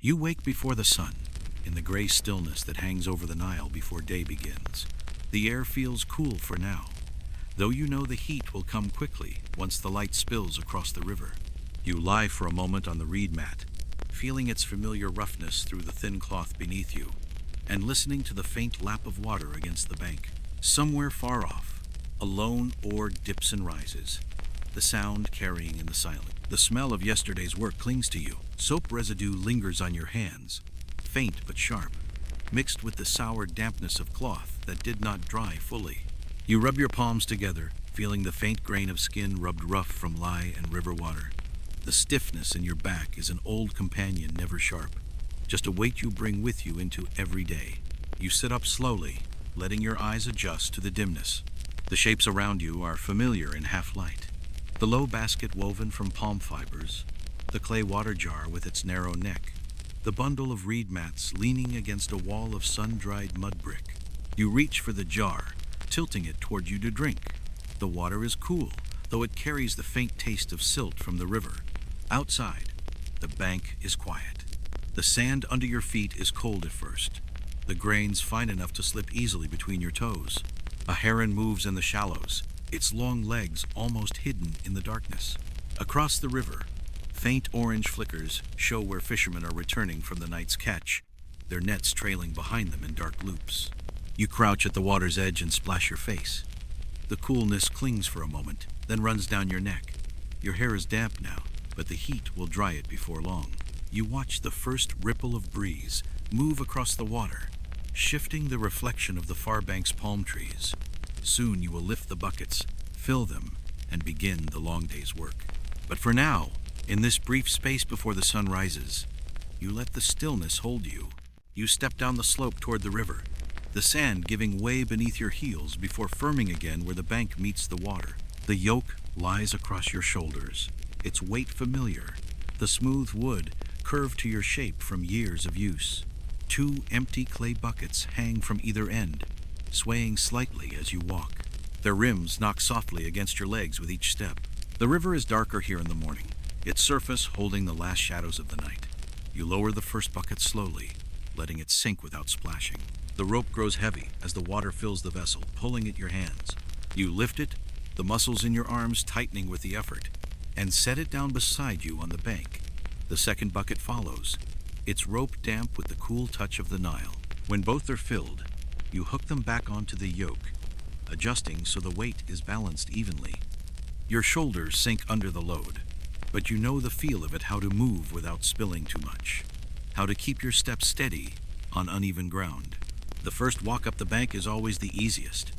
You wake before the sun, in the gray stillness that hangs over the Nile before day begins. The air feels cool for now, though you know the heat will come quickly once the light spills across the river. You lie for a moment on the reed mat, feeling its familiar roughness through the thin cloth beneath you, and listening to the faint lap of water against the bank. Somewhere far off, a lone oar dips and rises, the sound carrying in the silence. The smell of yesterday's work clings to you. Soap residue lingers on your hands, faint but sharp, mixed with the sour dampness of cloth that did not dry fully. You rub your palms together, feeling the faint grain of skin rubbed rough from lye and river water. The stiffness in your back is an old companion never sharp, just a weight you bring with you into every day. You sit up slowly, letting your eyes adjust to the dimness. The shapes around you are familiar in half-light. The low basket woven from palm fibers, the clay water jar with its narrow neck, the bundle of reed mats leaning against a wall of sun-dried mud brick. You reach for the jar, tilting it toward you to drink. The water is cool, though it carries the faint taste of silt from the river. Outside, the bank is quiet. The sand under your feet is cold at first, the grains fine enough to slip easily between your toes. A heron moves in the shallows, its long legs almost hidden in the darkness. Across the river, faint orange flickers show where fishermen are returning from the night's catch, their nets trailing behind them in dark loops. You crouch at the water's edge and splash your face. The coolness clings for a moment, then runs down your neck. Your hair is damp now, but the heat will dry it before long. You watch the first ripple of breeze move across the water, shifting the reflection of the far bank's palm trees. Soon you will lift the buckets, fill them, and begin the long day's work. But for now, in this brief space before the sun rises, you let the stillness hold you. You step down the slope toward the river, the sand giving way beneath your heels before firming again where the bank meets the water. The yoke lies across your shoulders, its weight familiar, the smooth wood curved to your shape from years of use. Two empty clay buckets hang from either end, swaying slightly as you walk. Their rims knock softly against your legs with each step. The river is darker here in the morning, its surface holding the last shadows of the night. You lower the first bucket slowly, letting it sink without splashing. The rope grows heavy as the water fills the vessel, pulling at your hands. You lift it, the muscles in your arms tightening with the effort, and set it down beside you on the bank. The second bucket follows, its rope damp with the cool touch of the Nile. When both are filled, you hook them back onto the yoke, adjusting so the weight is balanced evenly. Your shoulders sink under the load, but you know the feel of it, how to move without spilling too much, how to keep your steps steady on uneven ground. The first walk up the bank is always the easiest,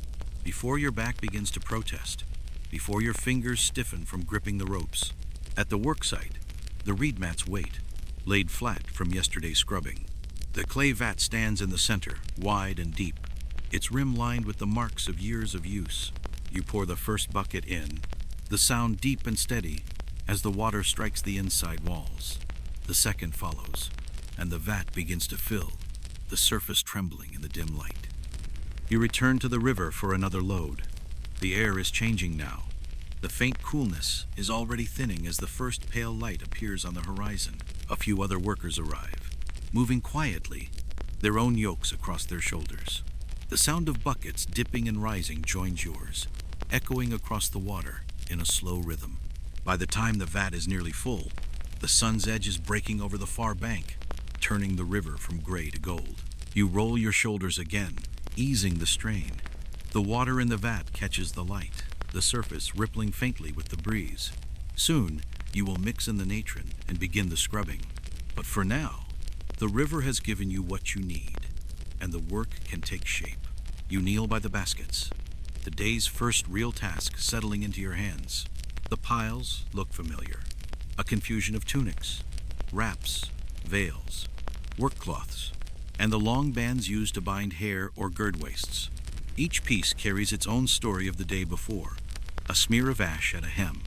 before your back begins to protest, before your fingers stiffen from gripping the ropes. At the work site, the reed mats wait, laid flat from yesterday's scrubbing. The clay vat stands in the center, wide and deep, its rim lined with the marks of years of use. You pour the first bucket in, the sound deep and steady as the water strikes the inside walls. The second follows, and the vat begins to fill, the surface trembling in the dim light. You return to the river for another load. The air is changing now. The faint coolness is already thinning as the first pale light appears on the horizon. A few other workers arrive, moving quietly, their own yokes across their shoulders. The sound of buckets dipping and rising joins yours, echoing across the water in a slow rhythm. By the time the vat is nearly full, the sun's edge is breaking over the far bank, turning the river from gray to gold. You roll your shoulders again, easing the strain. The water in the vat catches the light, the surface rippling faintly with the breeze. Soon, you will mix in the natron and begin the scrubbing. But for now, the river has given you what you need, and the work can take shape. You kneel by the baskets, the day's first real task settling into your hands. The piles look familiar, a confusion of tunics, wraps, veils, work cloths, and the long bands used to bind hair or gird waists. Each piece carries its own story of the day before, a smear of ash at a hem,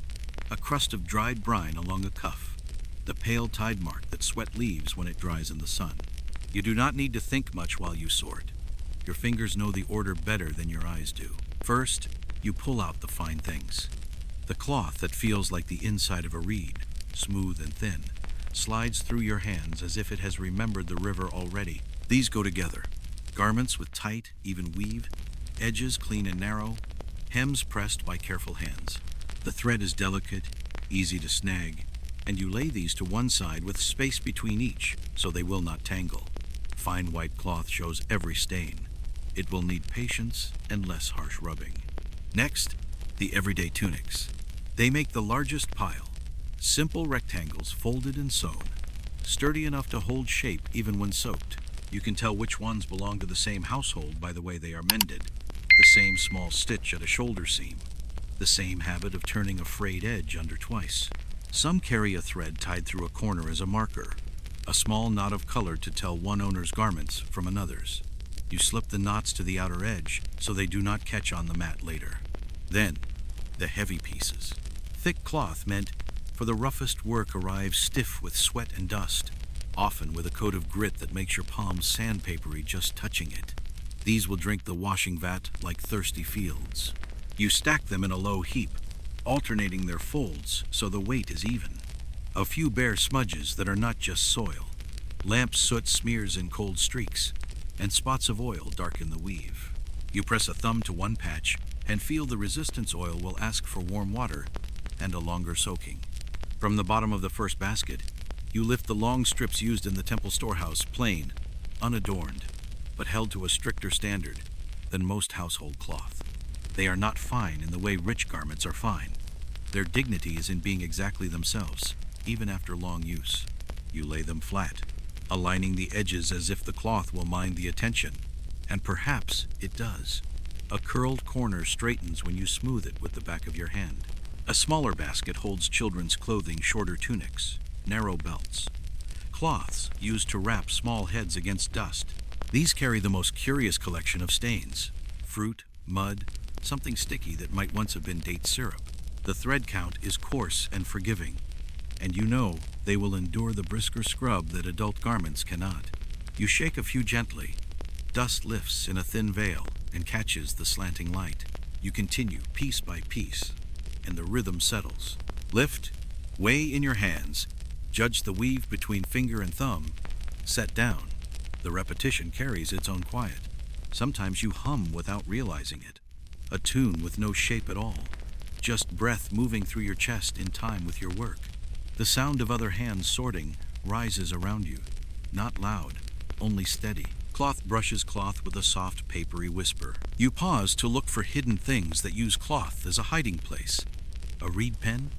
a crust of dried brine along a cuff, the pale tide mark that sweat leaves when it dries in the sun. You do not need to think much while you sort. Your fingers know the order better than your eyes do. First, you pull out the fine things. The cloth that feels like the inside of a reed, smooth and thin, slides through your hands as if it has remembered the river already. These go together. Garments with tight, even weave, edges clean and narrow, hems pressed by careful hands. The thread is delicate, easy to snag, and you lay these to one side with space between each so they will not tangle. Fine white cloth shows every stain. It will need patience and less harsh rubbing. Next, the everyday tunics. They make the largest pile. Simple rectangles folded and sewn, sturdy enough to hold shape even when soaked. You can tell which ones belong to the same household by the way they are mended. The same small stitch at a shoulder seam. The same habit of turning a frayed edge under twice. Some carry a thread tied through a corner as a marker, a small knot of color to tell one owner's garments from another's. You slip the knots to the outer edge so they do not catch on the mat later. Then, the heavy pieces. Thick cloth meant for the roughest work arrives stiff with sweat and dust, often with a coat of grit that makes your palms sandpapery just touching it. These will drink the washing vat like thirsty fields. You stack them in a low heap, alternating their folds so the weight is even. A few bare smudges that are not just soil. Lamp soot smears in cold streaks, and spots of oil darken the weave. You press a thumb to one patch and feel the resistance oil will ask for warm water and a longer soaking. From the bottom of the first basket, you lift the long strips used in the temple storehouse, plain, unadorned, but held to a stricter standard than most household cloth. They are not fine in the way rich garments are fine. Their dignity is in being exactly themselves, even after long use. You lay them flat, aligning the edges as if the cloth will mind the attention, and perhaps it does. A curled corner straightens when you smooth it with the back of your hand. A smaller basket holds children's clothing, shorter tunics, narrow belts. Cloths used to wrap small heads against dust. These carry the most curious collection of stains. Fruit, mud, something sticky that might once have been date syrup. The thread count is coarse and forgiving, and you know they will endure the brisker scrub that adult garments cannot. You shake a few gently. Dust lifts in a thin veil and catches the slanting light. You continue piece by piece, and the rhythm settles. Lift, weigh in your hands, judge the weave between finger and thumb, set down. The repetition carries its own quiet. Sometimes you hum without realizing it, a tune with no shape at all, just breath moving through your chest in time with your work. The sound of other hands sorting rises around you, not loud, only steady. Cloth brushes cloth with a soft, papery whisper. You pause to look for hidden things that use cloth as a hiding place. A reed pen?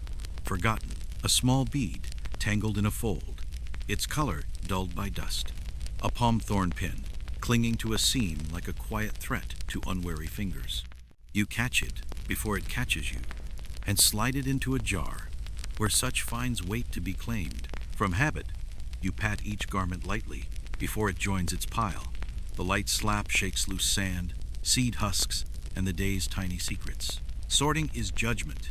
Forgotten. A small bead, tangled in a fold, its color dulled by dust. A palm thorn pin, clinging to a seam like a quiet threat to unwary fingers. You catch it before it catches you, and slide it into a jar where such finds weight to be claimed. From habit, you pat each garment lightly before it joins its pile. The light slap shakes loose sand, seed husks, and the day's tiny secrets. Sorting is judgment,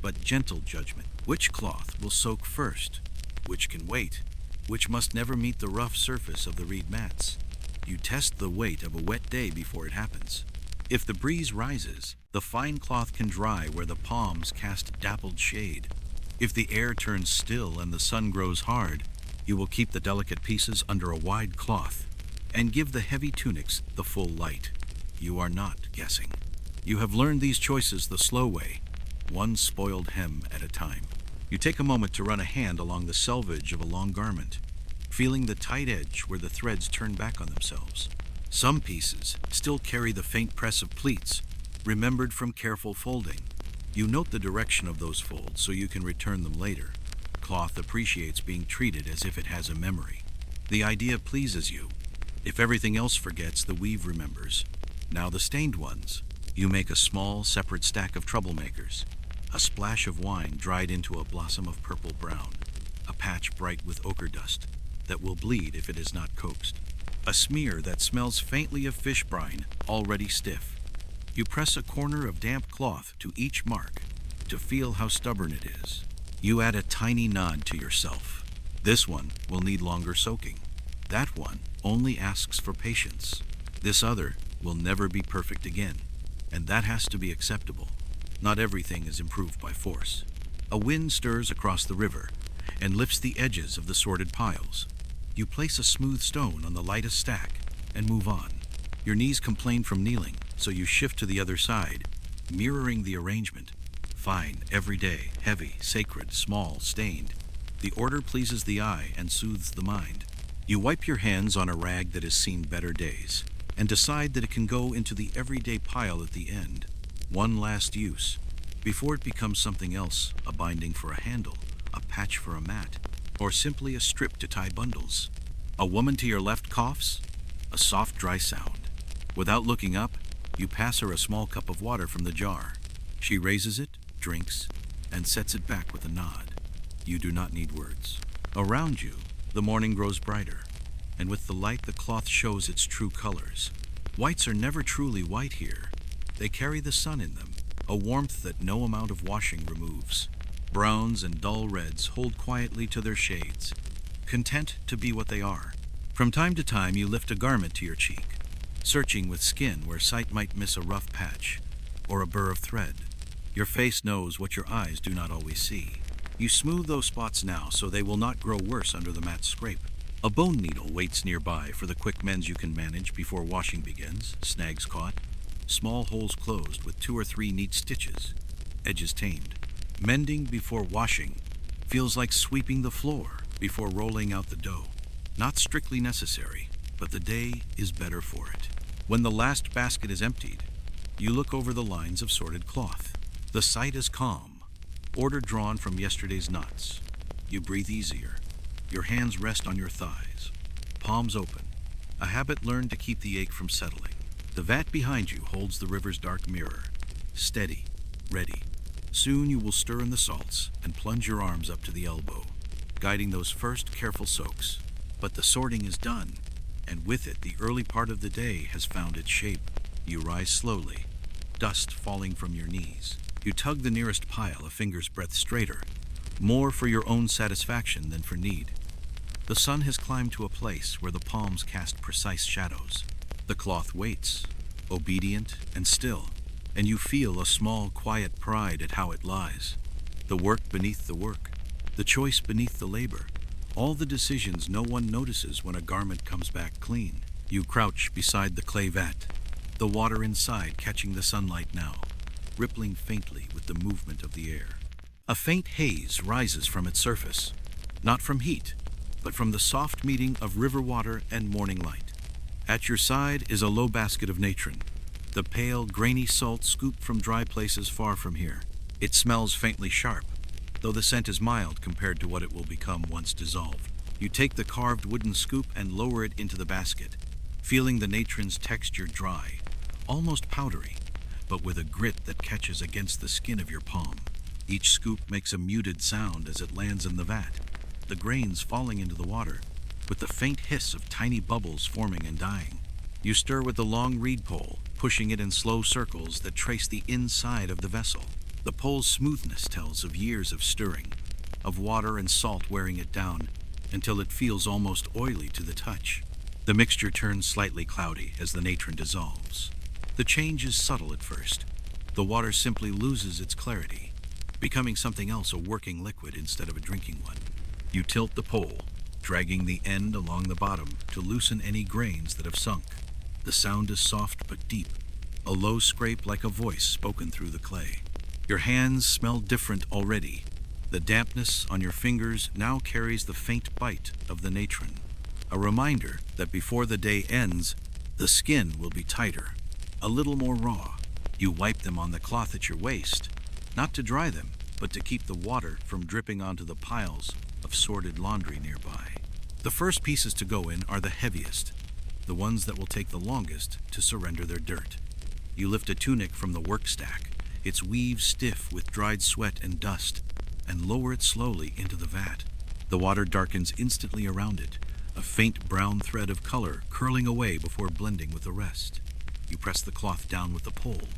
but gentle judgment. Which cloth will soak first? Which can wait? Which must never meet the rough surface of the reed mats? You test the weight of a wet day before it happens. If the breeze rises, the fine cloth can dry where the palms cast dappled shade. If the air turns still and the sun grows hard, you will keep the delicate pieces under a wide cloth and give the heavy tunics the full light. You are not guessing. You have learned these choices the slow way, one spoiled hem at a time. You take a moment to run a hand along the selvage of a long garment, feeling the tight edge where the threads turn back on themselves. Some pieces still carry the faint press of pleats, remembered from careful folding. You note the direction of those folds so you can return them later. Cloth appreciates being treated as if it has a memory. The idea pleases you. If everything else forgets, the weave remembers. Now the stained ones. You make a small, separate stack of troublemakers. A splash of wine dried into a blossom of purple brown. A patch bright with ochre dust that will bleed if it is not coaxed. A smear that smells faintly of fish brine, already stiff. You press a corner of damp cloth to each mark to feel how stubborn it is. You add a tiny nod to yourself. This one will need longer soaking. That one only asks for patience. This other will never be perfect again, and that has to be acceptable. Not everything is improved by force. A wind stirs across the river, and lifts the edges of the sorted piles. You place a smooth stone on the lightest stack and move on. Your knees complain from kneeling, so you shift to the other side, mirroring the arrangement. Fine, everyday, heavy, sacred, small, stained. The order pleases the eye and soothes the mind. You wipe your hands on a rag that has seen better days and decide that it can go into the everyday pile at the end. One last use, before it becomes something else, a binding for a handle, a patch for a mat, or simply a strip to tie bundles. A woman to your left coughs, a soft, dry sound. Without looking up, you pass her a small cup of water from the jar. She raises it, drinks, and sets it back with a nod. You do not need words. Around you, the morning grows brighter, and with the light the cloth shows its true colors. Whites are never truly white here. They carry the sun in them, a warmth that no amount of washing removes. Browns and dull reds hold quietly to their shades, content to be what they are. From time to time you lift a garment to your cheek, searching with skin where sight might miss a rough patch or a burr of thread. Your face knows what your eyes do not always see. You smooth those spots now so they will not grow worse under the mat's scrape. A bone needle waits nearby for the quick mends you can manage before washing begins, snags caught, small holes closed with 2 or 3 neat stitches, edges tamed. Mending before washing feels like sweeping the floor before rolling out the dough. Not strictly necessary, but the day is better for it. When the last basket is emptied, you look over the lines of sorted cloth. The sight is calm, order drawn from yesterday's knots. You breathe easier. Your hands rest on your thighs, palms open, a habit learned to keep the ache from settling. The vat behind you holds the river's dark mirror, steady, ready. Soon you will stir in the salts and plunge your arms up to the elbow, guiding those first careful soaks. But the sorting is done, and with it the early part of the day has found its shape. You rise slowly, dust falling from your knees. You tug the nearest pile a finger's breadth straighter, more for your own satisfaction than for need. The sun has climbed to a place where the palms cast precise shadows. The cloth waits, obedient and still, and you feel a small, quiet pride at how it lies. The work beneath the work, the choice beneath the labor, all the decisions no one notices when a garment comes back clean. You crouch beside the clay vat, the water inside catching the sunlight now, rippling faintly with the movement of the air. A faint haze rises from its surface, not from heat, but from the soft meeting of river water and morning light. At your side is a low basket of natron, the pale, grainy salt scooped from dry places far from here. It smells faintly sharp, though the scent is mild compared to what it will become once dissolved. You take the carved wooden scoop and lower it into the basket, feeling the natron's texture dry, almost powdery, but with a grit that catches against the skin of your palm. Each scoop makes a muted sound as it lands in the vat, the grains falling into the water, with the faint hiss of tiny bubbles forming and dying. You stir with the long reed pole, pushing it in slow circles that trace the inside of the vessel. The pole's smoothness tells of years of stirring, of water and salt wearing it down until it feels almost oily to the touch. The mixture turns slightly cloudy as the natron dissolves. The change is subtle at first. The water simply loses its clarity, becoming something else, a working liquid instead of a drinking one. You tilt the pole, dragging the end along the bottom to loosen any grains that have sunk. The sound is soft but deep, a low scrape like a voice spoken through the clay. Your hands smell different already. The dampness on your fingers now carries the faint bite of the natron, a reminder that before the day ends, the skin will be tighter, a little more raw. You wipe them on the cloth at your waist, not to dry them, but to keep the water from dripping onto the piles of sorted laundry nearby. The first pieces to go in are the heaviest, the ones that will take the longest to surrender their dirt. You lift a tunic from the work stack, its weave stiff with dried sweat and dust, and lower it slowly into the vat. The water darkens instantly around it, a faint brown thread of color curling away before blending with the rest. You press the cloth down with the pole,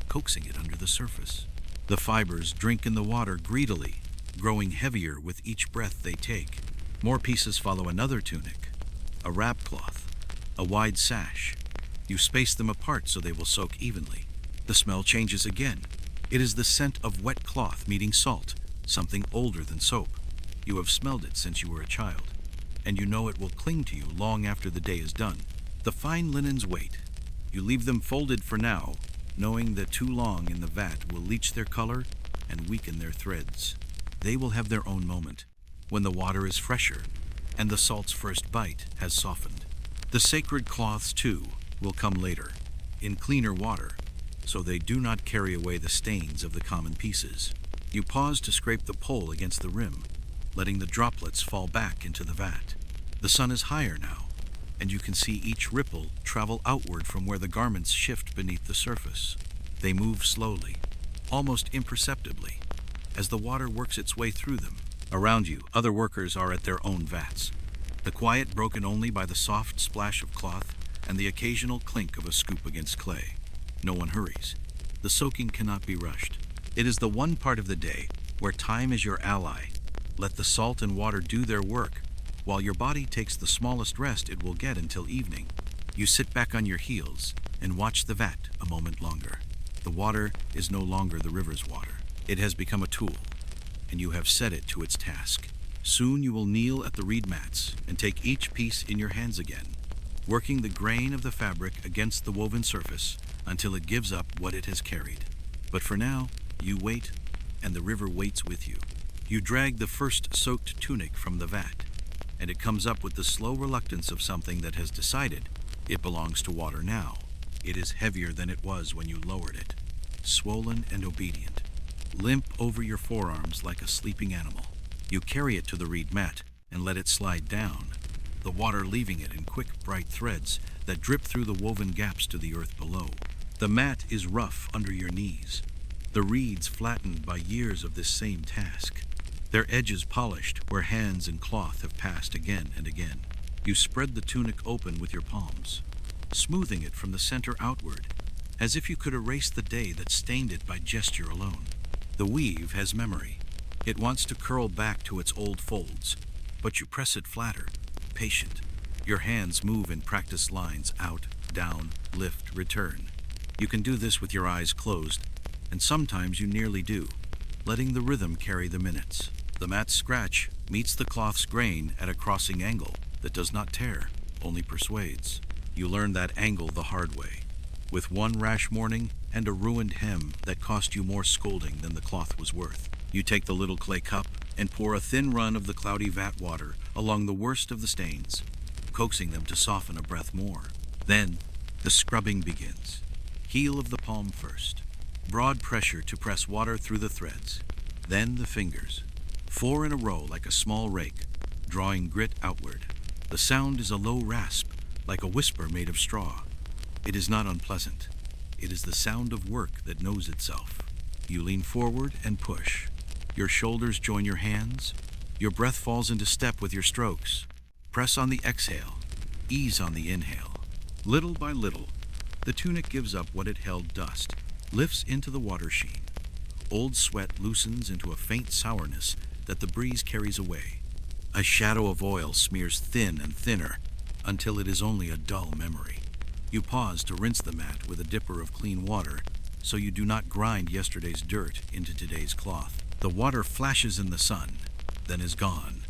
coaxing it under the surface. The fibers drink in the water greedily, growing heavier with each breath they take. More pieces follow another tunic, a wrap cloth, a wide sash. You space them apart so they will soak evenly. The smell changes again. It is the scent of wet cloth meeting salt, something older than soap. You have smelled it since you were a child, and you know it will cling to you long after the day is done. The fine linens wait. You leave them folded for now, knowing that too long in the vat will leach their color and weaken their threads. They will have their own moment, when the water is fresher and the salt's first bite has softened. The sacred cloths, too, will come later, in cleaner water, so they do not carry away the stains of the common pieces. You pause to scrape the pole against the rim, letting the droplets fall back into the vat. The sun is higher now, and you can see each ripple travel outward from where the garments shift beneath the surface. They move slowly, almost imperceptibly, as the water works its way through them. Around you, other workers are at their own vats, the quiet broken only by the soft splash of cloth and the occasional clink of a scoop against clay. No one hurries. The soaking cannot be rushed. It is the one part of the day where time is your ally. Let the salt and water do their work, while your body takes the smallest rest it will get until evening. You sit back on your heels and watch the vat a moment longer. The water is no longer the river's water. It has become a tool, and you have set it to its task. Soon you will kneel at the reed mats and take each piece in your hands again, working the grain of the fabric against the woven surface until it gives up what it has carried. But for now, you wait, and the river waits with you. You drag the first soaked tunic from the vat, and it comes up with the slow reluctance of something that has decided it belongs to water now. It is heavier than it was when you lowered it, swollen and obedient, limp over your forearms like a sleeping animal. You carry it to the reed mat and let it slide down, the water leaving it in quick, bright threads that drip through the woven gaps to the earth below. The mat is rough under your knees, the reeds flattened by years of this same task, their edges polished where hands and cloth have passed again and again. You spread the tunic open with your palms, smoothing it from the center outward, as if you could erase the day that stained it by gesture alone. The weave has memory. It wants to curl back to its old folds, but you press it flatter, patient. Your hands move in practiced lines: out, down, lift, return. You can do this with your eyes closed, and sometimes you nearly do, letting the rhythm carry the minutes. The mat's scratch meets the cloth's grain at a crossing angle that does not tear, only persuades. You learn that angle the hard way, with one rash morning and a ruined hem that cost you more scolding than the cloth was worth. You take the little clay cup and pour a thin run of the cloudy vat water along the worst of the stains, coaxing them to soften a breath more. Then, the scrubbing begins. Heel of the palm first, broad pressure to press water through the threads. Then the fingers, 4 in a row like a small rake, drawing grit outward. The sound is a low rasp, like a whisper made of straw. It is not unpleasant. It is the sound of work that knows itself. You lean forward and push. Your shoulders join your hands. Your breath falls into step with your strokes. Press on the exhale. Ease on the inhale. Little by little, the tunic gives up what it held: dust, lifts into the water sheen. Old sweat loosens into a faint sourness that the breeze carries away. A shadow of oil smears thin and thinner until it is only a dull memory. You pause to rinse the mat with a dipper of clean water so you do not grind yesterday's dirt into today's cloth. The water flashes in the sun, then is gone,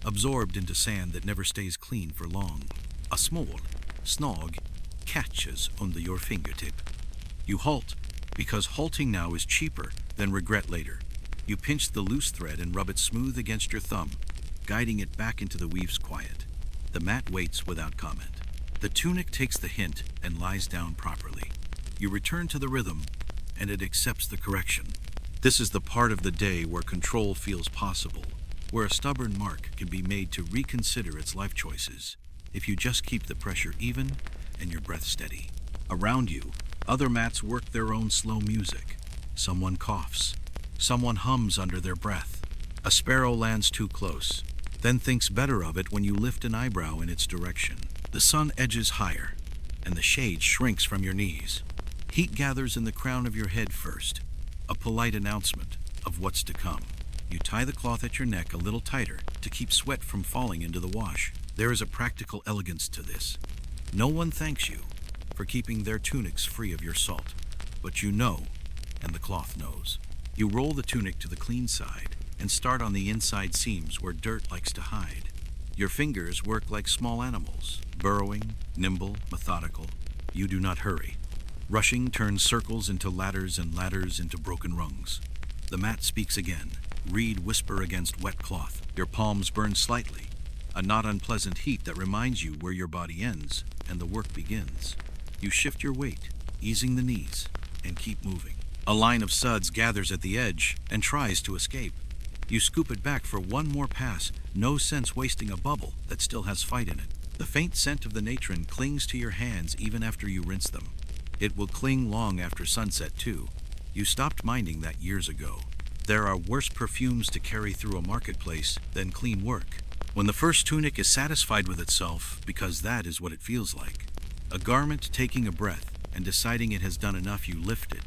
absorbed into sand that never stays clean for long. A small snog catches under your fingertip. You halt, because halting now is cheaper than regret later. You pinch the loose thread and rub it smooth against your thumb, guiding it back into the weave's quiet. The mat waits without comment. The tunic takes the hint and lies down properly. You return to the rhythm, and it accepts the correction. This is the part of the day where control feels possible, where a stubborn mark can be made to reconsider its life choices, if you just keep the pressure even and your breath steady. Around you, other mats work their own slow music. Someone coughs. Someone hums under their breath. A sparrow lands too close, then thinks better of it when you lift an eyebrow in its direction. The sun edges higher, and the shade shrinks from your knees. Heat gathers in the crown of your head first, a polite announcement of what's to come. You tie the cloth at your neck a little tighter to keep sweat from falling into the wash. There is a practical elegance to this. No one thanks you for keeping their tunics free of your salt, but you know, and the cloth knows. You roll the tunic to the clean side, and start on the inside seams where dirt likes to hide. Your fingers work like small animals, burrowing, nimble, methodical. You do not hurry. Rushing turns circles into ladders and ladders into broken rungs. The mat speaks again. Reed whisper against wet cloth. Your palms burn slightly, a not unpleasant heat that reminds you where your body ends and the work begins. You shift your weight, easing the knees, and keep moving. A line of suds gathers at the edge and tries to escape. You scoop it back for one more pass, no sense wasting a bubble that still has fight in it. The faint scent of the natron clings to your hands even after you rinse them. It will cling long after sunset too. You stopped minding that years ago. There are worse perfumes to carry through a marketplace than clean work. When the first tunic is satisfied with itself, because that is what it feels like. A garment taking a breath and deciding it has done enough, you lift it,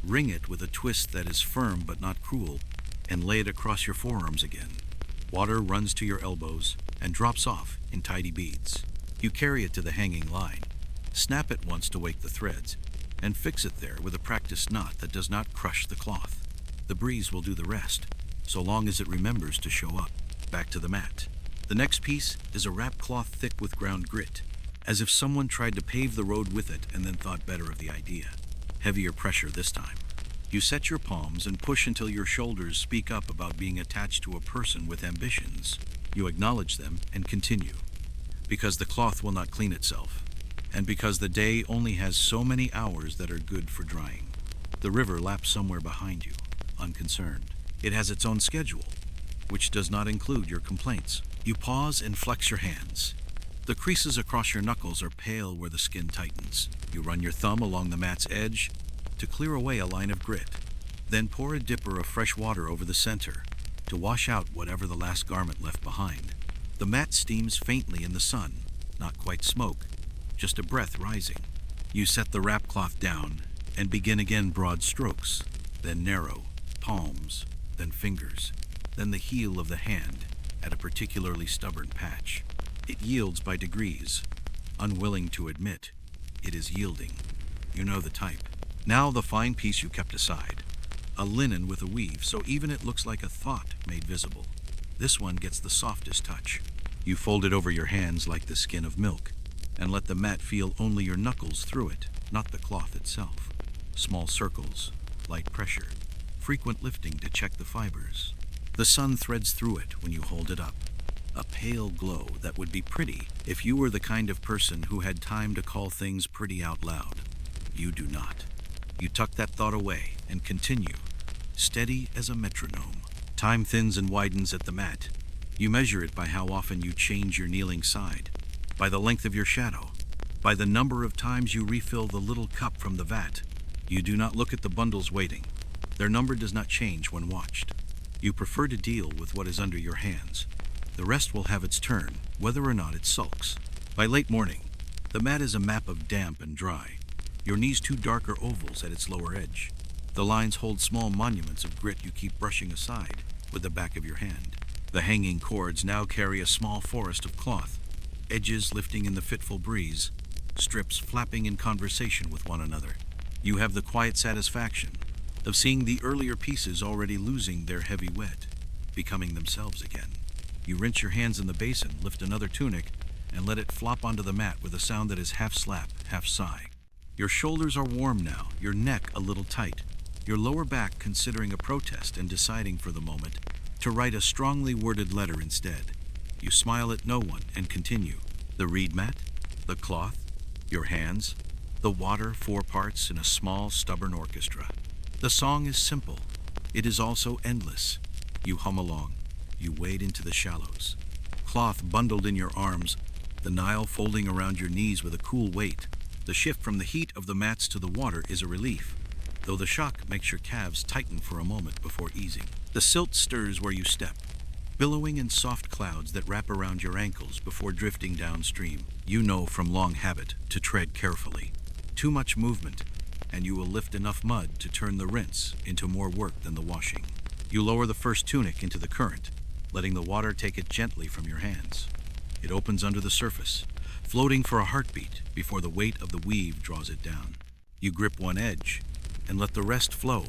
wring it with a twist that is firm but not cruel, and lay it across your forearms again. Water runs to your elbows and drops off in tidy beads. You carry it to the hanging line, snap it once to wake the threads, and fix it there with a practiced knot that does not crush the cloth. The breeze will do the rest, so long as it remembers to show up. Back to the mat. The next piece is a wrap cloth thick with ground grit, as if someone tried to pave the road with it and then thought better of the idea. Heavier pressure this time. You set your palms and push until your shoulders speak up about being attached to a person with ambitions. You acknowledge them and continue, because the cloth will not clean itself, and because the day only has so many hours that are good for drying. The river laps somewhere behind you, unconcerned. It has its own schedule, which does not include your complaints. You pause and flex your hands. The creases across your knuckles are pale where the skin tightens. You run your thumb along the mat's edge to clear away a line of grit. Then pour a dipper of fresh water over the center to wash out whatever the last garment left behind. The mat steams faintly in the sun, not quite smoke, just a breath rising. You set the wrap cloth down and begin again broad strokes, then narrow, palms, then fingers, then the heel of the hand at a particularly stubborn patch. It yields by degrees, unwilling to admit it is yielding. You know the type. Now the fine piece you kept aside. A linen with a weave, so even it looks like a thought made visible. This one gets the softest touch. You fold it over your hands like the skin of milk, and let the mat feel only your knuckles through it, not the cloth itself. Small circles, light pressure, frequent lifting to check the fibers. The sun threads through it when you hold it up. A pale glow that would be pretty if you were the kind of person who had time to call things pretty out loud. You do not. You tuck that thought away and continue, steady as a metronome. Time thins and widens at the mat. You measure it by how often you change your kneeling side, by the length of your shadow, by the number of times you refill the little cup from the vat. You do not look at the bundles waiting. Their number does not change when watched. You prefer to deal with what is under your hands. The rest will have its turn, whether or not it sulks. By late morning, the mat is a map of damp and dry. Your knees two darker ovals at its lower edge. The lines hold small monuments of grit you keep brushing aside with the back of your hand. The hanging cords now carry a small forest of cloth, edges lifting in the fitful breeze, strips flapping in conversation with one another. You have the quiet satisfaction of seeing the earlier pieces already losing their heavy wet, becoming themselves again. You rinse your hands in the basin, lift another tunic, and let it flop onto the mat with a sound that is half slap, half sigh. Your shoulders are warm now, your neck a little tight, your lower back considering a protest and deciding for the moment to write a strongly worded letter instead. You smile at no one and continue. The reed mat, the cloth, your hands, the water, 4 parts in a small, stubborn orchestra. The song is simple. It is also endless. You hum along. You wade into the shallows. Cloth bundled in your arms, the Nile folding around your knees with a cool weight. The shift from the heat of the mats to the water is a relief, though the shock makes your calves tighten for a moment before easing. The silt stirs where you step, billowing in soft clouds that wrap around your ankles before drifting downstream. You know from long habit to tread carefully. Too much movement, and you will lift enough mud to turn the rinse into more work than the washing. You lower the first tunic into the current, letting the water take it gently from your hands. It opens under the surface, floating for a heartbeat before the weight of the weave draws it down. You grip one edge and let the rest flow,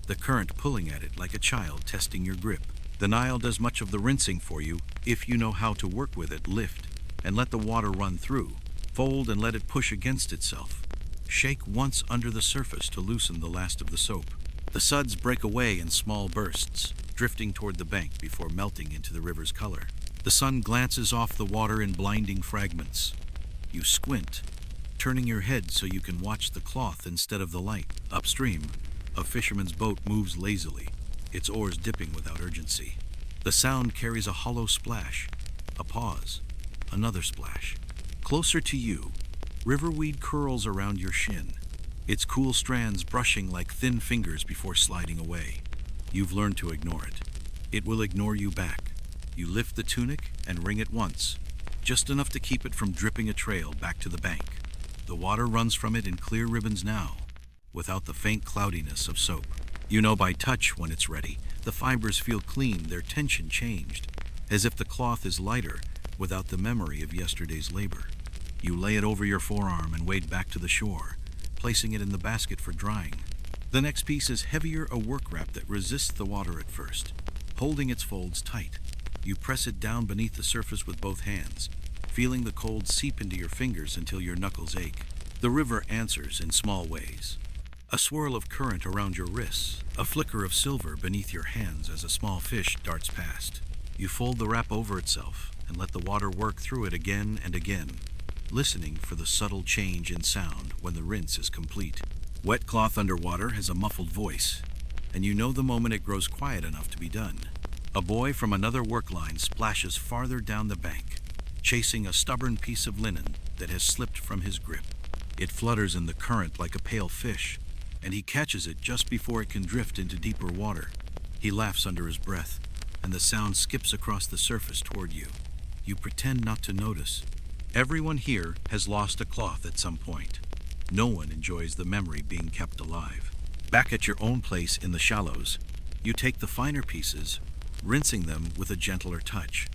the current pulling at it like a child testing your grip. The Nile does much of the rinsing for you if you know how to work with it. Lift and let the water run through. Fold and let it push against itself. Shake once under the surface to loosen the last of the soap. The suds break away in small bursts, drifting toward the bank before melting into the river's color. The sun glances off the water in blinding fragments. You squint, turning your head so you can watch the cloth instead of the light. Upstream, a fisherman's boat moves lazily, its oars dipping without urgency. The sound carries a hollow splash, a pause, another splash. Closer to you, riverweed curls around your shin, its cool strands brushing like thin fingers before sliding away. You've learned to ignore it. It will ignore you back. You lift the tunic and wring it once, just enough to keep it from dripping a trail back to the bank. The water runs from it in clear ribbons now, without the faint cloudiness of soap. You know by touch when it's ready. The fibers feel clean, their tension changed, as if the cloth is lighter without the memory of yesterday's labor. You lay it over your forearm and wade back to the shore, placing it in the basket for drying. The next piece is heavier, a work wrap that resists the water at first. Holding its folds tight, you press it down beneath the surface with both hands, feeling the cold seep into your fingers until your knuckles ache. The river answers in small ways. A swirl of current around your wrists, a flicker of silver beneath your hands as a small fish darts past. You fold the wrap over itself and let the water work through it again and again, listening for the subtle change in sound when the rinse is complete. Wet cloth underwater has a muffled voice, and you know the moment it grows quiet enough to be done. A boy from another work line splashes farther down the bank, chasing a stubborn piece of linen that has slipped from his grip. It flutters in the current like a pale fish, and he catches it just before it can drift into deeper water. He laughs under his breath, and the sound skips across the surface toward you. You pretend not to notice. Everyone here has lost a cloth at some point. No one enjoys the memory being kept alive. Back at your own place in the shallows, you take the finer pieces, rinsing them with a gentler touch.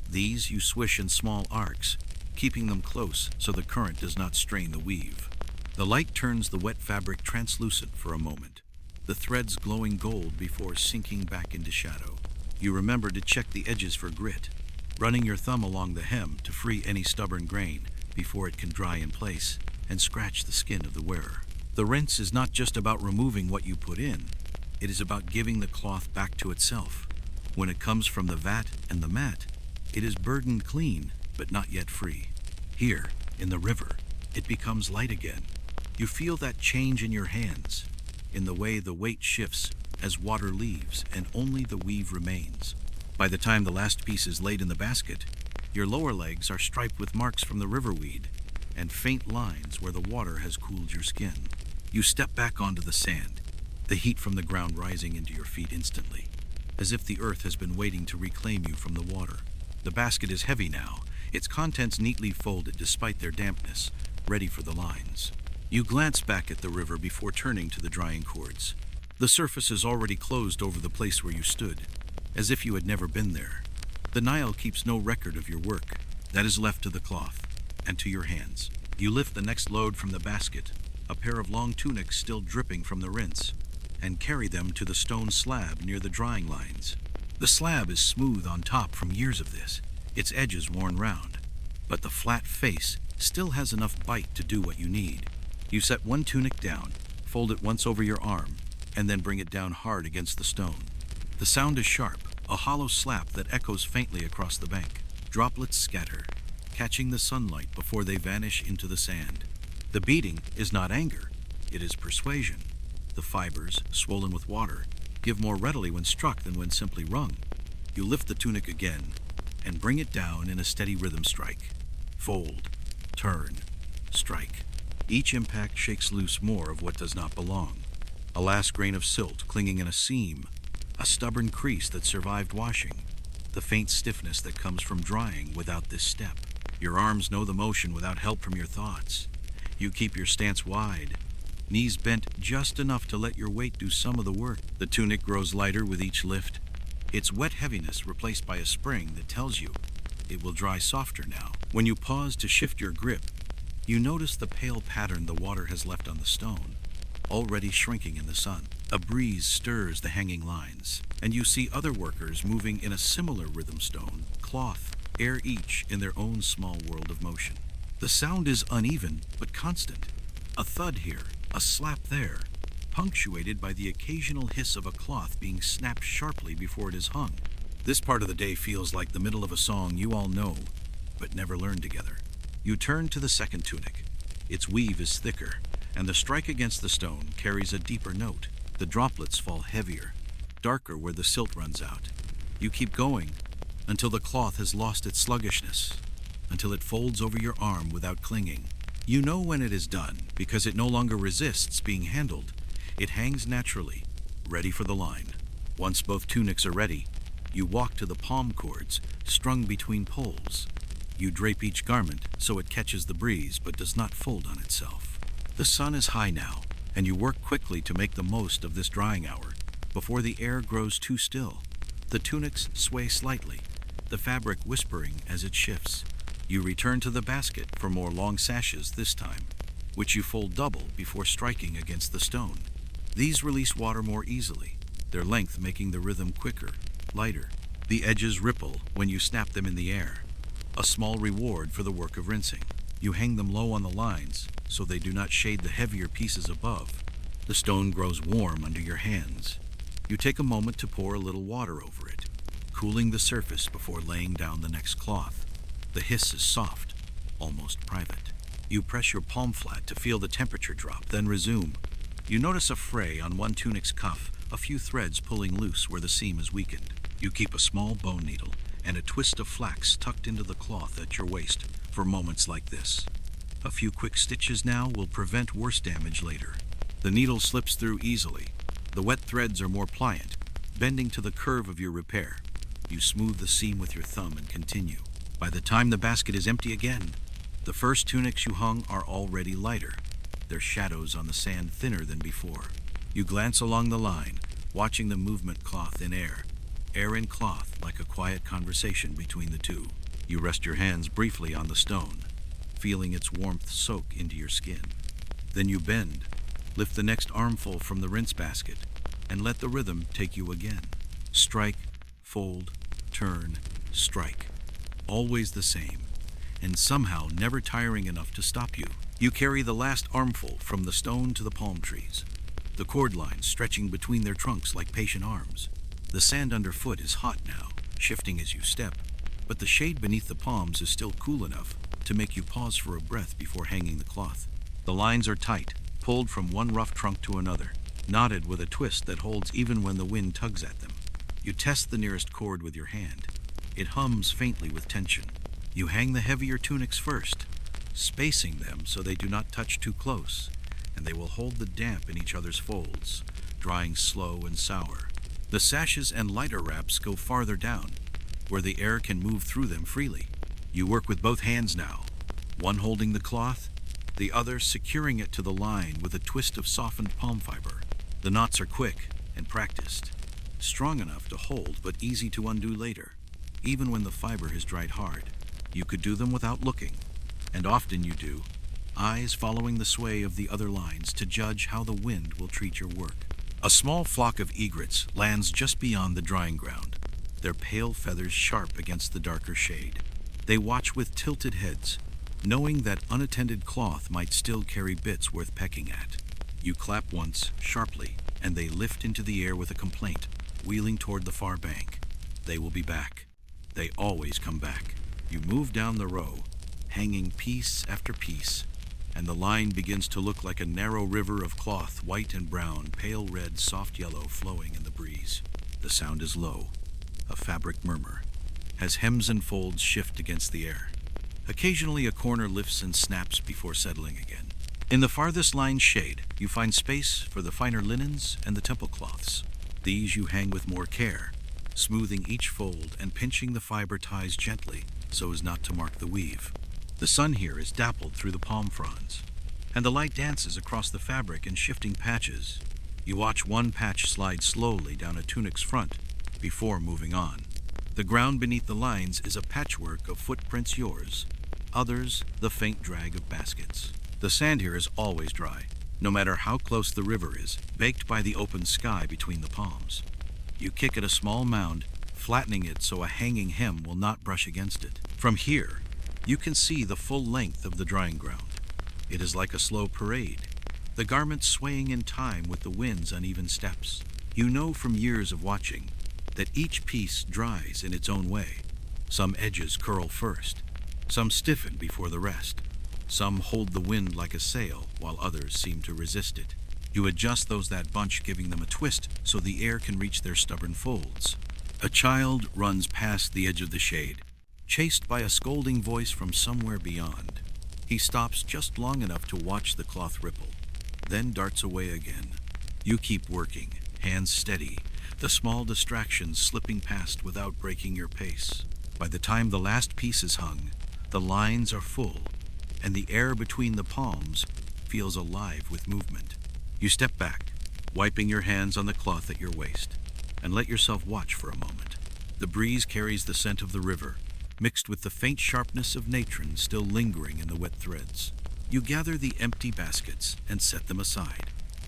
These you swish in small arcs, keeping them close so the current does not strain the weave. The light turns the wet fabric translucent for a moment, the threads glowing gold before sinking back into shadow. You remember to check the edges for grit, running your thumb along the hem to free any stubborn grain before it can dry in place and scratch the skin of the wearer. The rinse is not just about removing what you put in, it is about giving the cloth back to itself. When it comes from the vat and the mat, it is burdened clean, but not yet free. Here, in the river, it becomes light again. You feel that change in your hands, in the way the weight shifts as water leaves and only the weave remains. By the time the last piece is laid in the basket, your lower legs are striped with marks from the riverweed and faint lines where the water has cooled your skin. You step back onto the sand, the heat from the ground rising into your feet instantly, as if the earth has been waiting to reclaim you from the water. The basket is heavy now, its contents neatly folded despite their dampness, ready for the lines. You glance back at the river before turning to the drying cords. The surface is already closed over the place where you stood, as if you had never been there. The Nile keeps no record of your work. That is left to the cloth and to your hands. You lift the next load from the basket, a pair of long tunics still dripping from the rinse, and carry them to the stone slab near the drying lines. The slab is smooth on top from years of this, its edges worn round, but the flat face still has enough bite to do what you need. You set one tunic down, fold it once over your arm, and then bring it down hard against the stone. The sound is sharp, a hollow slap that echoes faintly across the bank. Droplets scatter, catching the sunlight before they vanish into the sand. The beating is not anger, it is persuasion. The fibers, swollen with water, give more readily when struck than when simply wrung. You lift the tunic again and bring it down in a steady rhythm strike. Fold, turn, strike. Each impact shakes loose more of what does not belong. A last grain of silt clinging in a seam, a stubborn crease that survived washing, the faint stiffness that comes from drying without this step. Your arms know the motion without help from your thoughts. You keep your stance wide, knees bent just enough to let your weight do some of the work. The tunic grows lighter with each lift, its wet heaviness replaced by a spring that tells you it will dry softer now. When you pause to shift your grip, you notice the pale pattern the water has left on the stone. already shrinking in the sun. A breeze stirs the hanging lines, and you see other workers moving in a similar rhythm: stone, cloth, air, each in their own small world of motion. The sound is uneven but constant. A thud here, a slap there, punctuated by the occasional hiss of a cloth being snapped sharply before it is hung. This part of the day feels like the middle of a song you all know, but never learned together. You turn to the second tunic. Its weave is thicker, and the strike against the stone carries a deeper note. The droplets fall heavier, darker where the silt runs out. You keep going until the cloth has lost its sluggishness, until it folds over your arm without clinging. You know when it is done because it no longer resists being handled. It hangs naturally, ready for the line. Once both tunics are ready, you walk to the palm cords strung between poles. You drape each garment so it catches the breeze but does not fold on itself. The sun is high now, and you work quickly to make the most of this drying hour before the air grows too still. The tunics sway slightly, the fabric whispering as it shifts. You return to the basket for more long sashes this time, which you fold double before striking against the stone. These release water more easily, their length making the rhythm quicker, lighter. The edges ripple when you snap them in the air, a small reward for the work of rinsing. You hang them low on the lines so they do not shade the heavier pieces above. The stone grows warm under your hands. You take a moment to pour a little water over it, cooling the surface before laying down the next cloth. The hiss is soft, almost private. You press your palm flat to feel the temperature drop, then resume. You notice a fray on one tunic's cuff, a few threads pulling loose where the seam is weakened. You keep a small bone needle and a twist of flax tucked into the cloth at your waist for moments like this. A few quick stitches now will prevent worse damage later. The needle slips through easily. The wet threads are more pliant, bending to the curve of your repair. You smooth the seam with your thumb and continue. By the time the basket is empty again, the first tunics you hung are already lighter, their shadows on the sand thinner than before. You glance along the line, watching the movement: cloth in air, air in cloth, like a quiet conversation between the two. You rest your hands briefly on the stone, feeling its warmth soak into your skin. Then you bend, lift the next armful from the rinse basket, and let the rhythm take you again. Strike, fold, turn, strike. Always the same, and somehow never tiring enough to stop you. You carry the last armful from the stone to the palm trees, the cord lines stretching between their trunks like patient arms. The sand underfoot is hot now, shifting as you step, but the shade beneath the palms is still cool enough to make you pause for a breath before hanging the cloth. The lines are tight, pulled from one rough trunk to another, knotted with a twist that holds even when the wind tugs at them. You test the nearest cord with your hand. It hums faintly with tension. You hang the heavier tunics first, spacing them so they do not touch too close, and they will hold the damp in each other's folds, drying slow and sour. The sashes and lighter wraps go farther down, where the air can move through them freely. You work with both hands now, one holding the cloth, the other securing it to the line with a twist of softened palm fiber. The knots are quick and practiced, strong enough to hold but easy to undo later. Even when the fiber has dried hard, you could do them without looking, and often you do, eyes following the sway of the other lines to judge how the wind will treat your work. A small flock of egrets lands just beyond the drying ground, their pale feathers sharp against the darker shade. They watch with tilted heads, knowing that unattended cloth might still carry bits worth pecking at. You clap once, sharply, and they lift into the air with a complaint, wheeling toward the far bank. They will be back. They always come back. You move down the row, hanging piece after piece, and the line begins to look like a narrow river of cloth, white and brown, pale red, soft yellow, flowing in the breeze. The sound is low, a fabric murmur, as hems and folds shift against the air. Occasionally a corner lifts and snaps before settling again. In the farthest line's shade, you find space for the finer linens and the temple cloths. These you hang with more care, smoothing each fold and pinching the fiber ties gently so as not to mark the weave. The sun here is dappled through the palm fronds, and the light dances across the fabric in shifting patches. You watch one patch slide slowly down a tunic's front before moving on. The ground beneath the lines is a patchwork of footprints yours, others the faint drag of baskets. The sand here is always dry, no matter how close the river is, baked by the open sky between the palms. You kick at a small mound, flattening it so a hanging hem will not brush against it. From here, you can see the full length of the drying ground. It is like a slow parade, the garments swaying in time with the wind's uneven steps. You know from years of watching that each piece dries in its own way. Some edges curl first, some stiffen before the rest. Some hold the wind like a sail, while others seem to resist it. You adjust those that bunch, giving them a twist so the air can reach their stubborn folds. A child runs past the edge of the shade, chased by a scolding voice from somewhere beyond. He stops just long enough to watch the cloth ripple, then darts away again. You keep working, hands steady, the small distractions slipping past without breaking your pace. By the time the last piece is hung, the lines are full, and the air between the palms feels alive with movement. You step back, wiping your hands on the cloth at your waist, and let yourself watch for a moment. The breeze carries the scent of the river, mixed with the faint sharpness of natron still lingering in the wet threads. You gather the empty baskets and set them aside,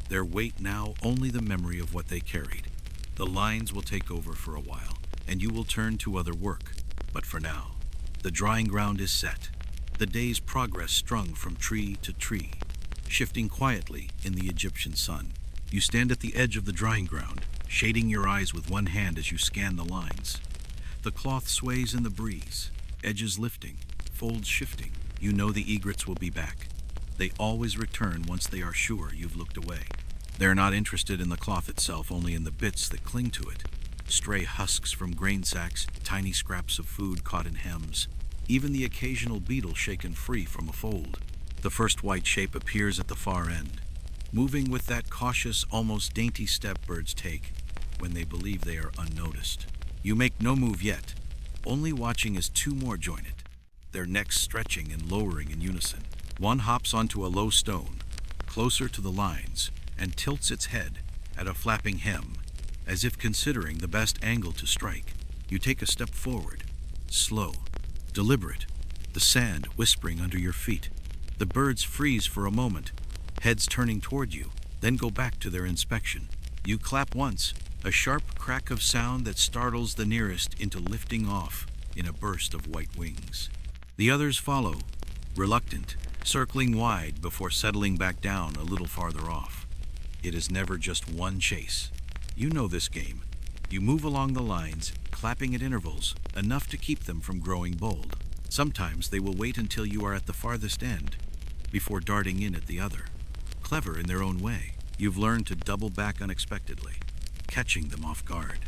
their weight now only the memory of what they carried. The lines will take over for a while, and you will turn to other work. But for now, the drying ground is set, the day's progress strung from tree to tree, shifting quietly in the Egyptian sun. You stand at the edge of the drying ground, shading your eyes with one hand as you scan the lines. The cloth sways in the breeze, edges lifting, folds shifting. You know the egrets will be back. They always return once they are sure you've looked away. They're not interested in the cloth itself, only in the bits that cling to it. Stray husks from grain sacks, tiny scraps of food caught in hems, even the occasional beetle shaken free from a fold. The first white shape appears at the far end, moving with that cautious, almost dainty step birds take when they believe they are unnoticed. You make no move yet, only watching as two more join it, their necks stretching and lowering in unison. One hops onto a low stone, closer to the lines, and tilts its head at a flapping hem, as if considering the best angle to strike. You take a step forward, slow, deliberate, the sand whispering under your feet. The birds freeze for a moment, heads turning toward you, then go back to their inspection. You clap once, a sharp crack of sound that startles the nearest into lifting off in a burst of white wings. The others follow, reluctant, circling wide before settling back down a little farther off. It is never just one chase. You know this game. You move along the lines, clapping at intervals, enough to keep them from growing bold. Sometimes they will wait until you are at the farthest end, before darting in at the other. Clever in their own way, you've learned to double back unexpectedly, catching them off guard.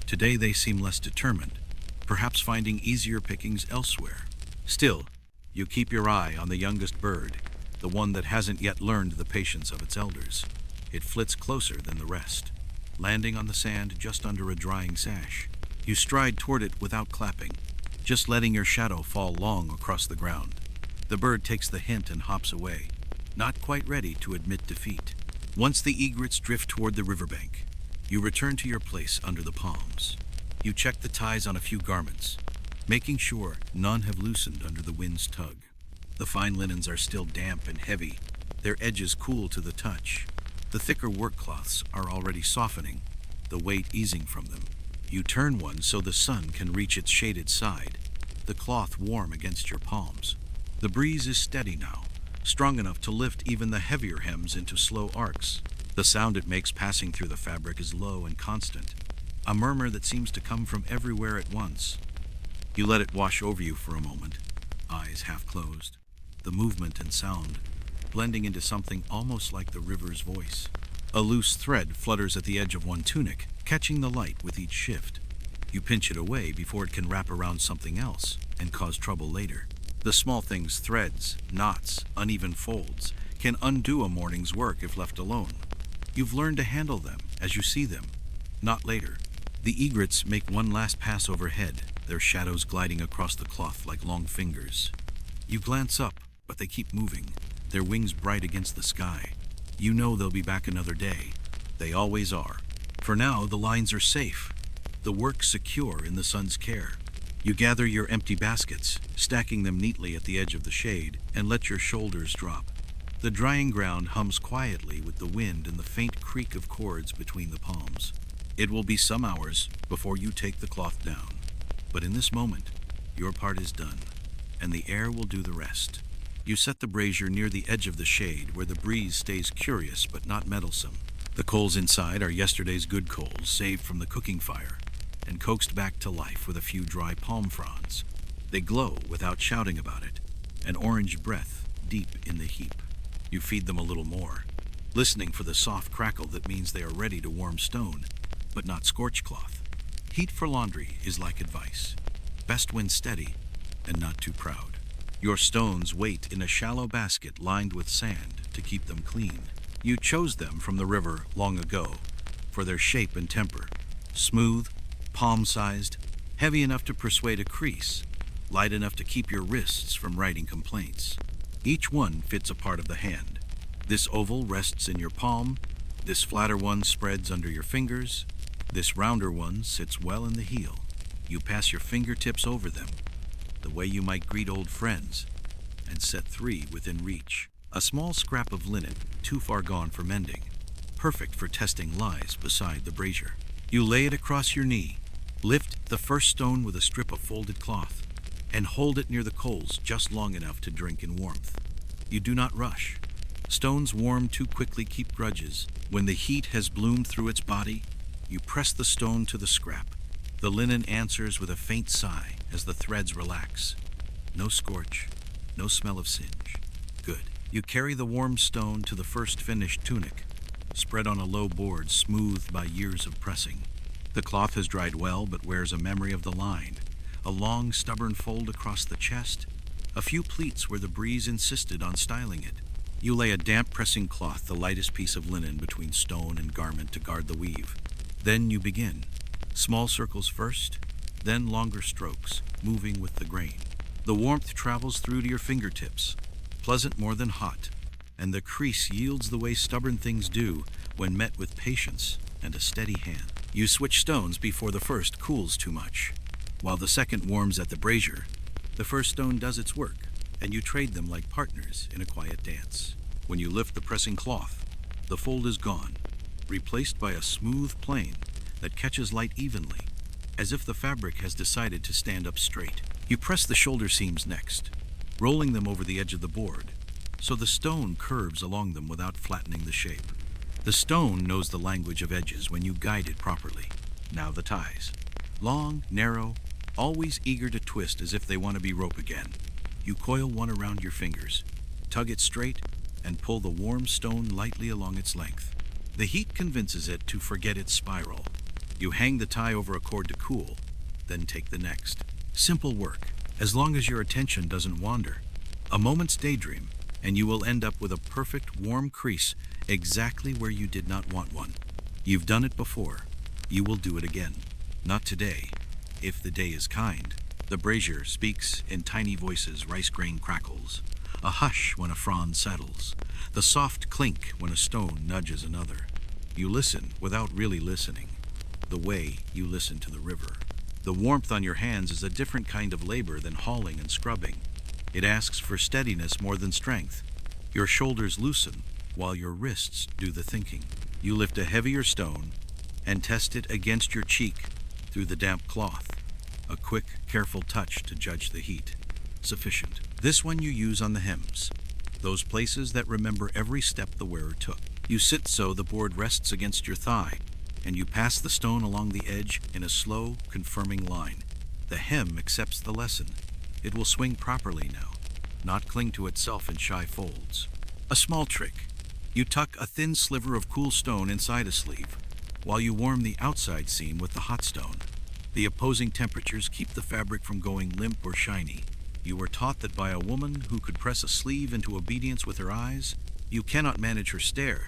Today they seem less determined, perhaps finding easier pickings elsewhere. Still, you keep your eye on the youngest bird, the one that hasn't yet learned the patience of its elders. It flits closer than the rest, landing on the sand just under a drying sash. You stride toward it without clapping, just letting your shadow fall long across the ground. The bird takes the hint and hops away, not quite ready to admit defeat. Once the egrets drift toward the riverbank, you return to your place under the palms. You check the ties on a few garments, making sure none have loosened under the wind's tug. The fine linens are still damp and heavy, their edges cool to the touch. The thicker work cloths are already softening, the weight easing from them. You turn one so the sun can reach its shaded side, the cloth warm against your palms. The breeze is steady now, strong enough to lift even the heavier hems into slow arcs. The sound it makes passing through the fabric is low and constant, a murmur that seems to come from everywhere at once. You let it wash over you for a moment, eyes half closed, the movement and sound blending into something almost like the river's voice. A loose thread flutters at the edge of one tunic, catching the light with each shift. You pinch it away before it can wrap around something else and cause trouble later. The small things, threads, knots, uneven folds, can undo a morning's work if left alone. You've learned to handle them as you see them, not later. The egrets make one last pass overhead, their shadows gliding across the cloth like long fingers. You glance up, but they keep moving, their wings bright against the sky. You know they'll be back another day. They always are. For now, the lines are safe, the work secure in the sun's care. You gather your empty baskets, stacking them neatly at the edge of the shade, and let your shoulders drop. The drying ground hums quietly with the wind and the faint creak of cords between the palms. It will be some hours before you take the cloth down, but in this moment, your part is done, and the air will do the rest. You set the brazier near the edge of the shade where the breeze stays curious but not meddlesome. The coals inside are yesterday's good coals, saved from the cooking fire, and coaxed back to life with a few dry palm fronds. They glow without shouting about it, an orange breath deep in the heap. You feed them a little more, listening for the soft crackle that means they are ready to warm stone, but not scorch cloth. Heat for laundry is like advice. Best when steady and not too proud. Your stones wait in a shallow basket lined with sand to keep them clean. You chose them from the river long ago for their shape and temper. Smooth, palm-sized, heavy enough to persuade a crease, light enough to keep your wrists from writing complaints. Each one fits a part of the hand. This oval rests in your palm, this flatter one spreads under your fingers, this rounder one sits well in the heel. You pass your fingertips over them, the way you might greet old friends, and set 3 within reach. A small scrap of linen, too far gone for mending, perfect for testing lies beside the brazier. You lay it across your knee, lift the first stone with a strip of folded cloth, and hold it near the coals just long enough to drink in warmth. You do not rush. Stones warm too quickly keep grudges. When the heat has bloomed through its body, you press the stone to the scrap. The linen answers with a faint sigh as the threads relax. No scorch, no smell of singe. Good. You carry the warm stone to the first finished tunic, spread on a low board smoothed by years of pressing. The cloth has dried well but wears a memory of the line, a long stubborn fold across the chest, a few pleats where the breeze insisted on styling it. You lay a damp pressing cloth, the lightest piece of linen, between stone and garment to guard the weave. Then you begin. Small circles first, then longer strokes, moving with the grain. The warmth travels through to your fingertips, pleasant more than hot, and the crease yields the way stubborn things do when met with patience and a steady hand. You switch stones before the first cools too much. While the second warms at the brazier, the first stone does its work, and you trade them like partners in a quiet dance. When you lift the pressing cloth, the fold is gone, replaced by a smooth plane that catches light evenly, as if the fabric has decided to stand up straight. You press the shoulder seams next, rolling them over the edge of the board, so the stone curves along them without flattening the shape. The stone knows the language of edges when you guide it properly. Now the ties. Long, narrow, always eager to twist as if they want to be rope again. You coil one around your fingers, tug it straight, and pull the warm stone lightly along its length. The heat convinces it to forget its spiral. You hang the tie over a cord to cool, then take the next. Simple work, as long as your attention doesn't wander. A moment's daydream, and you will end up with a perfect warm crease exactly where you did not want one. You've done it before. You will do it again. Not today, if the day is kind. The brazier speaks in tiny voices, rice grain crackles. A hush when a frond settles. The soft clink when a stone nudges another. You listen without really listening, the way you listen to the river. The warmth on your hands is a different kind of labor than hauling and scrubbing. It asks for steadiness more than strength. Your shoulders loosen while your wrists do the thinking. You lift a heavier stone and test it against your cheek through the damp cloth. A quick, careful touch to judge the heat. Sufficient. This one you use on the hems, those places that remember every step the wearer took. You sit so the board rests against your thigh, and you pass the stone along the edge in a slow, confirming line. The hem accepts the lesson. It will swing properly now, not cling to itself in shy folds. A small trick. You tuck a thin sliver of cool stone inside a sleeve, while you warm the outside seam with the hot stone. The opposing temperatures keep the fabric from going limp or shiny. You were taught that by a woman who could press a sleeve into obedience with her eyes. You cannot manage her stare,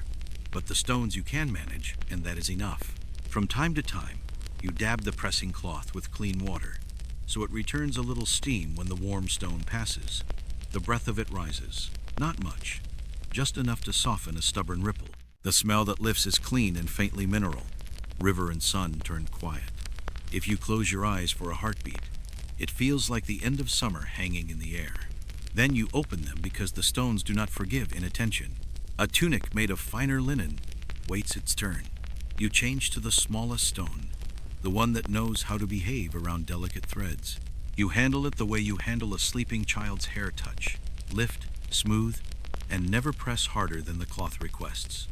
but the stones you can manage, and that is enough. From time to time, you dab the pressing cloth with clean water, so it returns a little steam when the warm stone passes. The breath of it rises, not much, just enough to soften a stubborn ripple. The smell that lifts is clean and faintly mineral. River and sun turned quiet. If you close your eyes for a heartbeat, it feels like the end of summer hanging in the air. Then you open them because the stones do not forgive inattention. A tunic made of finer linen waits its turn. You change to the smallest stone, the one that knows how to behave around delicate threads. You handle it the way you handle a sleeping child's hair touch. Lift, smooth, and never press harder than the cloth requests.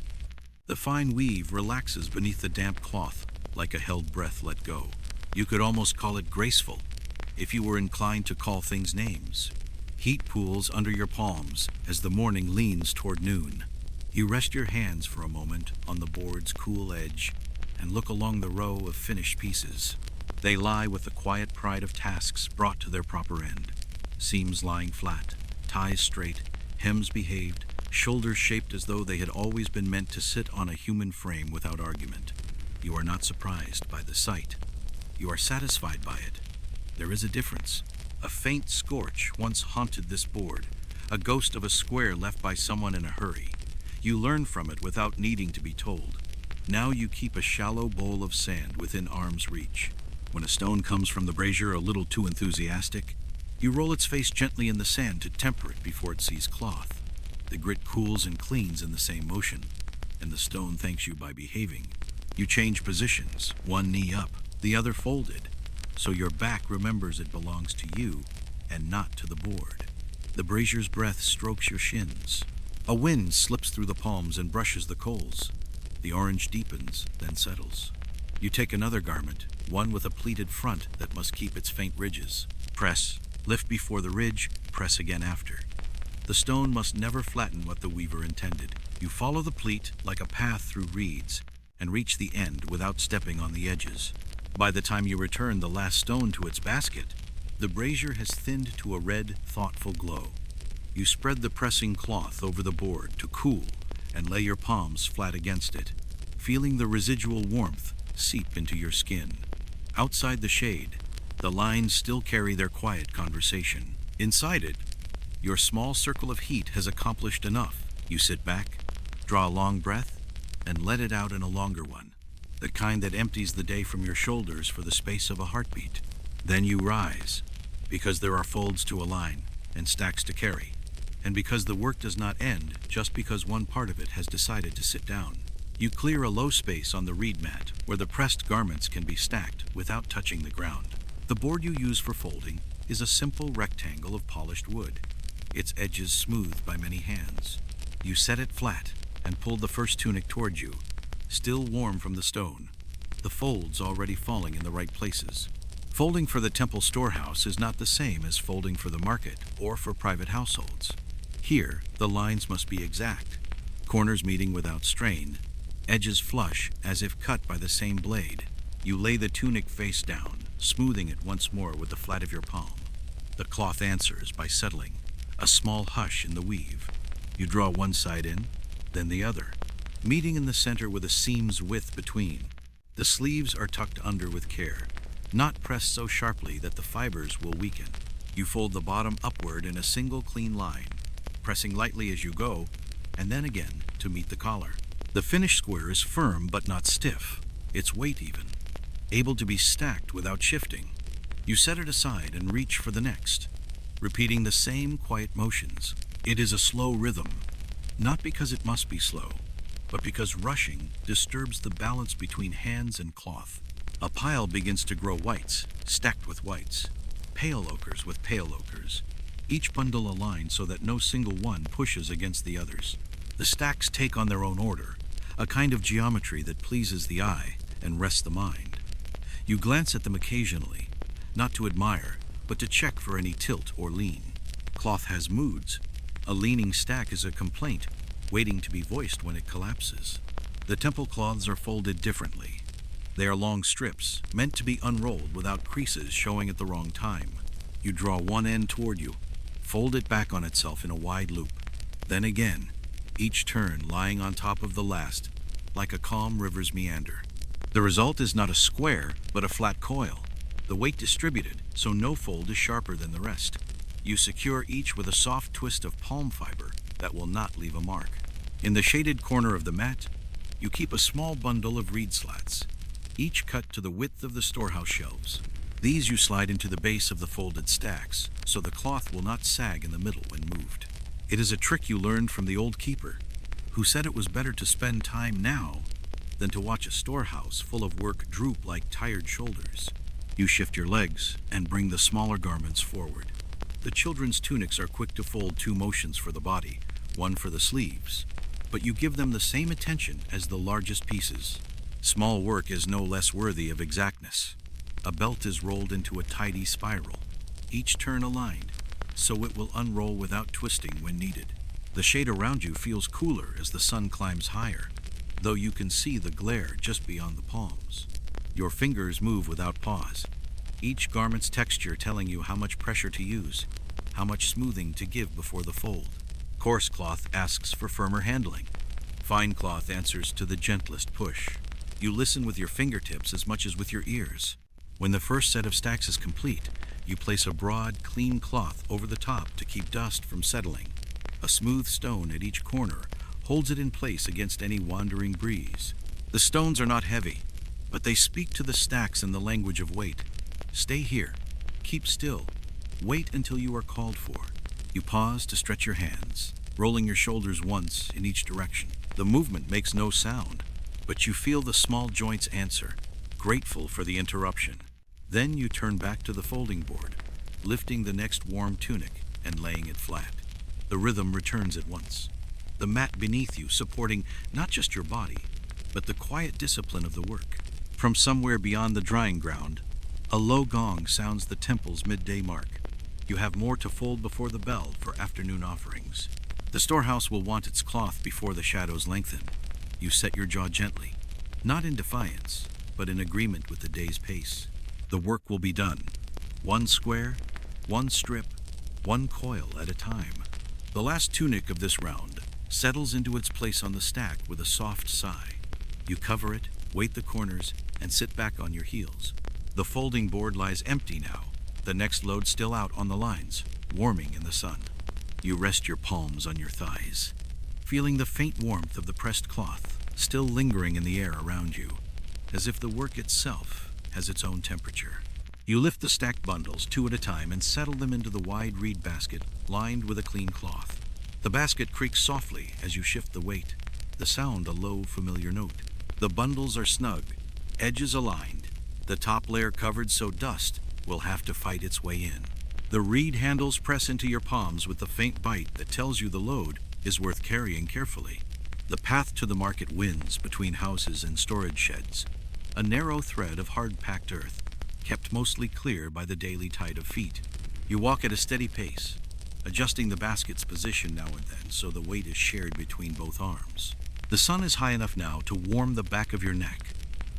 The fine weave relaxes beneath the damp cloth like a held breath let go. You could almost call it graceful if you were inclined to call things names. Heat pools under your palms as the morning leans toward noon. You rest your hands for a moment on the board's cool edge and look along the row of finished pieces. They lie with the quiet pride of tasks brought to their proper end. Seams lying flat, ties straight, hems behaved, shoulders shaped as though they had always been meant to sit on a human frame without argument. You are not surprised by the sight. You are satisfied by it. There is a difference. A faint scorch once haunted this board, a ghost of a square left by someone in a hurry. You learn from it without needing to be told. Now you keep a shallow bowl of sand within arm's reach. When a stone comes from the brazier a little too enthusiastic, you roll its face gently in the sand to temper it before it sees cloth. The grit cools and cleans in the same motion, and the stone thanks you by behaving. You change positions, one knee up, the other folded, so your back remembers it belongs to you and not to the board. The brazier's breath strokes your shins. A wind slips through the palms and brushes the coals. The orange deepens, then settles. You take another garment, one with a pleated front that must keep its faint ridges. Press, lift before the ridge, press again after. The stone must never flatten what the weaver intended. You follow the pleat like a path through reeds and reach the end without stepping on the edges. By the time you return the last stone to its basket, the brazier has thinned to a red, thoughtful glow. You spread the pressing cloth over the board to cool and lay your palms flat against it, feeling the residual warmth seep into your skin. Outside the shade, the lines still carry their quiet conversation. Inside it, your small circle of heat has accomplished enough. You sit back, draw a long breath, and let it out in a longer one, the kind that empties the day from your shoulders for the space of a heartbeat. Then you rise, because there are folds to align and stacks to carry, and because the work does not end just because one part of it has decided to sit down. You clear a low space on the reed mat where the pressed garments can be stacked without touching the ground. The board you use for folding is a simple rectangle of polished wood, its edges smoothed by many hands. You set it flat and pull the first tunic toward you, still warm from the stone, the folds already falling in the right places. Folding for the temple storehouse is not the same as folding for the market or for private households. Here, the lines must be exact, corners meeting without strain, edges flush as if cut by the same blade. You lay the tunic face down, smoothing it once more with the flat of your palm. The cloth answers by settling, a small hush in the weave. You draw one side in, then the other, meeting in the center with a seam's width between. The sleeves are tucked under with care, not pressed so sharply that the fibers will weaken. You fold the bottom upward in a single clean line, pressing lightly as you go, and then again to meet the collar. The finished square is firm but not stiff, its weight even, able to be stacked without shifting. You set it aside and reach for the next, repeating the same quiet motions. It is a slow rhythm, not because it must be slow, but because rushing disturbs the balance between hands and cloth. A pile begins to grow whites, stacked with whites, pale ochres with pale ochres, each bundle aligned so that no single one pushes against the others. The stacks take on their own order, a kind of geometry that pleases the eye and rests the mind. You glance at them occasionally, not to admire, but to check for any tilt or lean. Cloth has moods. A leaning stack is a complaint, waiting to be voiced when it collapses. The temple cloths are folded differently. They are long strips, meant to be unrolled without creases showing at the wrong time. You draw one end toward you, fold it back on itself in a wide loop. Then again, each turn lying on top of the last, like a calm river's meander. The result is not a square, but a flat coil, the weight distributed so no fold is sharper than the rest. You secure each with a soft twist of palm fiber that will not leave a mark. In the shaded corner of the mat, you keep a small bundle of reed slats, each cut to the width of the storehouse shelves. These you slide into the base of the folded stacks, so the cloth will not sag in the middle when moved. It is a trick you learned from the old keeper, who said it was better to spend time now than to watch a storehouse full of work droop like tired shoulders. You shift your legs and bring the smaller garments forward. The children's tunics are quick to fold, 2 motions for the body, 1 for the sleeves, but you give them the same attention as the largest pieces. Small work is no less worthy of exactness. A belt is rolled into a tidy spiral, each turn aligned, so it will unroll without twisting when needed. The shade around you feels cooler as the sun climbs higher, though you can see the glare just beyond the palms. Your fingers move without pause, each garment's texture telling you how much pressure to use, how much smoothing to give before the fold. Coarse cloth asks for firmer handling. Fine cloth answers to the gentlest push. You listen with your fingertips as much as with your ears. When the first set of stacks is complete, you place a broad, clean cloth over the top to keep dust from settling. A smooth stone at each corner holds it in place against any wandering breeze. The stones are not heavy, but they speak to the stacks in the language of weight. Stay here, keep still, wait until you are called for. You pause to stretch your hands, rolling your shoulders once in each direction. The movement makes no sound, but you feel the small joints answer, grateful for the interruption. Then you turn back to the folding board, lifting the next warm tunic and laying it flat. The rhythm returns at once, the mat beneath you supporting not just your body, but the quiet discipline of the work. From somewhere beyond the drying ground, a low gong sounds the temple's midday mark. You have more to fold before the bell for afternoon offerings. The storehouse will want its cloth before the shadows lengthen. You set your jaw gently, not in defiance, but in agreement with the day's pace. The work will be done, 1 square, 1 strip, 1 coil at a time. The last tunic of this round settles into its place on the stack with a soft sigh. You cover it, weight the corners, and sit back on your heels. The folding board lies empty now, the next load still out on the lines, warming in the sun. You rest your palms on your thighs, feeling the faint warmth of the pressed cloth still lingering in the air around you, as if the work itself has its own temperature. You lift the stacked bundles 2 at a time and settle them into the wide reed basket lined with a clean cloth. The basket creaks softly as you shift the weight, the sound a low, familiar note. The bundles are snug, edges aligned, the top layer covered so dust will have to fight its way in. The reed handles press into your palms with the faint bite that tells you the load is worth carrying carefully. The path to the market winds between houses and storage sheds, a narrow thread of hard-packed earth, kept mostly clear by the daily tide of feet. You walk at a steady pace, adjusting the basket's position now and then so the weight is shared between both arms. The sun is high enough now to warm the back of your neck,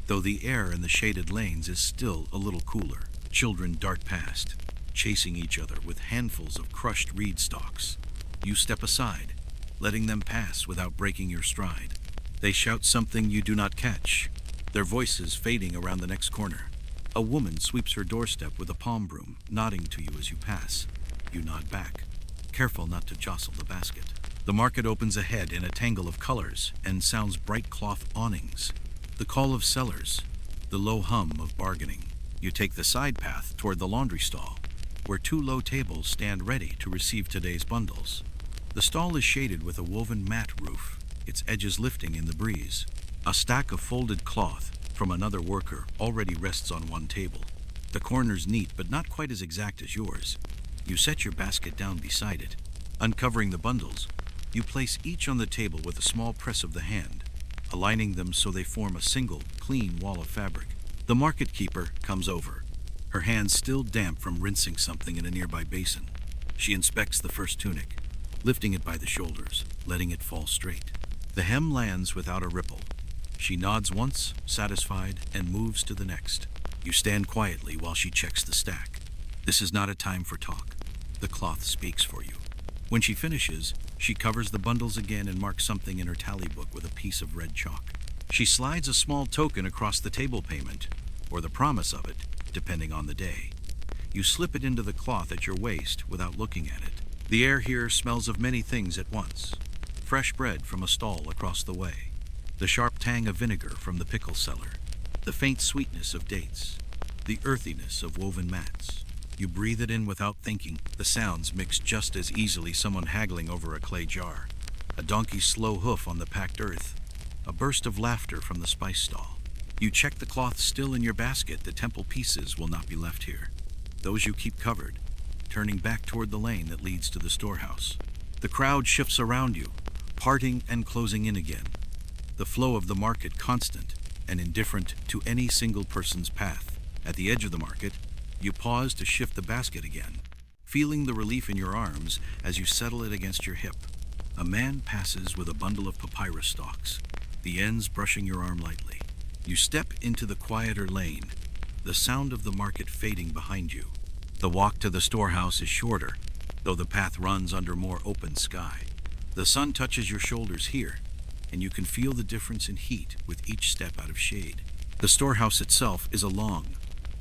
though the air in the shaded lanes is still a little cooler. Children dart past, chasing each other with handfuls of crushed reed stalks. You step aside, letting them pass without breaking your stride. They shout something you do not catch, their voices fading around the next corner. A woman sweeps her doorstep with a palm broom, nodding to you as you pass. You nod back, careful not to jostle the basket. The market opens ahead in a tangle of colors and sounds bright cloth awnings, the call of sellers, the low hum of bargaining. You take the side path toward the laundry stall, where 2 low tables stand ready to receive today's bundles. The stall is shaded with a woven mat roof, its edges lifting in the breeze. A stack of folded cloth from another worker already rests on one table. The corner's neat but not quite as exact as yours. You set your basket down beside it. Uncovering the bundles, you place each on the table with a small press of the hand, aligning them so they form a single, clean wall of fabric. The market keeper comes over, her hands still damp from rinsing something in a nearby basin. She inspects the first tunic, lifting it by the shoulders, letting it fall straight. The hem lands without a ripple. She nods once, satisfied, and moves to the next. You stand quietly while she checks the stack. This is not a time for talk. The cloth speaks for you. When she finishes, she covers the bundles again and marks something in her tally book with a piece of red chalk. She slides a small token across the table payment, or the promise of it, depending on the day. You slip it into the cloth at your waist without looking at it. The air here smells of many things at once. Fresh bread from a stall across the way, the sharp tang of vinegar from the pickle cellar, the faint sweetness of dates, the earthiness of woven mats. You breathe it in without thinking. The sounds mix just as easily, someone haggling over a clay jar, a donkey's slow hoof on the packed earth, a burst of laughter from the spice stall. You check the cloth still in your basket. The temple pieces will not be left here. Those you keep covered, turning back toward the lane that leads to the storehouse. The crowd shifts around you, parting and closing in again. The flow of the market constant and indifferent to any single person's path. At the edge of the market, you pause to shift the basket again, feeling the relief in your arms as you settle it against your hip. A man passes with a bundle of papyrus stalks, the ends brushing your arm lightly. You step into the quieter lane, the sound of the market fading behind you. The walk to the storehouse is shorter, though the path runs under more open sky. The sun touches your shoulders here, and you can feel the difference in heat with each step out of shade. The storehouse itself is a long,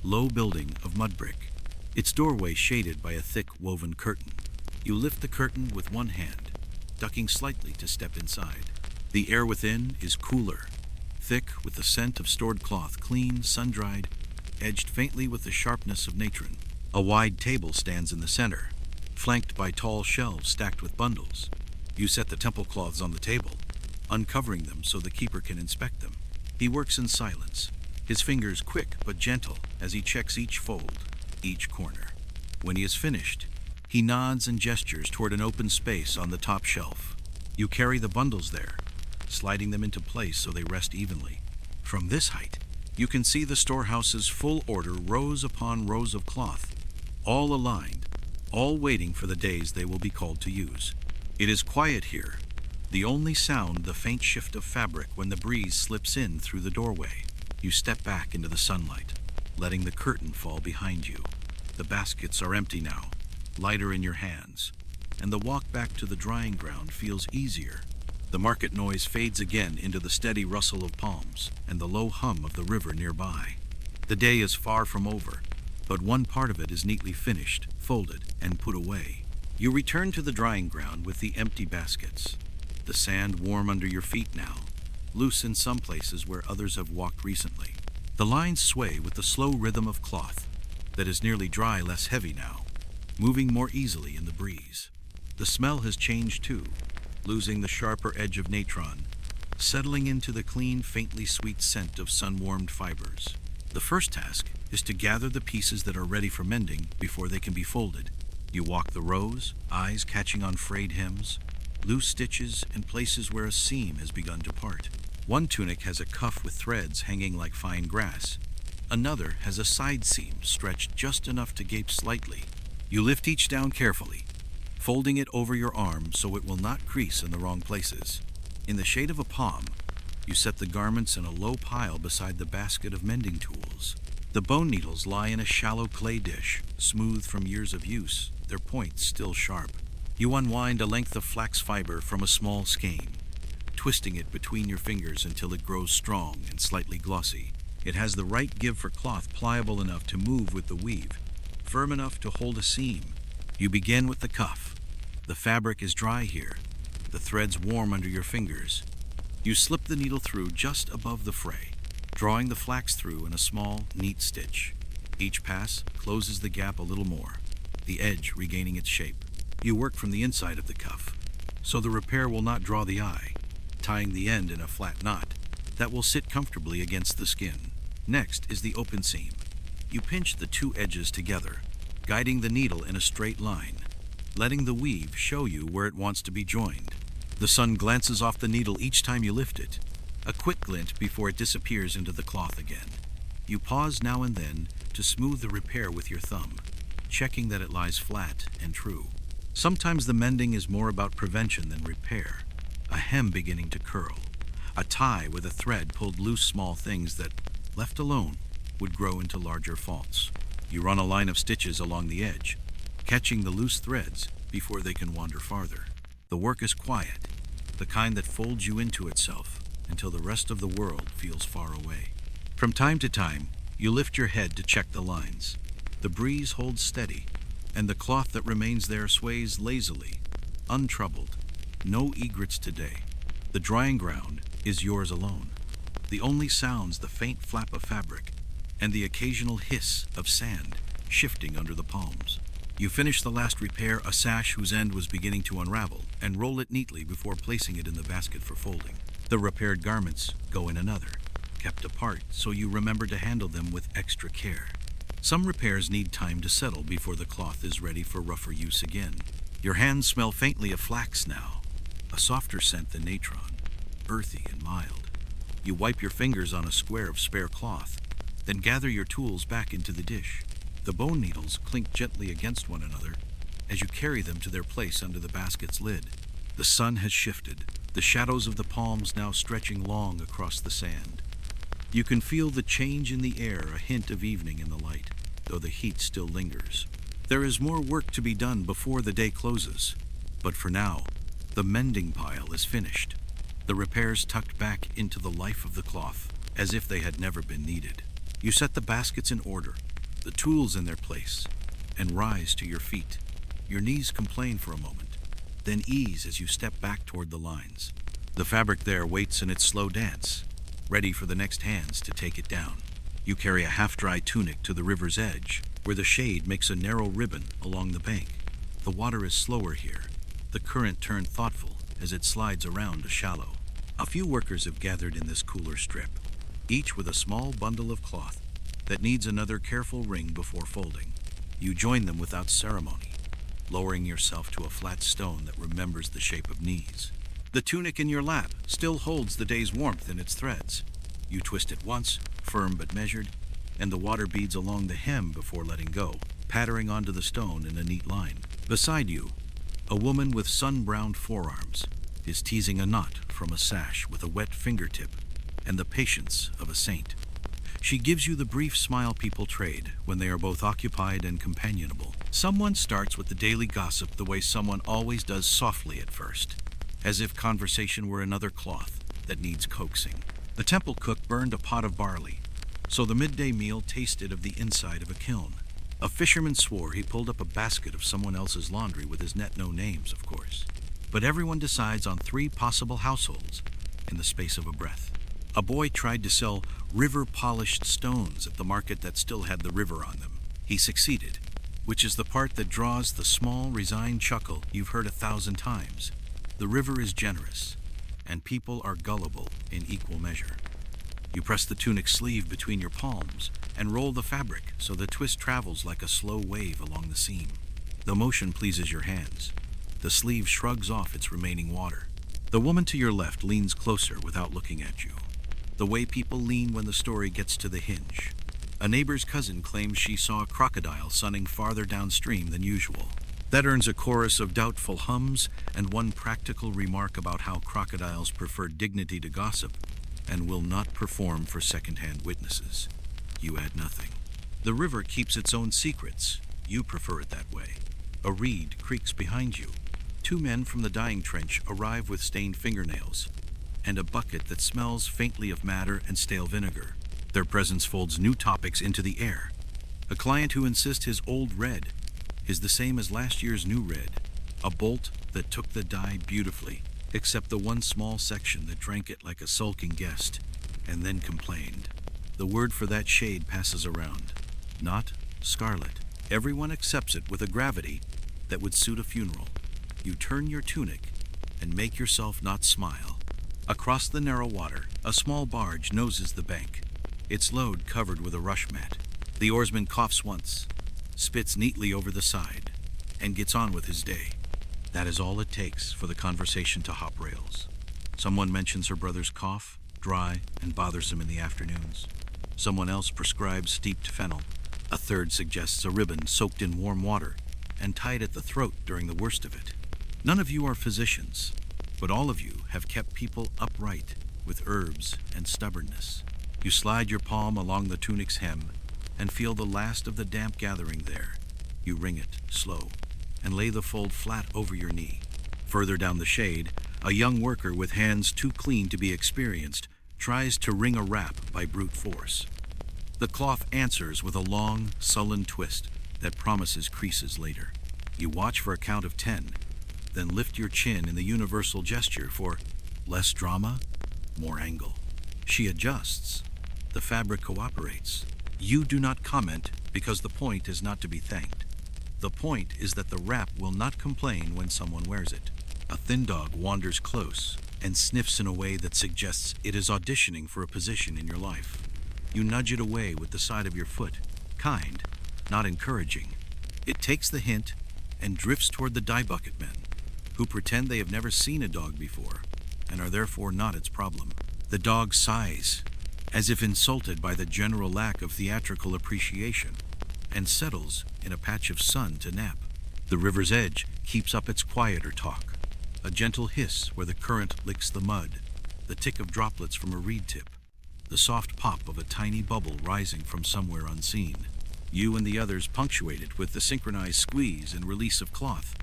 low building of mud brick, its doorway shaded by a thick woven curtain. You lift the curtain with one hand, ducking slightly to step inside. The air within is cooler, thick with the scent of stored cloth, clean, sun-dried, edged faintly with the sharpness of natron. A wide table stands in the center, flanked by tall shelves stacked with bundles. You set the temple cloths on the table, uncovering them so the keeper can inspect them. He works in silence, his fingers quick but gentle as he checks each fold, each corner. When he is finished, he nods and gestures toward an open space on the top shelf. You carry the bundles there, sliding them into place so they rest evenly. From this height, you can see the storehouse's full order, rows upon rows of cloth, all aligned, all waiting for the days they will be called to use. It is quiet here, the only sound the faint shift of fabric when the breeze slips in through the doorway. You step back into the sunlight, letting the curtain fall behind you. The baskets are empty now, lighter in your hands, and the walk back to the drying ground feels easier. The market noise fades again into the steady rustle of palms and the low hum of the river nearby. The day is far from over, but one part of it is neatly finished, folded, and put away. You return to the drying ground with the empty baskets, the sand warm under your feet now, loose in some places where others have walked recently. The lines sway with the slow rhythm of cloth that is nearly dry, less heavy now, moving more easily in the breeze. The smell has changed too, losing the sharper edge of natron, settling into the clean, faintly sweet scent of sun-warmed fibers. The first task is to gather the pieces that are ready for mending before they can be folded. You walk the rows, eyes catching on frayed hems, loose stitches, and places where a seam has begun to part. One tunic has a cuff with threads hanging like fine grass. Another has a side seam stretched just enough to gape slightly. You lift each down carefully, folding it over your arm so it will not crease in the wrong places. In the shade of a palm, you set the garments in a low pile beside the basket of mending tools. The bone needles lie in a shallow clay dish, smooth from years of use, their points still sharp. You unwind a length of flax fiber from a small skein, twisting it between your fingers until it grows strong and slightly glossy. It has the right give for cloth, pliable enough to move with the weave, firm enough to hold a seam. You begin with the cuff. The fabric is dry here, the threads warm under your fingers. You slip the needle through just above the fray, drawing the flax through in a small, neat stitch. Each pass closes the gap a little more, the edge regaining its shape. You work from the inside of the cuff, so the repair will not draw the eye, tying the end in a flat knot that will sit comfortably against the skin. Next is the open seam. You pinch the two edges together, guiding the needle in a straight line, letting the weave show you where it wants to be joined. The sun glances off the needle each time you lift it, a quick glint before it disappears into the cloth again. You pause now and then to smooth the repair with your thumb, checking that it lies flat and true. Sometimes the mending is more about prevention than repair. A hem beginning to curl, a tie with a thread pulled loose, small things that, left alone, would grow into larger faults. You run a line of stitches along the edge, catching the loose threads before they can wander farther. The work is quiet, the kind that folds you into itself until the rest of the world feels far away. From time to time, you lift your head to check the lines. The breeze holds steady, and the cloth that remains there sways lazily, untroubled. No egrets today. The drying ground is yours alone. The only sounds the faint flap of fabric, and the occasional hiss of sand shifting under the palms. You finish the last repair, a sash whose end was beginning to unravel, and roll it neatly before placing it in the basket for folding. The repaired garments go in another, kept apart so you remember to handle them with extra care. Some repairs need time to settle before the cloth is ready for rougher use again. Your hands smell faintly of flax now, a softer scent than natron, earthy and mild. You wipe your fingers on a square of spare cloth, then gather your tools back into the dish. The bone needles clink gently against one another as you carry them to their place under the basket's lid. The sun has shifted, the shadows of the palms now stretching long across the sand. You can feel the change in the air, a hint of evening in the light, though the heat still lingers. There is more work to be done before the day closes, but for now, the mending pile is finished. The repairs tucked back into the life of the cloth, as if they had never been needed. You set the baskets in order, the tools in their place, and rise to your feet. Your knees complain for a moment, then ease as you step back toward the lines. The fabric there waits in its slow dance, ready for the next hands to take it down. You carry a half-dry tunic to the river's edge, where the shade makes a narrow ribbon along the bank. The water is slower here, the current turned thoughtful as it slides around a shallow. A few workers have gathered in this cooler strip, each with a small bundle of cloth that needs another careful wring before folding. You join them without ceremony, lowering yourself to a flat stone that remembers the shape of knees. The tunic in your lap still holds the day's warmth in its threads. You twist it once, firm but measured, and the water beads along the hem before letting go, pattering onto the stone in a neat line. Beside you, a woman with sun-browned forearms is teasing a knot from a sash with a wet fingertip and the patience of a saint. She gives you the brief smile people trade when they are both occupied and companionable. Someone starts with the daily gossip the way someone always does, softly at first, as if conversation were another cloth that needs coaxing. The temple cook burned a pot of barley, so the midday meal tasted of the inside of a kiln. A fisherman swore he pulled up a basket of someone else's laundry with his net, no names, of course. But everyone decides on 3 possible households in the space of a breath. A boy tried to sell river-polished stones at the market that still had the river on them. He succeeded, which is the part that draws the small, resigned chuckle you've heard 1,000 times. The river is generous, and people are gullible in equal measure. You press the tunic sleeve between your palms and roll the fabric so the twist travels like a slow wave along the seam. The motion pleases your hands. The sleeve shrugs off its remaining water. The woman to your left leans closer without looking at you, the way people lean when the story gets to the hinge. A neighbor's cousin claims she saw a crocodile sunning farther downstream than usual. That earns a chorus of doubtful hums and one practical remark about how crocodiles prefer dignity to gossip and will not perform for second-hand witnesses. You add nothing. The river keeps its own secrets. You prefer it that way. A reed creaks behind you. 2 men from the dyeing trench arrive with stained fingernails and a bucket that smells faintly of madder and stale vinegar. Their presence folds new topics into the air. A client who insists his old red is the same as last year's new red, a bolt that took the dye beautifully, except the one small section that drank it like a sulking guest, and then complained. The word for that shade passes around. Not scarlet. Everyone accepts it with a gravity that would suit a funeral. You turn your tunic and make yourself not smile. Across the narrow water, a small barge noses the bank, its load covered with a rush mat. The oarsman coughs once, spits neatly over the side, and gets on with his day. That is all it takes for the conversation to hop rails. Someone mentions her brother's cough, dry and bothersome in the afternoons. Someone else prescribes steeped fennel. A third suggests a ribbon soaked in warm water and tied at the throat during the worst of it. None of you are physicians, but all of you have kept people upright with herbs and stubbornness. You slide your palm along the tunic's hem and feel the last of the damp gathering there. You wring it, slow, and lay the fold flat over your knee. Further down the shade, a young worker with hands too clean to be experienced tries to wring a wrap by brute force. The cloth answers with a long, sullen twist that promises creases later. You watch for a count of 10, then lift your chin in the universal gesture for less drama, more angle. She adjusts. The fabric cooperates. You do not comment because the point is not to be thanked. The point is that the wrap will not complain when someone wears it. A thin dog wanders close and sniffs in a way that suggests it is auditioning for a position in your life. You nudge it away with the side of your foot, kind, not encouraging. It takes the hint and drifts toward the dye bucket men, who pretend they have never seen a dog before and are therefore not its problem. The dog sighs, as if insulted by the general lack of theatrical appreciation, and settles in a patch of sun to nap. The river's edge keeps up its quieter talk, a gentle hiss where the current licks the mud, the tick of droplets from a reed tip, the soft pop of a tiny bubble rising from somewhere unseen. You and the others punctuate it with the synchronized squeeze and release of cloth,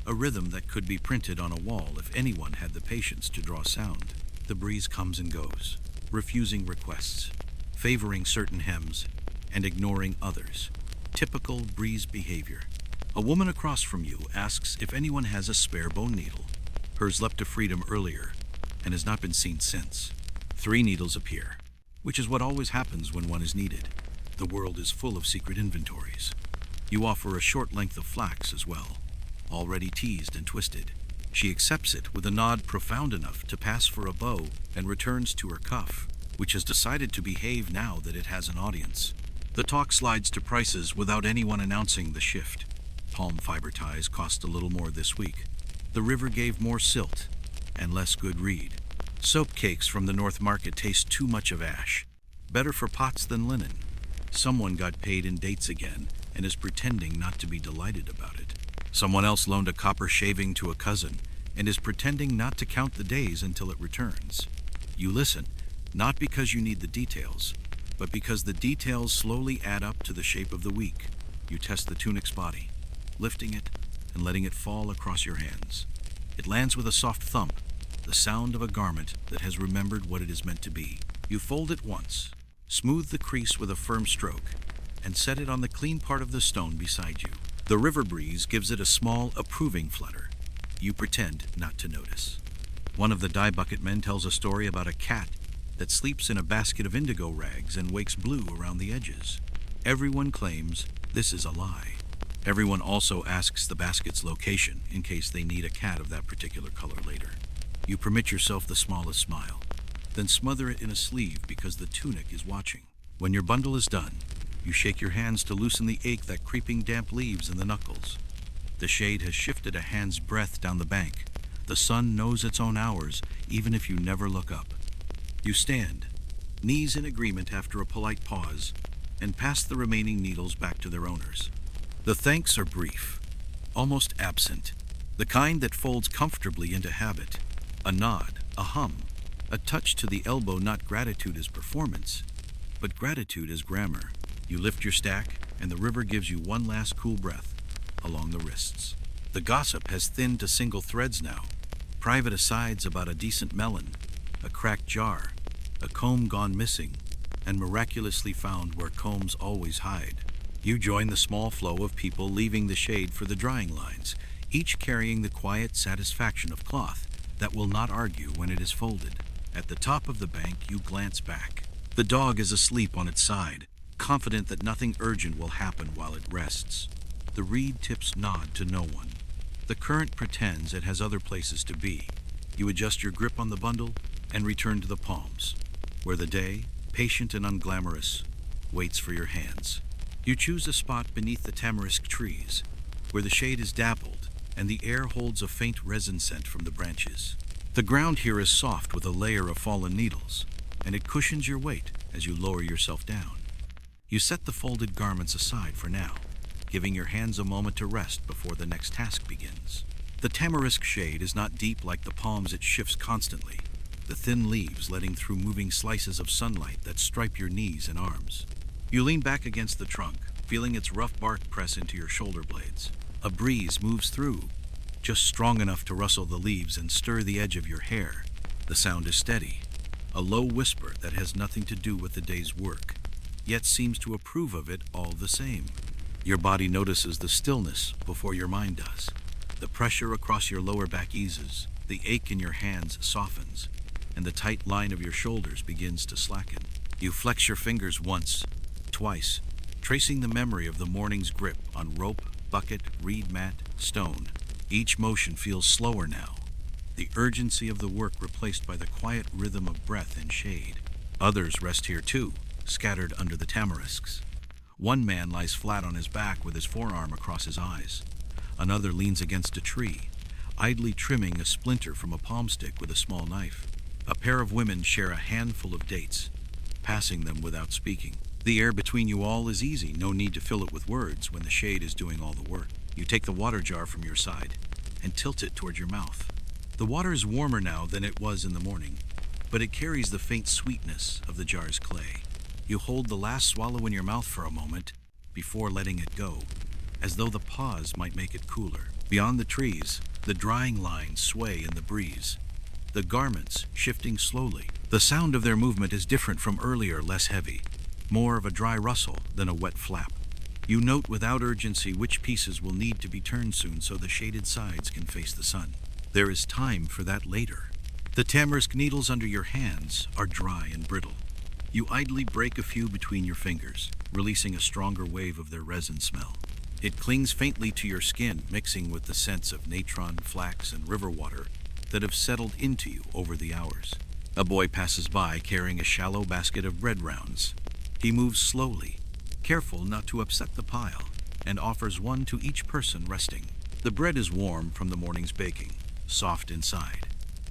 a rhythm that could be printed on a wall if anyone had the patience to draw sound. The breeze comes and goes, refusing requests, favoring certain hems, and ignoring others. Typical breeze behavior. A woman across from you asks if anyone has a spare bone needle. Hers leapt to freedom earlier and has not been seen since. 3 needles appear, which is what always happens when one is needed. The world is full of secret inventories. You offer a short length of flax as well, already teased and twisted. She accepts it with a nod profound enough to pass for a bow and returns to her cuff, which has decided to behave now that it has an audience. The talk slides to prices without anyone announcing the shift. Palm fiber ties cost a little more this week. The river gave more silt and less good reed. Soap cakes from the North Market taste too much of ash. Better for pots than linen. Someone got paid in dates again and is pretending not to be delighted about it. Someone else loaned a copper shaving to a cousin and is pretending not to count the days until it returns. You listen, not because you need the details, but because the details slowly add up to the shape of the week. You test the tunic's body, lifting it and letting it fall across your hands. It lands with a soft thump, the sound of a garment that has remembered what it is meant to be. You fold it once, smooth the crease with a firm stroke, and set it on the clean part of the stone beside you. The river breeze gives it a small, approving flutter. You pretend not to notice. One of the dye bucket men tells a story about a cat that sleeps in a basket of indigo rags and wakes blue around the edges. Everyone claims this is a lie. Everyone also asks the basket's location in case they need a cat of that particular color later. You permit yourself the smallest smile, then smother it in a sleeve because the tunic is watching. When your bundle is done, you shake your hands to loosen the ache that creeping damp leaves in the knuckles. The shade has shifted a hand's breadth down the bank. The sun knows its own hours, even if you never look up. You stand, knees in agreement after a polite pause, and pass the remaining needles back to their owners. The thanks are brief, almost absent, the kind that folds comfortably into habit. A nod, a hum, a touch to the elbow, not gratitude as performance, but gratitude as grammar. You lift your stack, and the river gives you one last cool breath along the wrists. The gossip has thinned to single threads now. Private asides about a decent melon, a cracked jar, a comb gone missing, and miraculously found where combs always hide. You join the small flow of people leaving the shade for the drying lines, each carrying the quiet satisfaction of cloth that will not argue when it is folded. At the top of the bank, you glance back. The dog is asleep on its side, confident that nothing urgent will happen while it rests. The reed tips nod to no one. The current pretends it has other places to be. You adjust your grip on the bundle and return to the palms, where the day, patient and unglamorous, waits for your hands. You choose a spot beneath the tamarisk trees, where the shade is dappled and the air holds a faint resin scent from the branches. The ground here is soft with a layer of fallen needles, and it cushions your weight as you lower yourself down. You set the folded garments aside for now, giving your hands a moment to rest before the next task begins. The tamarisk shade is not deep like the palms. It shifts constantly, the thin leaves letting through moving slices of sunlight that stripe your knees and arms. You lean back against the trunk, feeling its rough bark press into your shoulder blades. A breeze moves through, just strong enough to rustle the leaves and stir the edge of your hair. The sound is steady, a low whisper that has nothing to do with the day's work, yet seems to approve of it all the same. Your body notices the stillness before your mind does. The pressure across your lower back eases, the ache in your hands softens, and the tight line of your shoulders begins to slacken. You flex your fingers once, twice, tracing the memory of the morning's grip on rope, bucket, reed mat, stone. Each motion feels slower now, the urgency of the work replaced by the quiet rhythm of breath and shade. Others rest here too, scattered under the tamarisks. One man lies flat on his back with his forearm across his eyes. Another leans against a tree, idly trimming a splinter from a palm stick with a small knife. A pair of women share a handful of dates, passing them without speaking. The air between you all is easy, no need to fill it with words when the shade is doing all the work. You take the water jar from your side and tilt it toward your mouth. The water is warmer now than it was in the morning, but it carries the faint sweetness of the jar's clay. You hold the last swallow in your mouth for a moment before letting it go, as though the pause might make it cooler. Beyond the trees, the drying lines sway in the breeze, the garments shifting slowly. The sound of their movement is different from earlier, less heavy, more of a dry rustle than a wet flap. You note without urgency which pieces will need to be turned soon so the shaded sides can face the sun. There is time for that later. The tamarisk needles under your hands are dry and brittle. You idly break a few between your fingers, releasing a stronger wave of their resin smell. It clings faintly to your skin, mixing with the scents of natron, flax, and river water that have settled into you over the hours. A boy passes by carrying a shallow basket of bread rounds. He moves slowly, careful not to upset the pile, and offers one to each person resting. The bread is warm from the morning's baking, soft inside,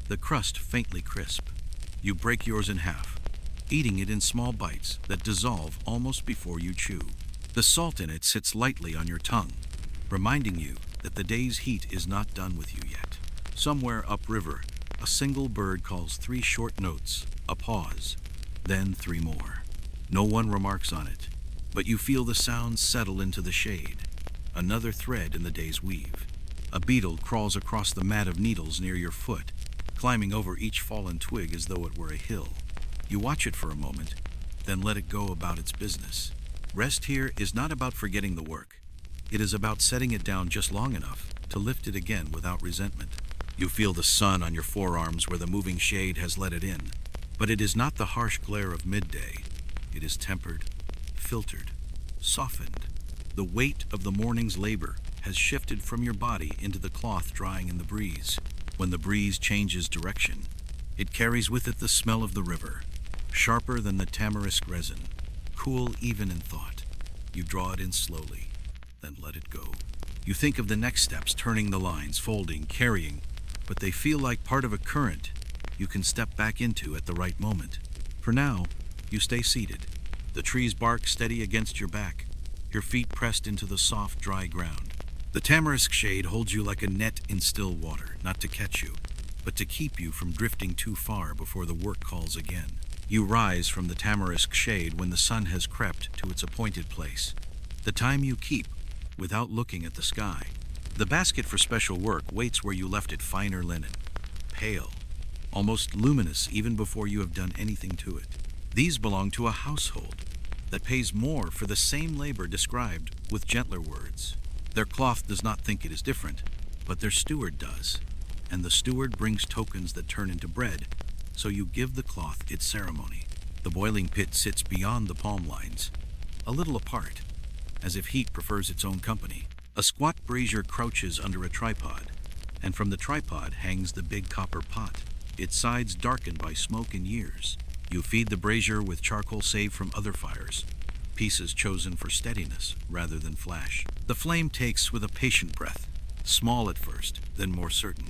the crust faintly crisp. You break yours in half, eating it in small bites that dissolve almost before you chew. The salt in it sits lightly on your tongue, reminding you that the day's heat is not done with you yet. Somewhere upriver, a single bird calls 3 short notes, a pause, then 3 more. No one remarks on it, but you feel the sound settle into the shade, another thread in the day's weave. A beetle crawls across the mat of needles near your foot, climbing over each fallen twig as though it were a hill. You watch it for a moment, then let it go about its business. Rest here is not about forgetting the work. It is about setting it down just long enough to lift it again without resentment. You feel the sun on your forearms where the moving shade has let it in, but it is not the harsh glare of midday. It is tempered, filtered, softened. The weight of the morning's labor has shifted from your body into the cloth drying in the breeze. When the breeze changes direction, it carries with it the smell of the river, sharper than the tamarisk resin, cool even in thought. You draw it in slowly, then let it go. You think of the next steps, turning the lines, folding, carrying, but they feel like part of a current you can step back into at the right moment. For now, you stay seated, the trees bark steady against your back, your feet pressed into the soft, dry ground. The tamarisk shade holds you like a net in still water, not to catch you, but to keep you from drifting too far before the work calls again. You rise from the tamarisk shade when the sun has crept to its appointed place, the time you keep without looking at the sky. The basket for special work waits where you left it, finer linen, pale, almost luminous even before you have done anything to it. These belong to a household that pays more for the same labor described with gentler words. Their cloth does not think it is different, but their steward does, and the steward brings tokens that turn into bread, so you give the cloth its ceremony. The boiling pit sits beyond the palm lines, a little apart, as if heat prefers its own company. A squat brazier crouches under a tripod, and from the tripod hangs the big copper pot, its sides darkened by smoke and years. You feed the brazier with charcoal saved from other fires, pieces chosen for steadiness rather than flash. The flame takes with a patient breath, small at first, then more certain.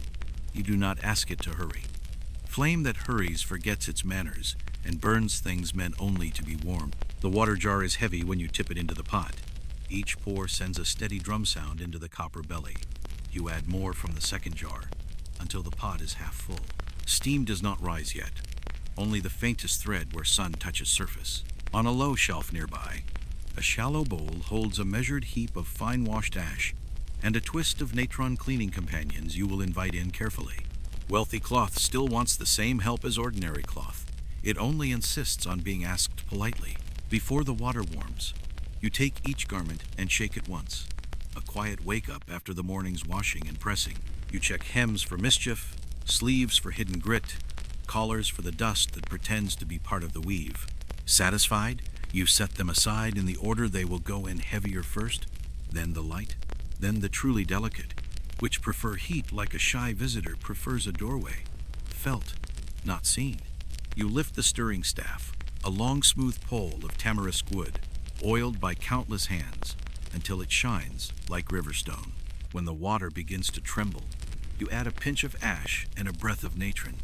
You do not ask it to hurry. Flame that hurries forgets its manners and burns things meant only to be warm. The water jar is heavy when you tip it into the pot. Each pour sends a steady drum sound into the copper belly. You add more from the second jar until the pot is half full. Steam does not rise yet, only the faintest thread where sun touches surface. On a low shelf nearby, a shallow bowl holds a measured heap of fine-washed ash and a twist of natron cleaning companions you will invite in carefully. Wealthy cloth still wants the same help as ordinary cloth. It only insists on being asked politely. Before the water warms, you take each garment and shake it once. A quiet wake-up after the morning's washing and pressing. You check hems for mischief, sleeves for hidden grit, collars for the dust that pretends to be part of the weave. Satisfied, You set them aside in the order they will go in: heavier first, then the light, then the truly delicate, which prefer heat like a shy visitor prefers a doorway. Felt, not seen. You lift the stirring staff, a long smooth pole of tamarisk wood, oiled by countless hands, until it shines like river stone. When the water begins to tremble, you add a pinch of ash and a breath of natron,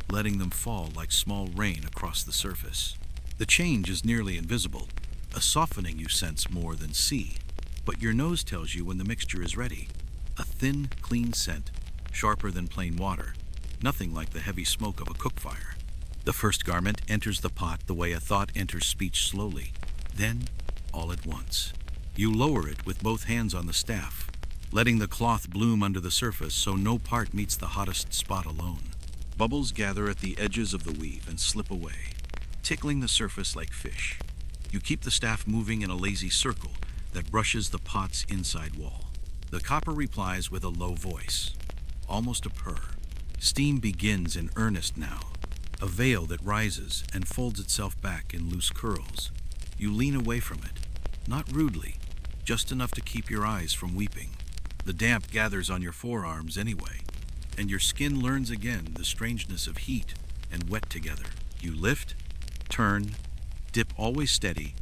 letting them fall like small rain across the surface. The change is nearly invisible, a softening you sense more than see, but your nose tells you when the mixture is ready. A thin, clean scent, sharper than plain water, nothing like the heavy smoke of a cook fire. The first garment enters the pot the way a thought enters speech, slowly, then all at once. You lower it with both hands on the staff, letting the cloth bloom under the surface so no part meets the hottest spot alone. Bubbles gather at the edges of the weave and slip away, tickling the surface like fish. You keep the staff moving in a lazy circle that brushes the pot's inside wall. The copper replies with a low voice, almost a purr. Steam begins in earnest now, a veil that rises and folds itself back in loose curls. You lean away from it, not rudely, just enough to keep your eyes from weeping. The damp gathers on your forearms anyway, and your skin learns again the strangeness of heat and wet together. You lift, turn, dip, always steady,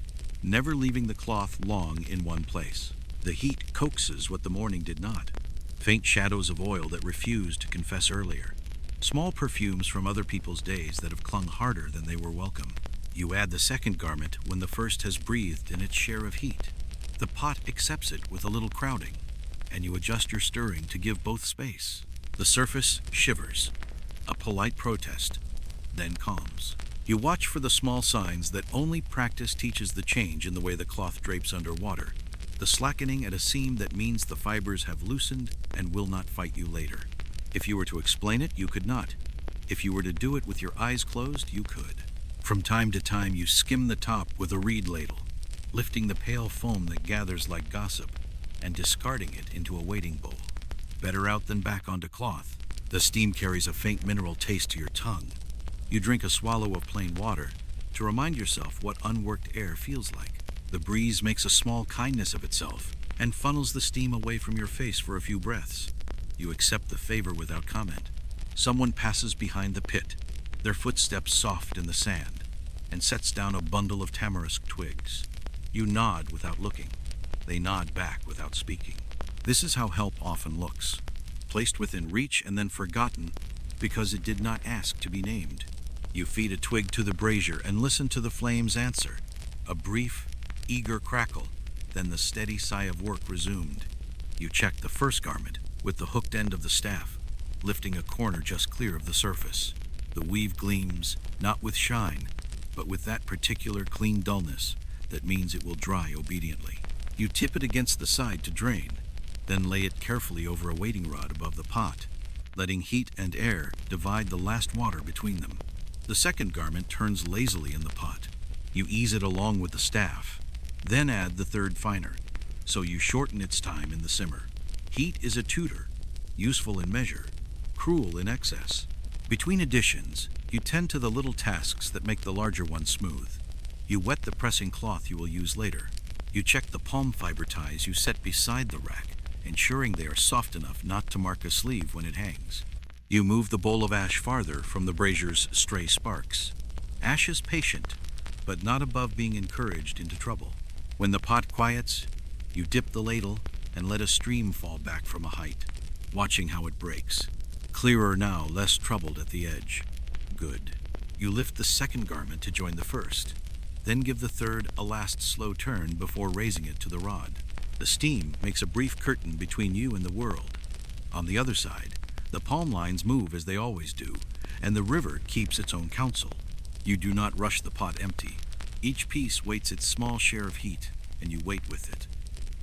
never leaving the cloth long in one place. The heat coaxes what the morning did not. Faint shadows of oil that refused to confess earlier. Small perfumes from other people's days that have clung harder than they were welcome. You add the second garment when the first has breathed in its share of heat. The pot accepts it with a little crowding, and you adjust your stirring to give both space. The surface shivers, a polite protest, then calms. You watch for the small signs that only practice teaches: the change in the way the cloth drapes under water, the slackening at a seam that means the fibers have loosened and will not fight you later. If you were to explain it, you could not. If you were to do it with your eyes closed, you could. From time to time, you skim the top with a reed ladle, lifting the pale foam that gathers like gossip and discarding it into a waiting bowl. Better out than back onto cloth. The steam carries a faint mineral taste to your tongue. You drink a swallow of plain water to remind yourself what unworked air feels like. The breeze makes a small kindness of itself and funnels the steam away from your face for a few breaths. You accept the favor without comment. Someone passes behind the pit, their footsteps soft in the sand, and sets down a bundle of tamarisk twigs. You nod without looking. They nod back without speaking. This is how help often looks, placed within reach and then forgotten because it did not ask to be named. You feed a twig to the brazier and listen to the flames answer. A brief, eager crackle, then the steady sigh of work resumed. You check the first garment with the hooked end of the staff, lifting a corner just clear of the surface. The weave gleams, not with shine, but with that particular clean dullness that means it will dry obediently. You tip it against the side to drain, then lay it carefully over a waiting rod above the pot, letting heat and air divide the last water between them. The second garment turns lazily in the pot. You ease it along with the staff, then add the third finer, so you shorten its time in the simmer. Heat is a tutor, useful in measure, cruel in excess. Between additions, you tend to the little tasks that make the larger one smooth. You wet the pressing cloth you will use later. You check the palm fiber ties you set beside the rack, ensuring they are soft enough not to mark a sleeve when it hangs. You move the bowl of ash farther from the brazier's stray sparks. Ash is patient, but not above being encouraged into trouble. When the pot quiets, you dip the ladle and let a stream fall back from a height, watching how it breaks. Clearer now, less troubled at the edge. Good. You lift the second garment to join the first, then give the third a last slow turn before raising it to the rod. The steam makes a brief curtain between you and the world. On the other side, the palm lines move as they always do, and the river keeps its own counsel. You do not rush the pot empty. Each piece waits its small share of heat, and you wait with it.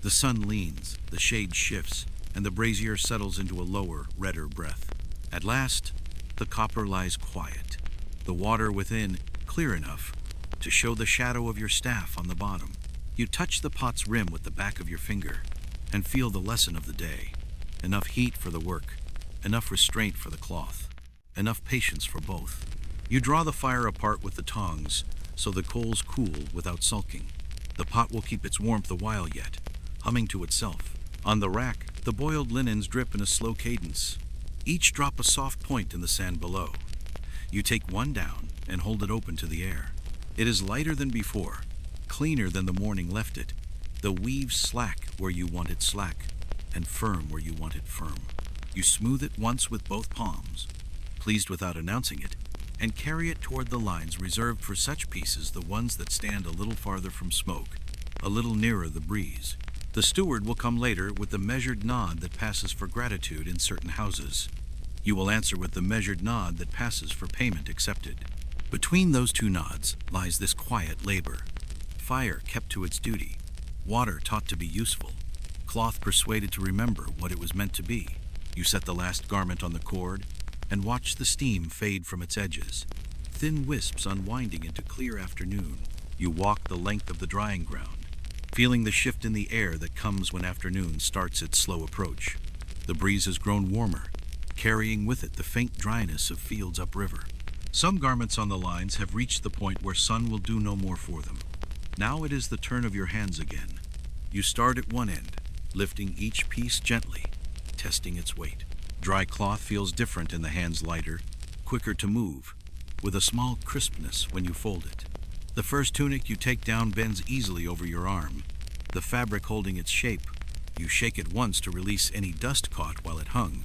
The sun leans, the shade shifts, and the brazier settles into a lower, redder breath. At last, the copper lies quiet, the water within clear enough to show the shadow of your staff on the bottom. You touch the pot's rim with the back of your finger and feel the lesson of the day. Enough heat for the work, enough restraint for the cloth, enough patience for both. You draw the fire apart with the tongs, so the coals cool without sulking. The pot will keep its warmth a while yet, humming to itself. On the rack, the boiled linens drip in a slow cadence. Each drop a soft point in the sand below. You take one down and hold it open to the air. It is lighter than before, cleaner than the morning left it. The weave slack where you want it slack, and firm where you want it firm. You smooth it once with both palms, pleased without announcing it, and carry it toward the lines reserved for such pieces, the ones that stand a little farther from smoke, a little nearer the breeze. The steward will come later with the measured nod that passes for gratitude in certain houses. You will answer with the measured nod that passes for payment accepted. Between those two nods lies this quiet labor. Fire kept to its duty, water taught to be useful, cloth persuaded to remember what it was meant to be. You set the last garment on the cord and watch the steam fade from its edges, thin wisps unwinding into clear afternoon. You walk the length of the drying ground, feeling the shift in the air that comes when afternoon starts its slow approach. The breeze has grown warmer, carrying with it the faint dryness of fields upriver. Some garments on the lines have reached the point where sun will do no more for them. Now it is the turn of your hands again. You start at one end, lifting each piece gently, testing its weight. Dry cloth feels different in the hands, lighter, quicker to move, with a small crispness when you fold it. The first tunic you take down bends easily over your arm, the fabric holding its shape. You shake it once to release any dust caught while it hung,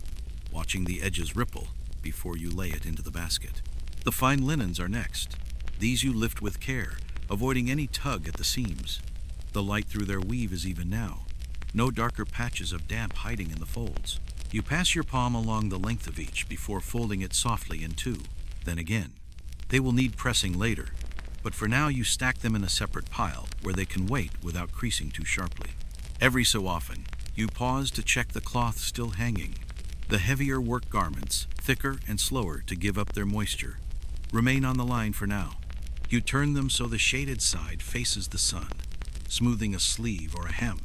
watching the edges ripple before you lay it into the basket. The fine linens are next. These you lift with care, avoiding any tug at the seams. The light through their weave is even now, no darker patches of damp hiding in the folds. You pass your palm along the length of each before folding it softly in two. Then again. They will need pressing later, but for now you stack them in a separate pile where they can wait without creasing too sharply. Every so often, you pause to check the cloth still hanging. The heavier work garments, thicker and slower to give up their moisture, remain on the line for now. You turn them so the shaded side faces the sun, smoothing a sleeve or a hem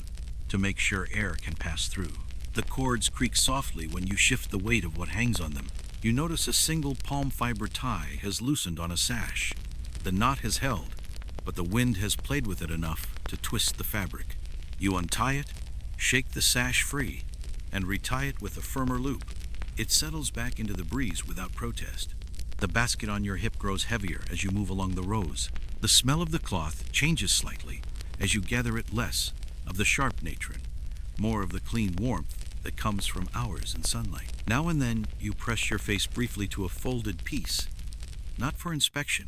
to make sure air can pass through. The cords creak softly when you shift the weight of what hangs on them. You notice a single palm fiber tie has loosened on a sash. The knot has held, but the wind has played with it enough to twist the fabric. You untie it, shake the sash free, and retie it with a firmer loop. It settles back into the breeze without protest. The basket on your hip grows heavier as you move along the rows. The smell of the cloth changes slightly as you gather it, less of the sharp natron, more of the clean warmth that comes from hours in sunlight. Now and then you press your face briefly to a folded piece, not for inspection,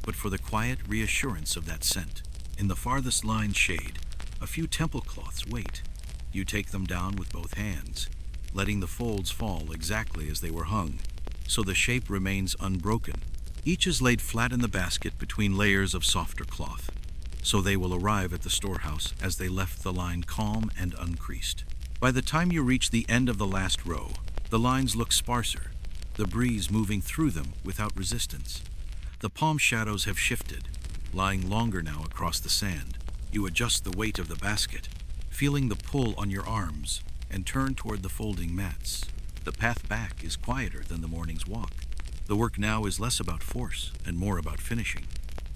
but for the quiet reassurance of that scent. In the farthest line shade, a few temple cloths wait. You take them down with both hands, letting the folds fall exactly as they were hung, so the shape remains unbroken. Each is laid flat in the basket between layers of softer cloth, so they will arrive at the storehouse as they left the line, calm and uncreased. By the time you reach the end of the last row, the lines look sparser, the breeze moving through them without resistance. The palm shadows have shifted, lying longer now across the sand. You adjust the weight of the basket, feeling the pull on your arms, and turn toward the folding mats. The path back is quieter than the morning's walk. The work now is less about force and more about finishing.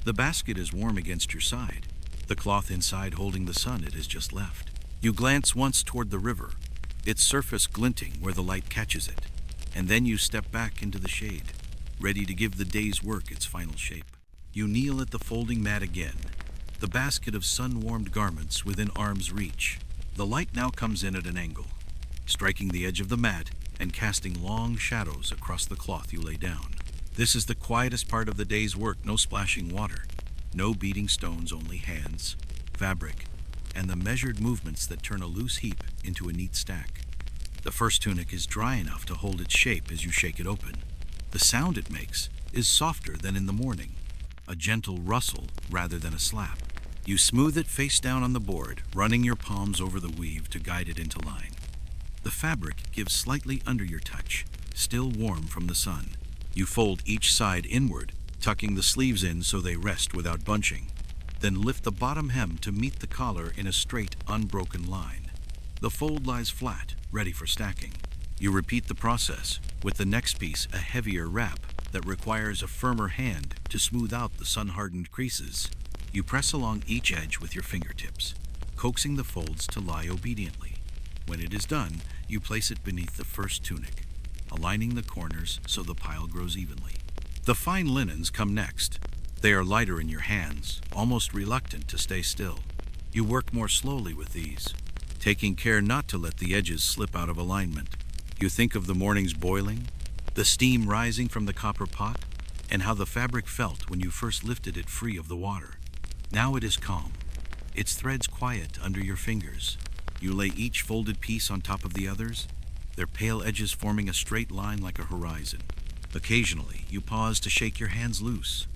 The basket is warm against your side, the cloth inside holding the sun it has just left. You glance once toward the river, its surface glinting where the light catches it, and then you step back into the shade, ready to give the day's work its final shape. You kneel at the folding mat again, the basket of sun-warmed garments within arm's reach. The light now comes in at an angle, striking the edge of the mat and casting long shadows across the cloth you lay down. This is the quietest part of the day's work. No splashing water, no beating stones, only hands, fabric, and the measured movements that turn a loose heap into a neat stack. The first tunic is dry enough to hold its shape as you shake it open. The sound it makes is softer than in the morning, a gentle rustle rather than a slap. You smooth it face down on the board, running your palms over the weave to guide it into line. The fabric gives slightly under your touch, still warm from the sun. You fold each side inward, tucking the sleeves in so they rest without bunching. Then lift the bottom hem to meet the collar in a straight, unbroken line. The fold lies flat, ready for stacking. You repeat the process, with the next piece a heavier wrap that requires a firmer hand to smooth out the sun-hardened creases. You press along each edge with your fingertips, coaxing the folds to lie obediently. When it is done, you place it beneath the first tunic, aligning the corners so the pile grows evenly. The fine linens come next. They are lighter in your hands, almost reluctant to stay still. You work more slowly with these, taking care not to let the edges slip out of alignment. You think of the morning's boiling, the steam rising from the copper pot, and how the fabric felt when you first lifted it free of the water. Now it is calm, its threads quiet under your fingers. You lay each folded piece on top of the others, their pale edges forming a straight line like a horizon. Occasionally, you pause to shake your hands loose,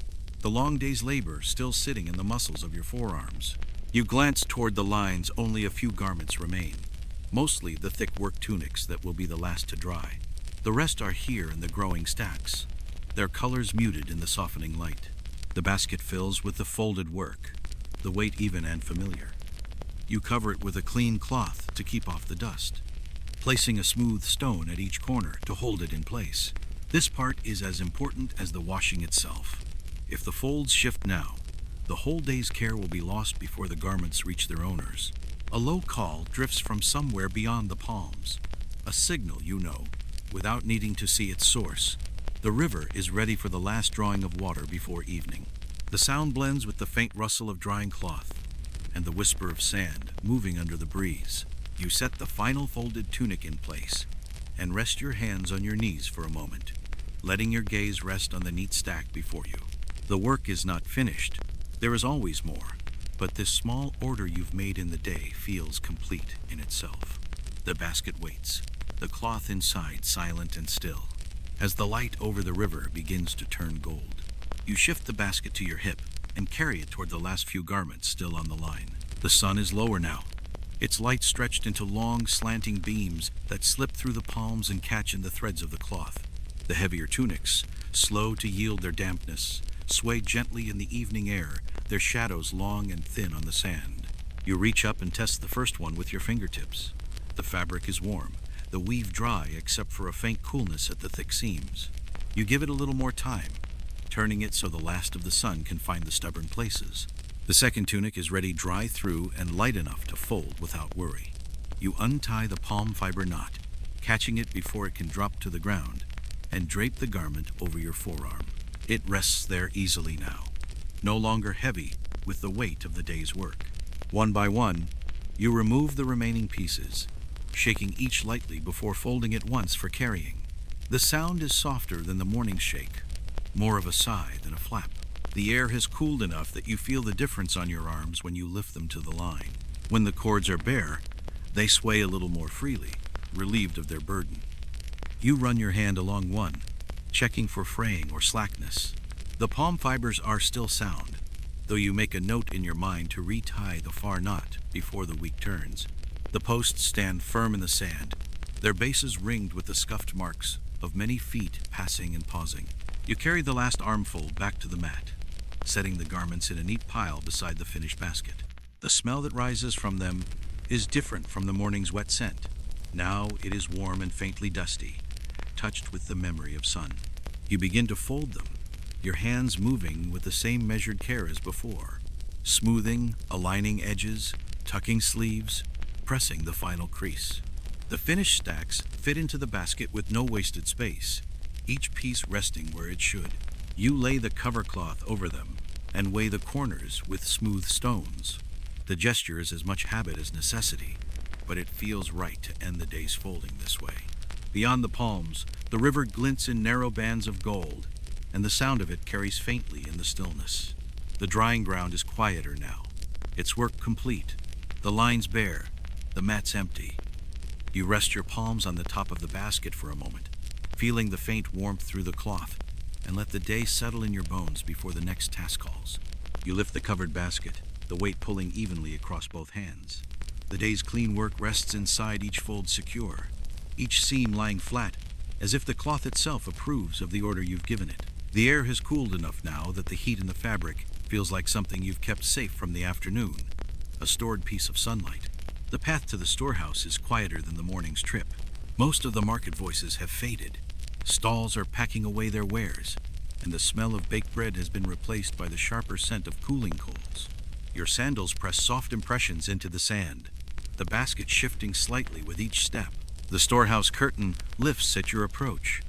the long day's labor still sitting in the muscles of your forearms. You glance toward the lines. Only a few garments remain, mostly the thick work tunics that will be the last to dry. The rest are here in the growing stacks, their colors muted in the softening light. The basket fills with the folded work, the weight even and familiar. You cover it with a clean cloth to keep off the dust, placing a smooth stone at each corner to hold it in place. This part is as important as the washing itself. If the folds shift now, the whole day's care will be lost before the garments reach their owners. A low call drifts from somewhere beyond the palms, a signal you know, without needing to see its source. The river is ready for the last drawing of water before evening. The sound blends with the faint rustle of drying cloth and the whisper of sand moving under the breeze. You set the final folded tunic in place and rest your hands on your knees for a moment, letting your gaze rest on the neat stack before you. The work is not finished. There is always more, but this small order you've made in the day feels complete in itself. The basket waits, the cloth inside silent and still. As the light over the river begins to turn gold, you shift the basket to your hip and carry it toward the last few garments still on the line. The sun is lower now, its light stretched into long, slanting beams that slip through the palms and catch in the threads of the cloth. The heavier tunics, slow to yield their dampness, sway gently in the evening air, their shadows long and thin on the sand. You reach up and test the first one with your fingertips. The fabric is warm, the weave dry except for a faint coolness at the thick seams. You give it a little more time, turning it so the last of the sun can find the stubborn places. The second tunic is ready dry through and light enough to fold without worry. You untie the palm fiber knot, catching it before it can drop to the ground, and drape the garment over your forearm. It rests there easily now, no longer heavy with the weight of the day's work. One by one, you remove the remaining pieces, shaking each lightly before folding it once for carrying. The sound is softer than the morning's shake, more of a sigh than a flap. The air has cooled enough that you feel the difference on your arms when you lift them to the line. When the cords are bare, they sway a little more freely, relieved of their burden. You run your hand along one, checking for fraying or slackness. The palm fibers are still sound, though you make a note in your mind to retie the far knot before the week turns. The posts stand firm in the sand, their bases ringed with the scuffed marks of many feet passing and pausing. You carry the last armful back to the mat, setting the garments in a neat pile beside the finished basket. The smell that rises from them is different from the morning's wet scent. Now it is warm and faintly dusty, touched with the memory of sun. You begin to fold them, your hands moving with the same measured care as before, smoothing, aligning edges, tucking sleeves, pressing the final crease. The finished stacks fit into the basket with no wasted space, each piece resting where it should. You lay the cover cloth over them and weigh the corners with smooth stones. The gesture is as much habit as necessity, but it feels right to end the day's folding this way. Beyond the palms, the river glints in narrow bands of gold, and the sound of it carries faintly in the stillness. The drying ground is quieter now, its work complete, the lines bare, the mats empty. You rest your palms on the top of the basket for a moment, feeling the faint warmth through the cloth, and let the day settle in your bones before the next task calls. You lift the covered basket, the weight pulling evenly across both hands. The day's clean work rests inside each fold secure, each seam lying flat, as if the cloth itself approves of the order you've given it. The air has cooled enough now that the heat in the fabric feels like something you've kept safe from the afternoon, a stored piece of sunlight. The path to the storehouse is quieter than the morning's trip. Most of the market voices have faded. Stalls are packing away their wares, and the smell of baked bread has been replaced by the sharper scent of cooling coals. Your sandals press soft impressions into the sand, the basket shifting slightly with each step. The storehouse curtain lifts at your approach.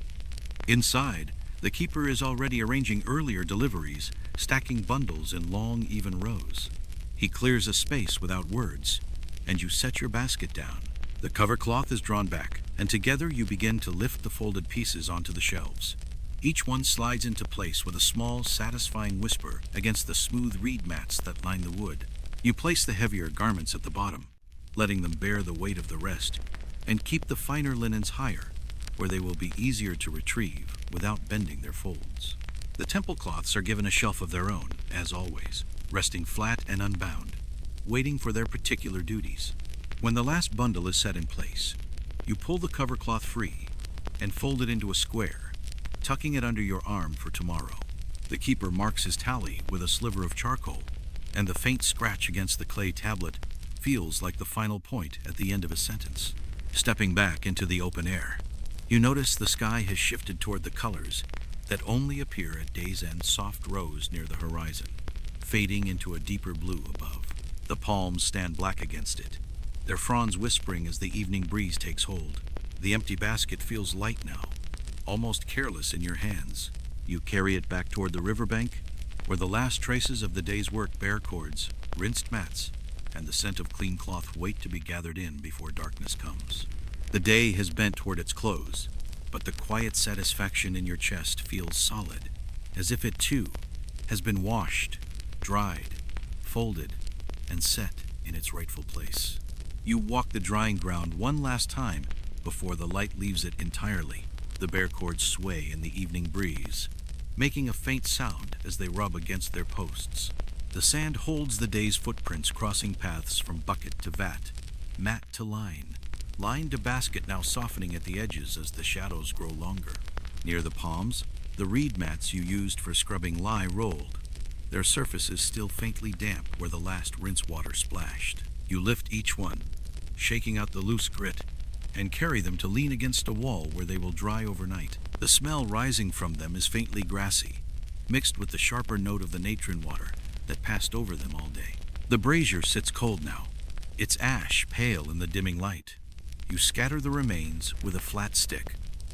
Inside, the keeper is already arranging earlier deliveries, stacking bundles in long, even rows. He clears a space without words, and you set your basket down. The cover cloth is drawn back, and together you begin to lift the folded pieces onto the shelves. Each one slides into place with a small, satisfying whisper against the smooth reed mats that line the wood. You place the heavier garments at the bottom, letting them bear the weight of the rest, and keep the finer linens higher, where they will be easier to retrieve without bending their folds. The temple cloths are given a shelf of their own, as always, resting flat and unbound, waiting for their particular duties. When the last bundle is set in place, you pull the cover cloth free and fold it into a square, tucking it under your arm for tomorrow. The keeper marks his tally with a sliver of charcoal, and the faint scratch against the clay tablet feels like the final point at the end of a sentence. Stepping back into the open air, you notice the sky has shifted toward the colors that only appear at day's end, soft rose near the horizon, fading into a deeper blue above. The palms stand black against it, their fronds whispering as the evening breeze takes hold. The empty basket feels light now, almost careless in your hands. You carry it back toward the riverbank, where the last traces of the day's work, bare cords, rinsed mats, and the scent of clean cloth wait to be gathered in before darkness comes. The day has bent toward its close, but the quiet satisfaction in your chest feels solid, as if it too has been washed, dried, folded, and set in its rightful place. You walk the drying ground one last time before the light leaves it entirely. The bare cords sway in the evening breeze, making a faint sound as they rub against their posts. The sand holds the day's footprints, crossing paths from bucket to vat, mat to line to basket, now softening at the edges as the shadows grow longer. Near the palms, the reed mats you used for scrubbing lie rolled, their surfaces still faintly damp where the last rinse water splashed. You lift each one, shaking out the loose grit, and carry them to lean against a wall where they will dry overnight. The smell rising from them is faintly grassy, mixed with the sharper note of the natron water that passed over them all day. The brazier sits cold now, its ash pale in the dimming light. You scatter the remains with a flat stick,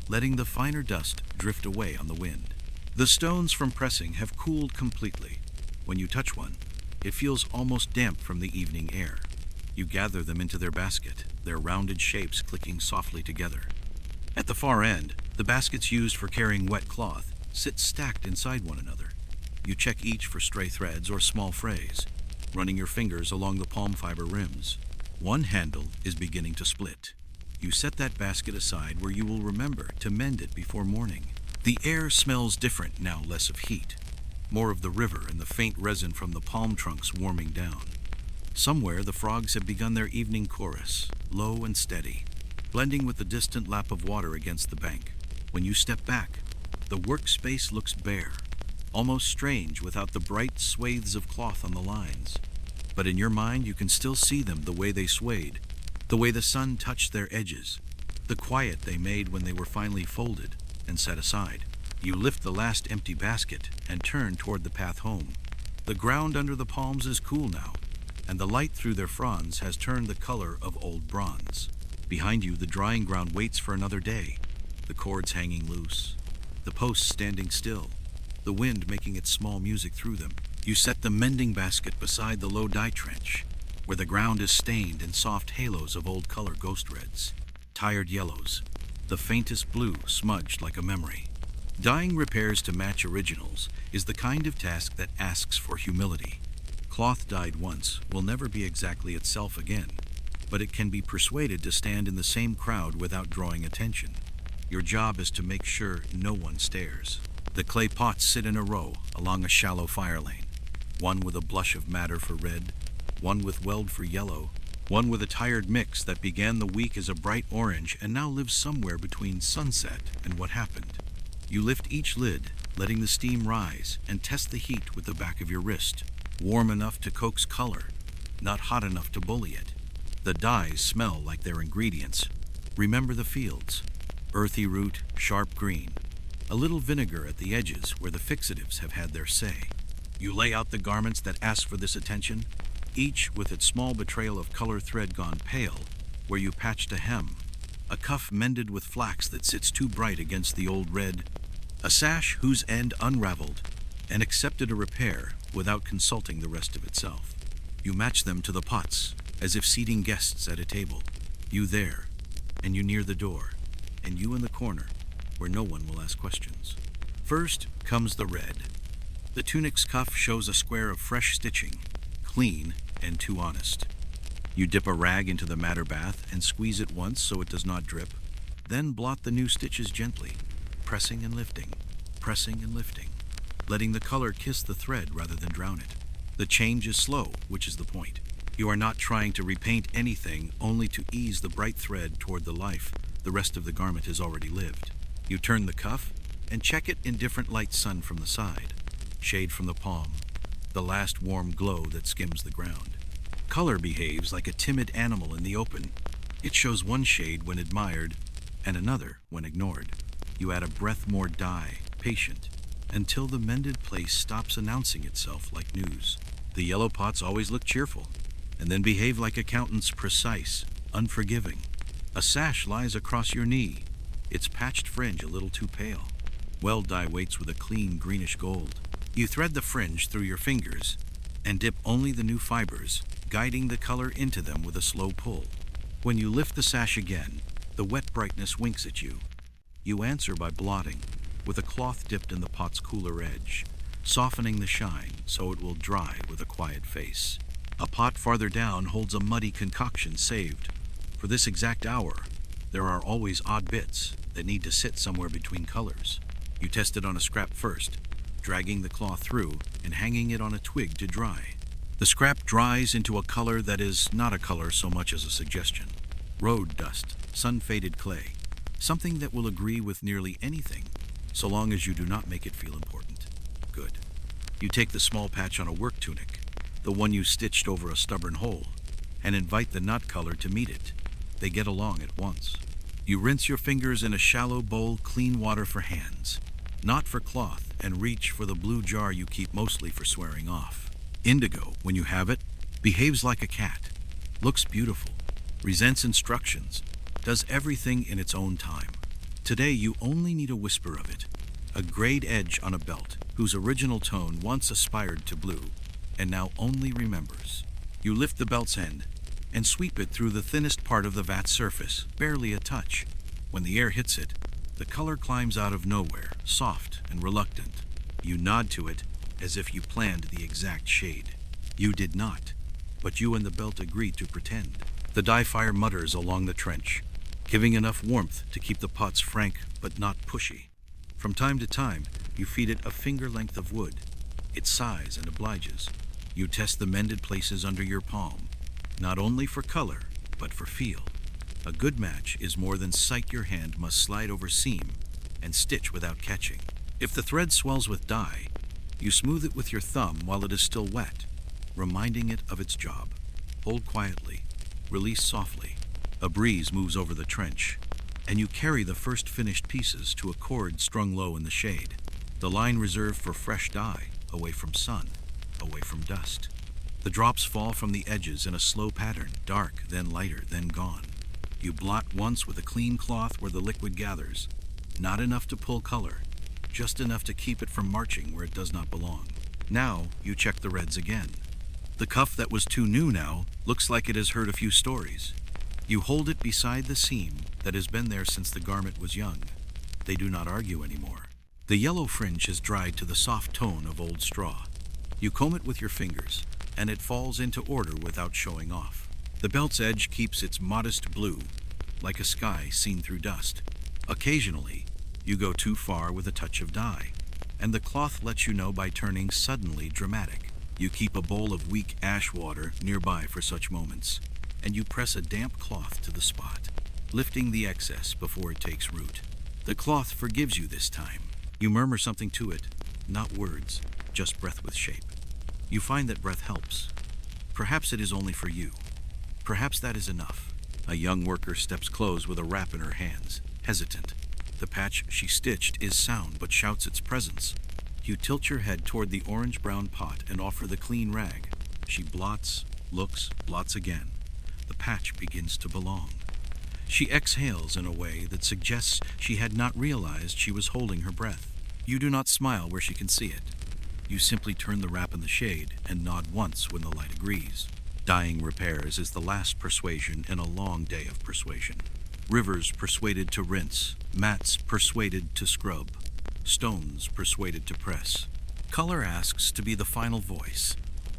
letting the finer dust drift away on the wind. The stones from pressing have cooled completely. When you touch one, it feels almost damp from the evening air. You gather them into their basket, their rounded shapes clicking softly together. At the far end, the baskets used for carrying wet cloth sit stacked inside one another. You check each for stray threads or small frays, running your fingers along the palm fiber rims. One handle is beginning to split. You set that basket aside where you will remember to mend it before morning. The air smells different now, less of heat, more of the river and the faint resin from the palm trunks warming down. Somewhere the frogs have begun their evening chorus, low and steady, blending with the distant lap of water against the bank. When you step back, the workspace looks bare, almost strange without the bright swathes of cloth on the lines. But in your mind you can still see them, the way they swayed, the way the sun touched their edges, the quiet they made when they were finally folded and set aside. You lift the last empty basket and turn toward the path home. The ground under the palms is cool now, and the light through their fronds has turned the color of old bronze. Behind you, the drying ground waits for another day, the cords hanging loose, the posts standing still, the wind making its small music through them. You set the mending basket beside the low dye trench, where the ground is stained in soft halos of old color, ghost reds, tired yellows, the faintest blue smudged like a memory. Dyeing repairs to match originals is the kind of task that asks for humility. Cloth dyed once will never be exactly itself again, but it can be persuaded to stand in the same crowd without drawing attention. Your job is to make sure no one stares. The clay pots sit in a row along a shallow fire lane, one with a blush of madder for red, one with weld for yellow, one with a tired mix that began the week as a bright orange and now lives somewhere between sunset and what happened. You lift each lid, letting the steam rise, and test the heat with the back of your wrist. Warm enough to coax color, not hot enough to bully it. The dyes smell like their ingredients. Remember the fields: earthy root, sharp green, a little vinegar at the edges where the fixatives have had their say. You lay out the garments that ask for this attention, each with its small betrayal of color thread gone pale, where you patched a hem, a cuff mended with flax that sits too bright against the old red, a sash whose end unraveled and accepted a repair without consulting the rest of itself. You match them to the pots, as if seating guests at a table. You there, and you near the door, and you in the corner, where no one will ask questions. First comes the red. The tunic's cuff shows a square of fresh stitching, clean and too honest. You dip a rag into the madder bath and squeeze it once so it does not drip, then blot the new stitches gently, pressing and lifting, letting the color kiss the thread rather than drown it. The change is slow, which is the point. You are not trying to repaint anything, only to ease the bright thread toward the life the rest of the garment has already lived. You turn the cuff and check it in different light sun from the side, shade from the palm, the last warm glow that skims the ground. Color behaves like a timid animal in the open. It shows one shade when admired and another when ignored. You add a breath more dye, patient, until the mended place stops announcing itself like news. The yellow pots always look cheerful, and then behave like accountants, precise, unforgiving. A sash lies across your knee, its patched fringe a little too pale. Weld dye waits with a clean greenish gold. You thread the fringe through your fingers and dip only the new fibers, guiding the color into them with a slow pull. When you lift the sash again, the wet brightness winks at you. You answer by blotting, with a cloth dipped in the pot's cooler edge, softening the shine so it will dry with a quiet face. A pot farther down holds a muddy concoction saved. For this exact hour, there are always odd bits that need to sit somewhere between colors. You test it on a scrap first, dragging the cloth through and hanging it on a twig to dry. The scrap dries into a color that is not a color so much as a suggestion. Road dust, sun-faded clay, something that will agree with nearly anything, so long as you do not make it feel important. Good. You take the small patch on a work tunic, the one you stitched over a stubborn hole, and invite the nut color to meet it. They get along at once. You rinse your fingers in a shallow bowl, clean water for hands, not for cloth, and reach for the blue jar you keep mostly for swearing off. Indigo, when you have it, behaves like a cat, looks beautiful, resents instructions, does everything in its own time. Today you only need a whisper of it, a grayed edge on a belt whose original tone once aspired to blue and now only remembers. You lift the belt's end and sweep it through the thinnest part of the vat surface, barely a touch. When the air hits it, the color climbs out of nowhere, soft and reluctant. You nod to it as if you planned the exact shade. You did not, but you and the belt agree to pretend. The dye fire mutters along the trench, giving enough warmth to keep the pots frank but not pushy. From time to time, you feed it a finger length of wood. It sighs and obliges. You test the mended places under your palm, not only for color, but for feel. A good match is more than sight. Your hand must slide over seam and stitch without catching. If the thread swells with dye, you smooth it with your thumb while it is still wet, reminding it of its job. Hold quietly, release softly. A breeze moves over the trench, and you carry the first finished pieces to a cord strung low in the shade, the line reserved for fresh dye, away from sun, away from dust. The drops fall from the edges in a slow pattern, dark, then lighter, then gone. You blot once with a clean cloth where the liquid gathers, not enough to pull color, just enough to keep it from marching where it does not belong. Now you check the reds again. The cuff that was too new now looks like it has heard a few stories. You hold it beside the seam that has been there since the garment was young. They do not argue anymore. The yellow fringe has dried to the soft tone of old straw. You comb it with your fingers, and it falls into order without showing off. The belt's edge keeps its modest blue, like a sky seen through dust. Occasionally, you go too far with a touch of dye, and the cloth lets you know by turning suddenly dramatic. You keep a bowl of weak ash water nearby for such moments, and you press a damp cloth to the spot, lifting the excess before it takes root. The cloth forgives you this time. You murmur something to it, not words, just breath with shape. You find that breath helps. Perhaps it is only for you. Perhaps that is enough. A young worker steps close with a wrap in her hands, hesitant. The patch she stitched is sound but shouts its presence. You tilt your head toward the orange-brown pot and offer the clean rag. She blots, looks, blots again. The patch begins to belong. She exhales in a way that suggests she had not realized she was holding her breath. You do not smile where she can see it. You simply turn the wrap in the shade and nod once when the light agrees. Dyeing repairs is the last persuasion in a long day of persuasion. Rivers persuaded to rinse, mats persuaded to scrub, stones persuaded to press. Color asks to be the final voice,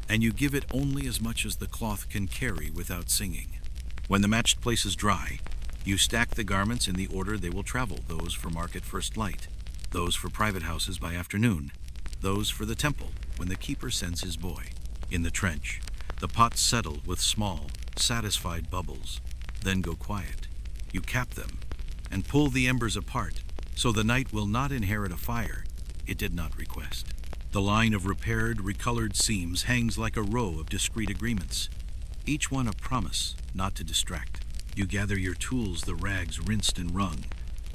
and you give it only as much as the cloth can carry without singing. When the matched place is dry, you stack the garments in the order they will travel, those for market first light, those for private houses by afternoon, those for the temple when the keeper sends his boy. In the trench, the pots settle with small, satisfied bubbles, then go quiet. You cap them and pull the embers apart so the night will not inherit a fire it did not request. The line of repaired, recolored seams hangs like a row of discreet agreements, each one a promise not to distract. You gather your tools, the rags rinsed and wrung,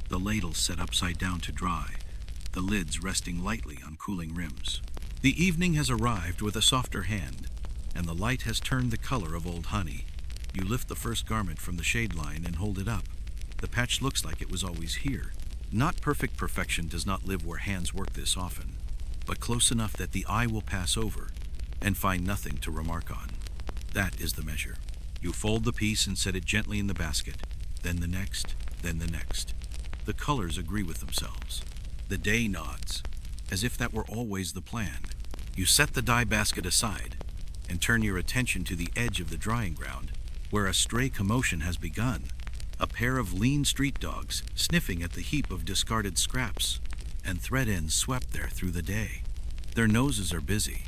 the ladle set upside down to dry, the lids resting lightly on cooling rims. The evening has arrived with a softer hand, and the light has turned the color of old honey. You lift the first garment from the shade line and hold it up. The patch looks like it was always here. Not perfect perfection does not live where hands work this often, but close enough that the eye will pass over and find nothing to remark on. That is the measure. You fold the piece and set it gently in the basket, then the next, then the next. The colors agree with themselves. The day nods, as if that were always the plan. You set the dye basket aside and turn your attention to the edge of the drying ground, where a stray commotion has begun. A pair of lean street dogs sniffing at the heap of discarded scraps, and thread ends swept there through the day. Their noses are busy,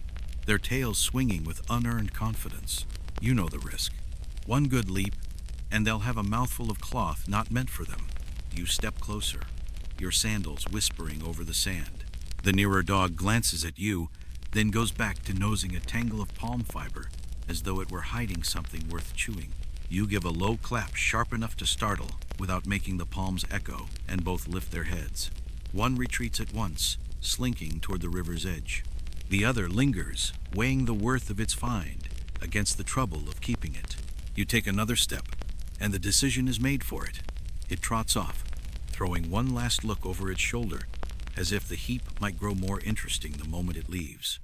their tails swinging with unearned confidence. You know the risk. One good leap, and they'll have a mouthful of cloth not meant for them. You step closer, your sandals whispering over the sand. The nearer dog glances at you, then goes back to nosing a tangle of palm fiber as though it were hiding something worth chewing. You give a low clap sharp enough to startle without making the palms echo, and both lift their heads. One retreats at once, slinking toward the river's edge. The other lingers, weighing the worth of its find against the trouble of keeping it. You take another step, and the decision is made for it. It trots off, throwing one last look over its shoulder, as if the heap might grow more interesting the moment it leaves.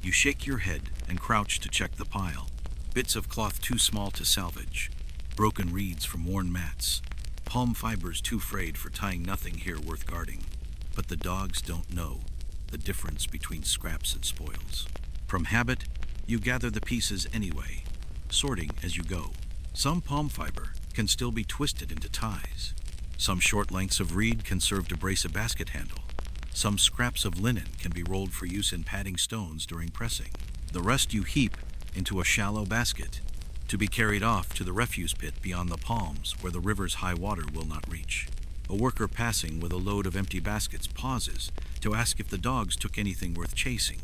You shake your head and crouch to check the pile. Bits of cloth too small to salvage, broken reeds from worn mats, palm fibers too frayed for tying nothing here worth guarding. But the dogs don't know the difference between scraps and spoils. From habit, you gather the pieces anyway, sorting as you go. Some palm fiber can still be twisted into ties. Some short lengths of reed can serve to brace a basket handle. Some scraps of linen can be rolled for use in padding stones during pressing. The rest you heap into a shallow basket, to be carried off to the refuse pit beyond the palms where the river's high water will not reach. A worker passing with a load of empty baskets pauses to ask if the dogs took anything worth chasing.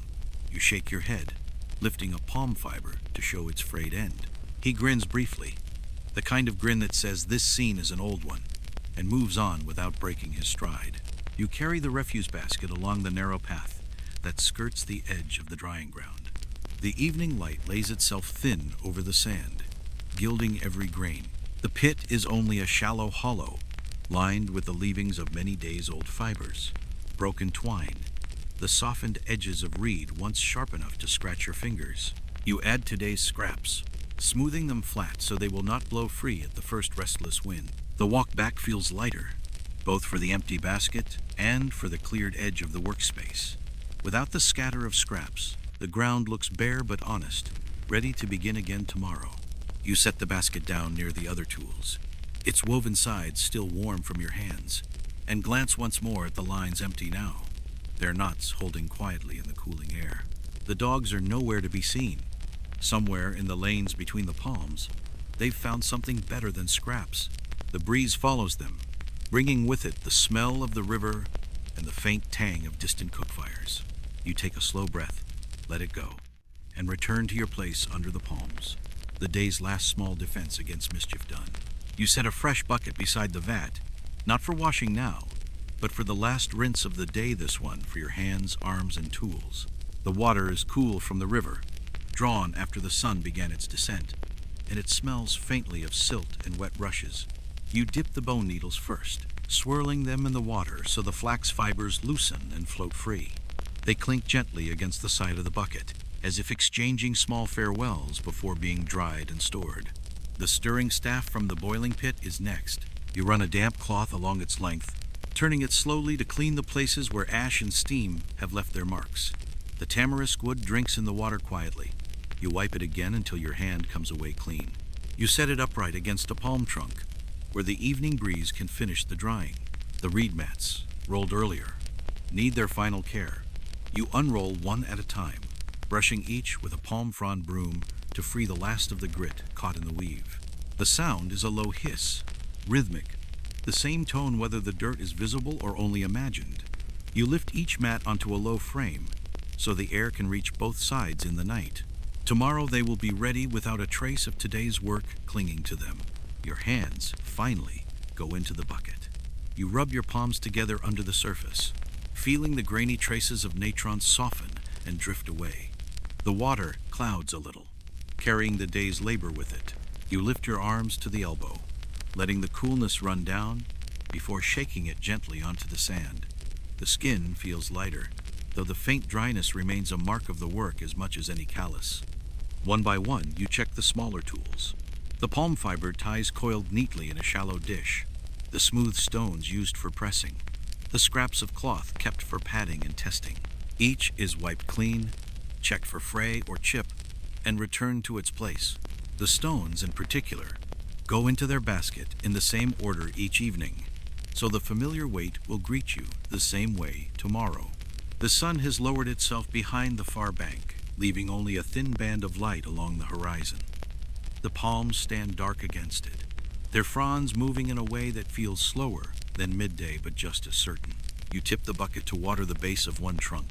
You shake your head, lifting a palm fiber to show its frayed end. He grins briefly, the kind of grin that says this scene is an old one, and moves on without breaking his stride. You carry the refuse basket along the narrow path that skirts the edge of the drying ground. The evening light lays itself thin over the sand, gilding every grain. The pit is only a shallow hollow, lined with the leavings of many days-old fibers, broken twine, the softened edges of reed once sharp enough to scratch your fingers. You add today's scraps, smoothing them flat so they will not blow free at the first restless wind. The walk back feels lighter, both for the empty basket and for the cleared edge of the workspace. Without the scatter of scraps, the ground looks bare but honest, ready to begin again tomorrow. You set the basket down near the other tools, its woven sides still warm from your hands, and glance once more at the lines empty now, their knots holding quietly in the cooling air. The dogs are nowhere to be seen. Somewhere in the lanes between the palms, they've found something better than scraps. The breeze follows them, bringing with it the smell of the river and the faint tang of distant cook fires. You take a slow breath, let it go, and return to your place under the palms, the day's last small defense against mischief done. You set a fresh bucket beside the vat, not for washing now, but for the last rinse of the day, this one for your hands, arms, and tools. The water is cool from the river, drawn after the sun began its descent, and it smells faintly of silt and wet rushes. You dip the bone needles first, swirling them in the water so the flax fibers loosen and float free. They clink gently against the side of the bucket, as if exchanging small farewells before being dried and stored. The stirring staff from the boiling pit is next. You run a damp cloth along its length, turning it slowly to clean the places where ash and steam have left their marks. The tamarisk wood drinks in the water quietly. You wipe it again until your hand comes away clean. You set it upright against a palm trunk, where the evening breeze can finish the drying. The reed mats, rolled earlier, need their final care. You unroll one at a time, brushing each with a palm frond broom to free the last of the grit caught in the weave. The sound is a low hiss, rhythmic, the same tone whether the dirt is visible or only imagined. You lift each mat onto a low frame, so the air can reach both sides in the night. Tomorrow they will be ready without a trace of today's work clinging to them. Your hands, finally, go into the bucket. You rub your palms together under the surface, feeling the grainy traces of natron soften and drift away. The water clouds a little, carrying the day's labor with it. You lift your arms to the elbow, letting the coolness run down before shaking it gently onto the sand. The skin feels lighter, though the faint dryness remains a mark of the work as much as any callus. One by one, you check the smaller tools. The palm fiber ties coiled neatly in a shallow dish, the smooth stones used for pressing, the scraps of cloth kept for padding and testing. Each is wiped clean, checked for fray or chip, and returned to its place. The stones, in particular, go into their basket in the same order each evening, so the familiar weight will greet you the same way tomorrow. The sun has lowered itself behind the far bank, leaving only a thin band of light along the horizon. The palms stand dark against it, their fronds moving in a way that feels slower than midday but just as certain. You tip the bucket to water the base of one trunk,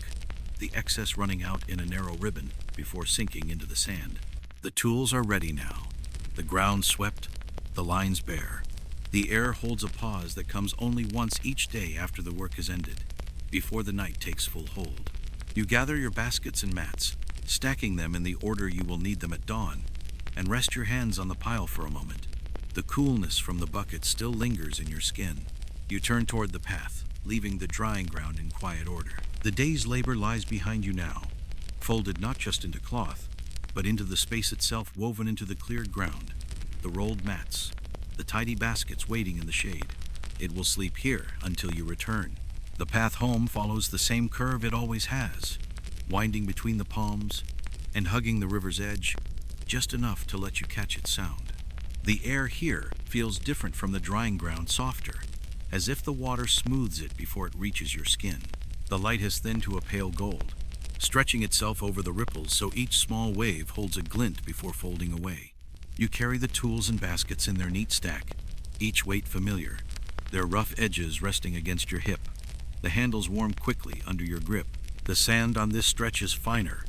the excess running out in a narrow ribbon before sinking into the sand. The tools are ready now, the ground swept, the lines bare. The air holds a pause that comes only once each day after the work has ended, before the night takes full hold. You gather your baskets and mats, stacking them in the order you will need them at dawn, and rest your hands on the pile for a moment. The coolness from the bucket still lingers in your skin. You turn toward the path, leaving the drying ground in quiet order. The day's labor lies behind you now, folded not just into cloth, but into the space itself woven into the cleared ground, the rolled mats, the tidy baskets waiting in the shade. It will sleep here until you return. The path home follows the same curve it always has, winding between the palms and hugging the river's edge, just enough to let you catch its sound. The air here feels different from the drying ground, softer, as if the water smooths it before it reaches your skin. The light has thinned to a pale gold, stretching itself over the ripples so each small wave holds a glint before folding away. You carry the tools and baskets in their neat stack, each weight familiar, their rough edges resting against your hip. The handles warm quickly under your grip. The sand on this stretch is finer,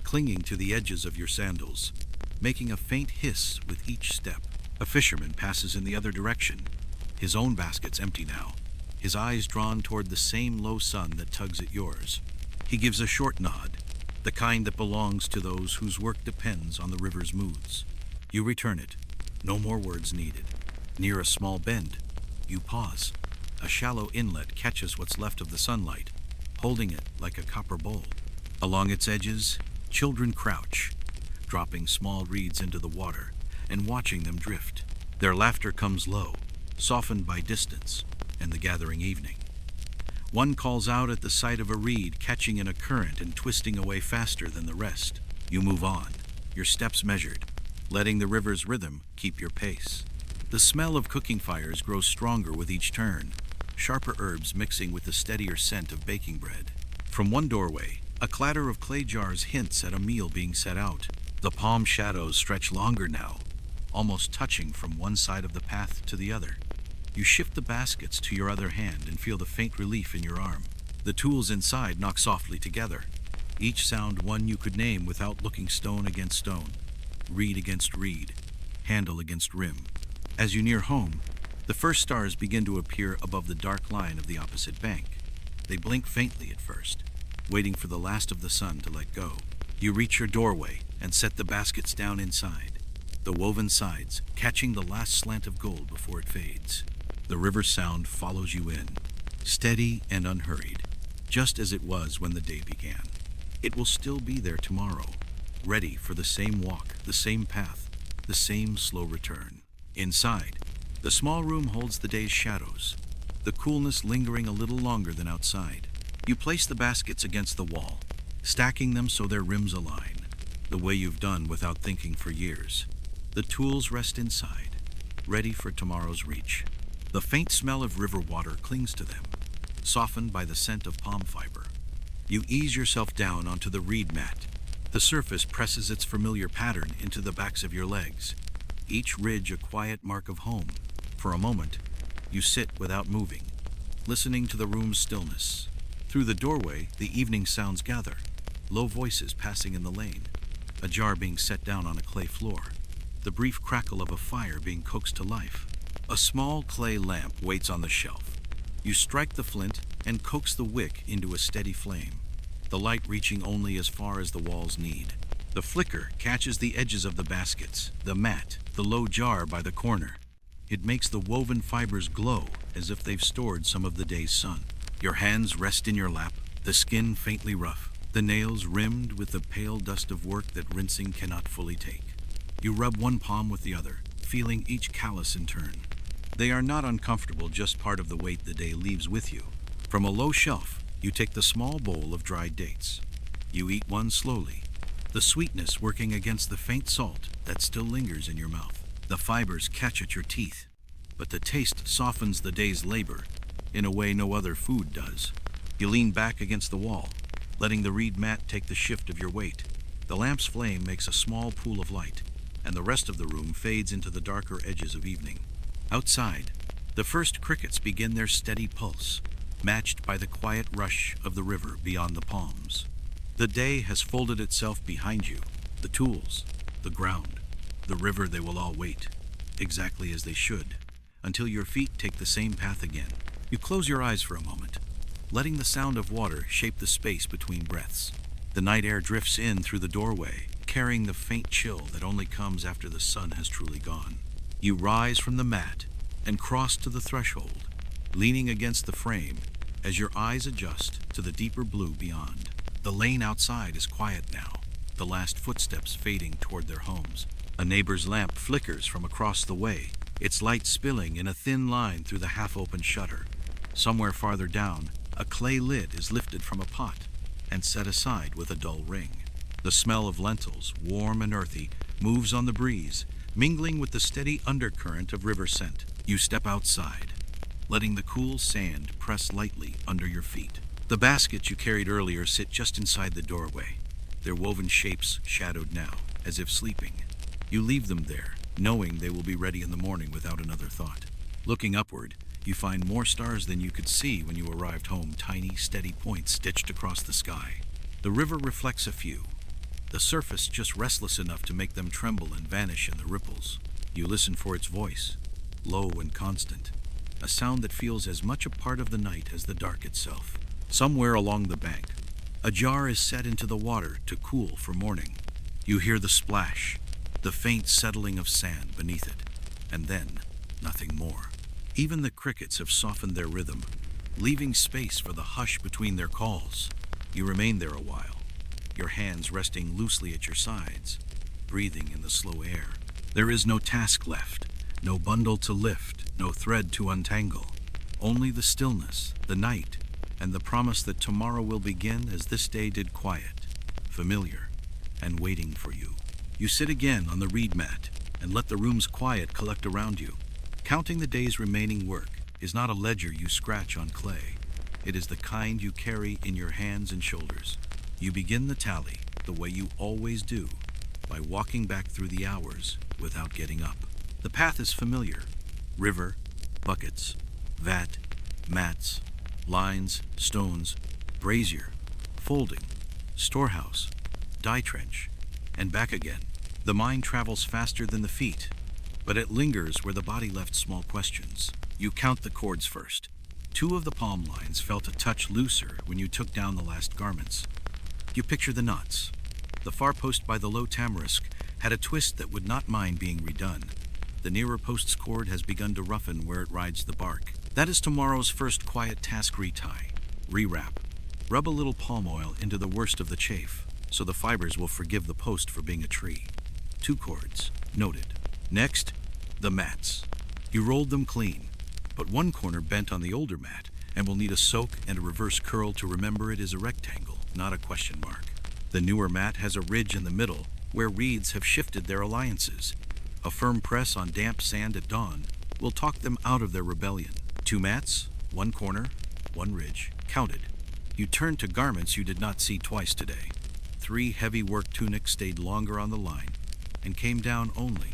clinging to the edges of your sandals, making a faint hiss with each step. A fisherman passes in the other direction, his own basket's empty now, his eyes drawn toward the same low sun that tugs at yours. He gives a short nod, the kind that belongs to those whose work depends on the river's moods. You return it, no more words needed. Near a small bend, you pause. A shallow inlet catches what's left of the sunlight, holding it like a copper bowl. Along its edges, children crouch, dropping small reeds into the water and watching them drift. Their laughter comes low, softened by distance and the gathering evening. One calls out at the sight of a reed catching in a current and twisting away faster than the rest. You move on, your steps measured, letting the river's rhythm keep your pace. The smell of cooking fires grows stronger with each turn, sharper herbs mixing with the steadier scent of baking bread. From one doorway, a clatter of clay jars hints at a meal being set out. The palm shadows stretch longer now, almost touching from one side of the path to the other. You shift the baskets to your other hand and feel the faint relief in your arm. The tools inside knock softly together, each sound one you could name without looking stone against stone, reed against reed, handle against rim. As you near home, The first stars begin to appear above the dark line of the opposite bank. They blink faintly at first, waiting for the last of the sun to let go. You reach your doorway and set the baskets down inside, the woven sides catching the last slant of gold before it fades. The river sound follows you in, steady and unhurried, just as it was when the day began. It will still be there tomorrow, ready for the same walk, the same path, the same slow return. Inside, the small room holds the day's shadows, the coolness lingering a little longer than outside. You place the baskets against the wall, stacking them so their rims align, the way you've done without thinking for years. The tools rest inside, ready for tomorrow's reach. The faint smell of river water clings to them, softened by the scent of palm fiber. You ease yourself down onto the reed mat. The surface presses its familiar pattern into the backs of your legs, each ridge a quiet mark of home. For a moment, you sit without moving, listening to the room's stillness. Through the doorway, the evening sounds gather, low voices passing in the lane, a jar being set down on a clay floor, the brief crackle of a fire being coaxed to life. A small clay lamp waits on the shelf. You strike the flint and coax the wick into a steady flame, the light reaching only as far as the walls need. The flicker catches the edges of the baskets, the mat, the low jar by the corner. It makes the woven fibers glow as if they've stored some of the day's sun. Your hands rest in your lap, the skin faintly rough, the nails rimmed with the pale dust of work that rinsing cannot fully take. You rub one palm with the other, feeling each callus in turn. They are not uncomfortable, just part of the weight the day leaves with you. From a low shelf, you take the small bowl of dried dates. You eat one slowly, the sweetness working against the faint salt that still lingers in your mouth. The fibers catch at your teeth, but the taste softens the day's labor in a way no other food does. You lean back against the wall, letting the reed mat take the shift of your weight. The lamp's flame makes a small pool of light, and the rest of the room fades into the darker edges of evening. Outside, the first crickets begin their steady pulse, matched by the quiet rush of the river beyond the palms. The day has folded itself behind you, the tools, the ground, the river. They will all wait, exactly as they should, until your feet take the same path again. You close your eyes for a moment, letting the sound of water shape the space between breaths. The night air drifts in through the doorway, carrying the faint chill that only comes after the sun has truly gone. You rise from the mat and cross to the threshold, leaning against the frame as your eyes adjust to the deeper blue beyond. The lane outside is quiet now, the last footsteps fading toward their homes. A neighbor's lamp flickers from across the way, its light spilling in a thin line through the half-open shutter. Somewhere farther down, a clay lid is lifted from a pot and set aside with a dull ring. The smell of lentils, warm and earthy, moves on the breeze, mingling with the steady undercurrent of river scent. You step outside, letting the cool sand press lightly under your feet. The baskets you carried earlier sit just inside the doorway, their woven shapes shadowed now, as if sleeping. You leave them there, knowing they will be ready in the morning without another thought. Looking upward, you find more stars than you could see when you arrived home, tiny, steady points stitched across the sky. The river reflects a few, the surface just restless enough to make them tremble and vanish in the ripples. You listen for its voice, low and constant, a sound that feels as much a part of the night as the dark itself. Somewhere along the bank, a jar is set into the water to cool for morning. You hear the splash, the faint settling of sand beneath it, and then nothing more. Even the crickets have softened their rhythm, leaving space for the hush between their calls. You remain there a while, your hands resting loosely at your sides, breathing in the slow air. There is no task left, no bundle to lift, no thread to untangle. Only the stillness, the night, and the promise that tomorrow will begin as this day did, quiet, familiar, and waiting for you. You sit again on the reed mat and let the room's quiet collect around you. Counting the day's remaining work is not a ledger you scratch on clay. It is the kind you carry in your hands and shoulders. You begin the tally the way you always do, by walking back through the hours without getting up. The path is familiar. River, buckets, vat, mats, lines, stones, brazier, folding, storehouse, dye trench, and back again. The mind travels faster than the feet, but it lingers where the body left small questions. You count the cords first. 2 of the palm lines felt a touch looser when you took down the last garments. You picture the knots. The far post by the low tamarisk had a twist that would not mind being redone. The nearer post's cord has begun to roughen where it rides the bark. That is tomorrow's first quiet task: retie, rewrap. Rub a little palm oil into the worst of the chafe, so the fibers will forgive the post for being a tree. 2 cords, noted. Next, the mats. You rolled them clean, but one corner bent on the older mat and will need a soak and a reverse curl to remember it is a rectangle, not a question mark. The newer mat has a ridge in the middle where reeds have shifted their alliances. A firm press on damp sand at dawn will talk them out of their rebellion. 2 mats, 1 corner, 1 ridge, counted. You turned to garments you did not see twice today. 3 heavy work tunics stayed longer on the line and came down only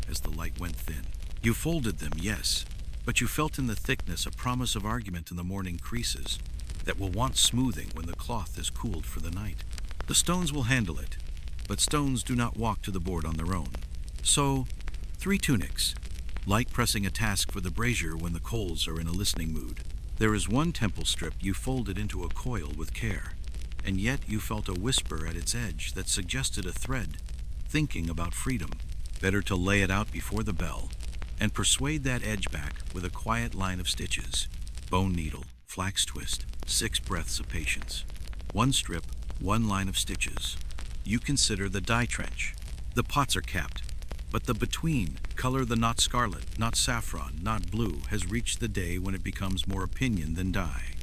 as the light went thin. You folded them, yes, but you felt in the thickness a promise of argument in the morning creases that will want smoothing when the cloth is cooled for the night. The stones will handle it, but stones do not walk to the board on their own. So, 3 tunics, light pressing a task for the brazier when the coals are in a listening mood. There is 1 temple strip you folded into a coil with care, and yet you felt a whisper at its edge that suggested a thread, thinking about freedom. Better to lay it out before the bell, and persuade that edge back with a quiet line of stitches. Bone needle, flax twist, 6 breaths of patience. 1 strip, 1 line of stitches. You consider the dye trench. The pots are capped, but the between, color the not scarlet, not saffron, not blue, has reached the day when it becomes more opinion than dye.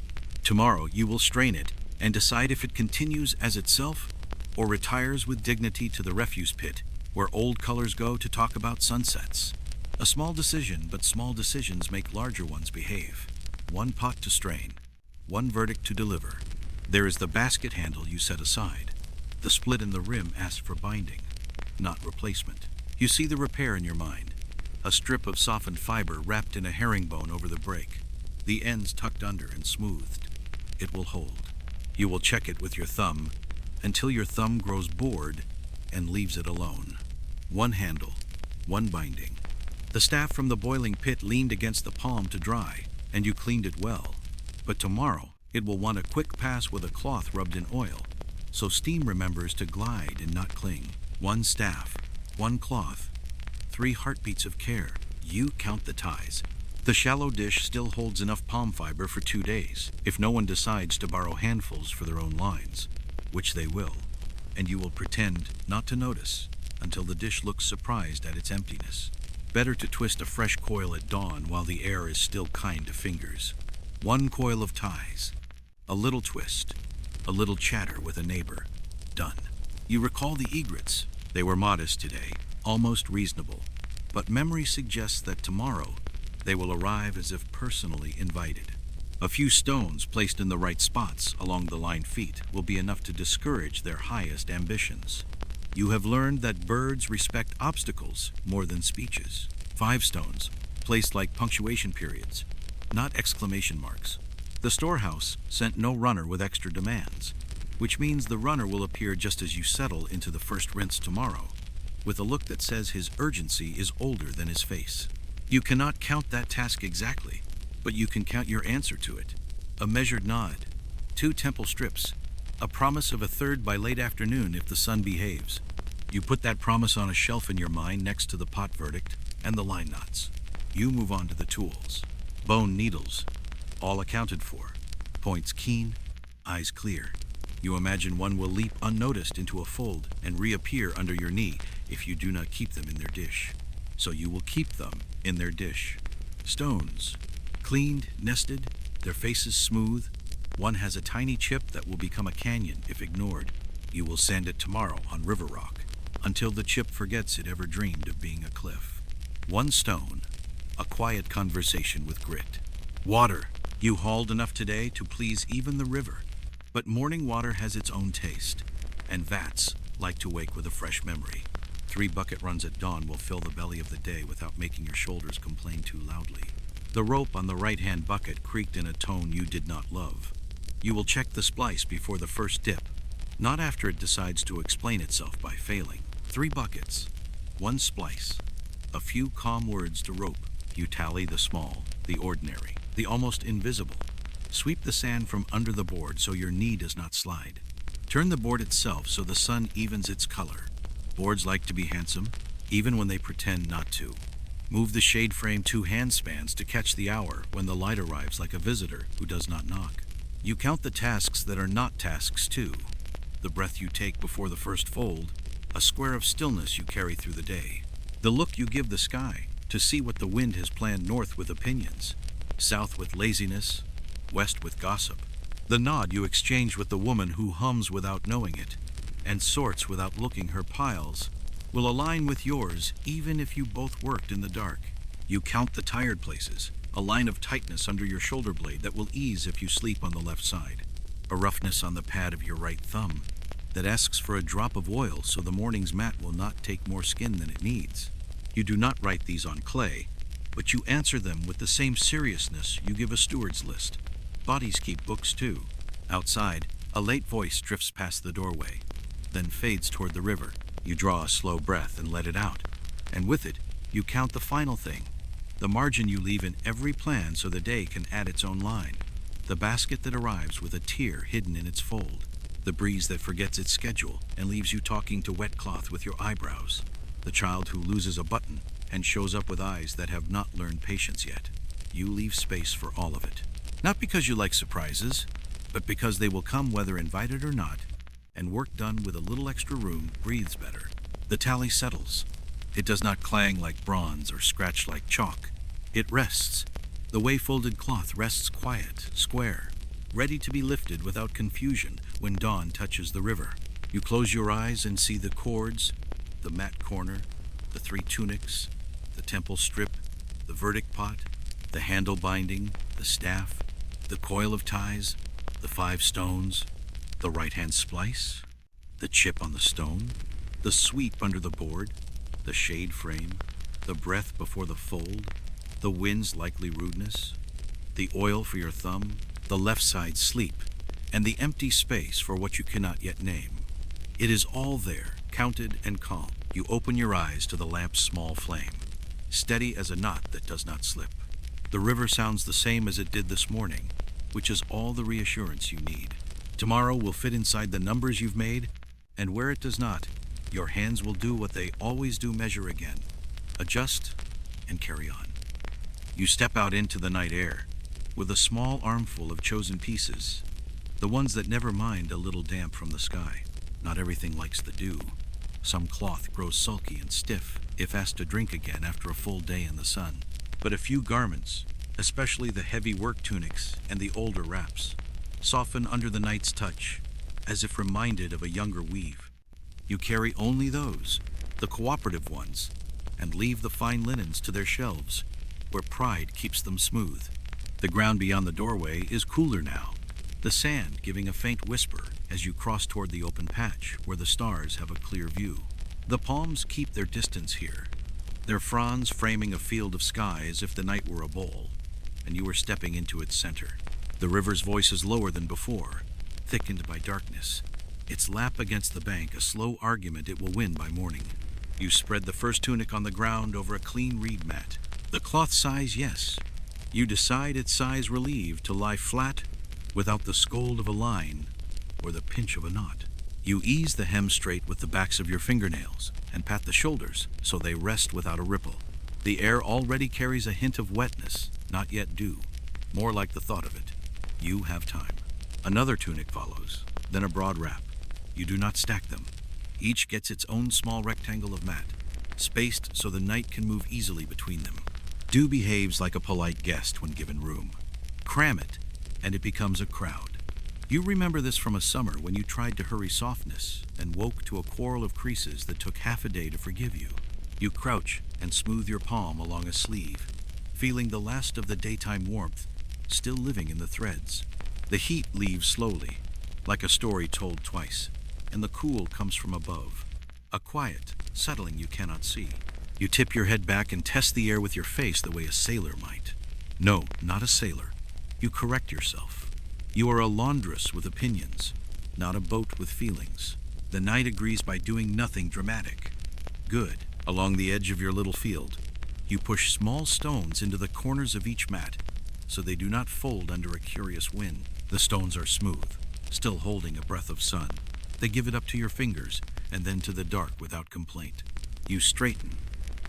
Tomorrow you will strain it and decide if it continues as itself or retires with dignity to the refuse pit where old colors go to talk about sunsets. A small decision, but small decisions make larger ones behave. 1 pot to strain, 1 verdict to deliver. There is the basket handle you set aside. The split in the rim asks for binding, not replacement. You see the repair in your mind. A strip of softened fiber wrapped in a herringbone over the break. The ends tucked under and smoothed. It will hold. You will check it with your thumb until your thumb grows bored and leaves it alone. 1 handle, 1 binding. The staff from the boiling pit leaned against the palm to dry, and you cleaned it well. But tomorrow, it will want a quick pass with a cloth rubbed in oil, so steam remembers to glide and not cling. 1 staff, 1 cloth, 3 heartbeats of care. You count the ties. The shallow dish still holds enough palm fiber for 2 days, if no one decides to borrow handfuls for their own lines, which they will, and you will pretend not to notice until the dish looks surprised at its emptiness. Better to twist a fresh coil at dawn while the air is still kind to fingers. 1 coil of ties, a little twist, a little chatter with a neighbor. Done. You recall the egrets. They were modest today, almost reasonable, but memory suggests that tomorrow they will arrive as if personally invited. A few stones placed in the right spots along the line feet will be enough to discourage their highest ambitions. You have learned that birds respect obstacles more than speeches. 5 stones, placed like punctuation periods, not exclamation marks. The storehouse sent no runner with extra demands, which means the runner will appear just as you settle into the first rinse tomorrow, with a look that says his urgency is older than his face. You cannot count that task exactly, but you can count your answer to it. A measured nod, 2 temple strips, a promise of a 3rd by late afternoon if the sun behaves. You put that promise on a shelf in your mind next to the pot verdict and the line knots. You move on to the tools. Bone needles, all accounted for. Points keen, eyes clear. You imagine one will leap unnoticed into a fold and reappear under your knee if you do not keep them in their dish. So you will keep them in their dish. Stones, cleaned, nested, their faces smooth. One has a tiny chip that will become a canyon if ignored. You will sand it tomorrow on river rock until the chip forgets it ever dreamed of being a cliff. 1 stone, a quiet conversation with grit. Water, you hauled enough today to please even the river, but morning water has its own taste, and vats like to wake with a fresh memory. 3 bucket runs at dawn will fill the belly of the day without making your shoulders complain too loudly. The rope on the right-hand bucket creaked in a tone you did not love. You will check the splice before the first dip, not after it decides to explain itself by failing. 3 buckets, 1 splice, a few calm words to rope. You tally the small, the ordinary, the almost invisible. Sweep the sand from under the board so your knee does not slide. Turn the board itself so the sun evens its color. Boards like to be handsome, even when they pretend not to. Move the shade frame 2 handspans to catch the hour when the light arrives like a visitor who does not knock. You count the tasks that are not tasks too. The breath you take before the first fold, a square of stillness you carry through the day. The look you give the sky to see what the wind has planned north with opinions, south with laziness, west with gossip. The nod you exchange with the woman who hums without knowing it and sorts without looking her piles will align with yours even if you both worked in the dark. You count the tired places, a line of tightness under your shoulder blade that will ease if you sleep on the left side, a roughness on the pad of your right thumb that asks for a drop of oil so the morning's mat will not take more skin than it needs. You do not write these on clay, but you answer them with the same seriousness you give a steward's list. Bodies keep books too. Outside, a late voice drifts past the doorway, then fades toward the river. You draw a slow breath and let it out, and with it, you count the final thing, the margin you leave in every plan so the day can add its own line, the basket that arrives with a tear hidden in its fold, the breeze that forgets its schedule and leaves you talking to wet cloth with your eyebrows, the child who loses a button and shows up with eyes that have not learned patience yet. You leave space for all of it. Not because you like surprises, but because they will come whether invited or not, and work done with a little extra room breathes better. The tally settles. It does not clang like bronze or scratch like chalk. It rests. The way folded cloth rests quiet, square, ready to be lifted without confusion when dawn touches the river. You close your eyes and see the cords, the mat corner, the 3 tunics, the temple strip, the verdict pot, the handle binding, the staff, the coil of ties, the 5 stones, the right-hand splice, the chip on the stone, the sweep under the board, the shade frame, the breath before the fold, the wind's likely rudeness, the oil for your thumb, the left side sleep, and the empty space for what you cannot yet name. It is all there, counted and calm. You open your eyes to the lamp's small flame, steady as a knot that does not slip. The river sounds the same as it did this morning, which is all the reassurance you need. Tomorrow will fit inside the numbers you've made, and where it does not, your hands will do what they always do: measure again, adjust, and carry on. You step out into the night air with a small armful of chosen pieces, the ones that never mind a little damp from the sky. Not everything likes the dew. Some cloth grows sulky and stiff if asked to drink again after a full day in the sun. But a few garments, especially the heavy work tunics and the older wraps, soften under the night's touch, as if reminded of a younger weave. You carry only those, the cooperative ones, and leave the fine linens to their shelves, where pride keeps them smooth. The ground beyond the doorway is cooler now, the sand giving a faint whisper as you cross toward the open patch where the stars have a clear view. The palms keep their distance here, their fronds framing a field of sky as if the night were a bowl, and you were stepping into its center. The river's voice is lower than before, thickened by darkness, its lap against the bank a slow argument it will win by morning. You spread the first tunic on the ground over a clean reed mat. The cloth size, yes. You decide its size relieved to lie flat without the scold of a line or the pinch of a knot. You ease the hem straight with the backs of your fingernails and pat the shoulders so they rest without a ripple. The air already carries a hint of wetness, not yet dew, more like the thought of it. You have time. Another tunic follows, then a broad wrap. You do not stack them. Each gets its own small rectangle of mat, spaced so the night can move easily between them. Dew behaves like a polite guest when given room. Cram it, and it becomes a crowd. You remember this from a summer when you tried to hurry softness and woke to a quarrel of creases that took half a day to forgive you. You crouch and smooth your palm along a sleeve, feeling the last of the daytime warmth still living in the threads. The heat leaves slowly, like a story told twice, and the cool comes from above, a quiet, settling you cannot see. You tip your head back and test the air with your face the way a sailor might. No, not a sailor. You correct yourself. You are a laundress with opinions, not a boat with feelings. The night agrees by doing nothing dramatic. Good. Along the edge of your little field, You push small stones into the corners of each mat so they do not fold under a curious wind. The stones are smooth, still holding a breath of sun. They give it up to your fingers and then to the dark without complaint. You straighten,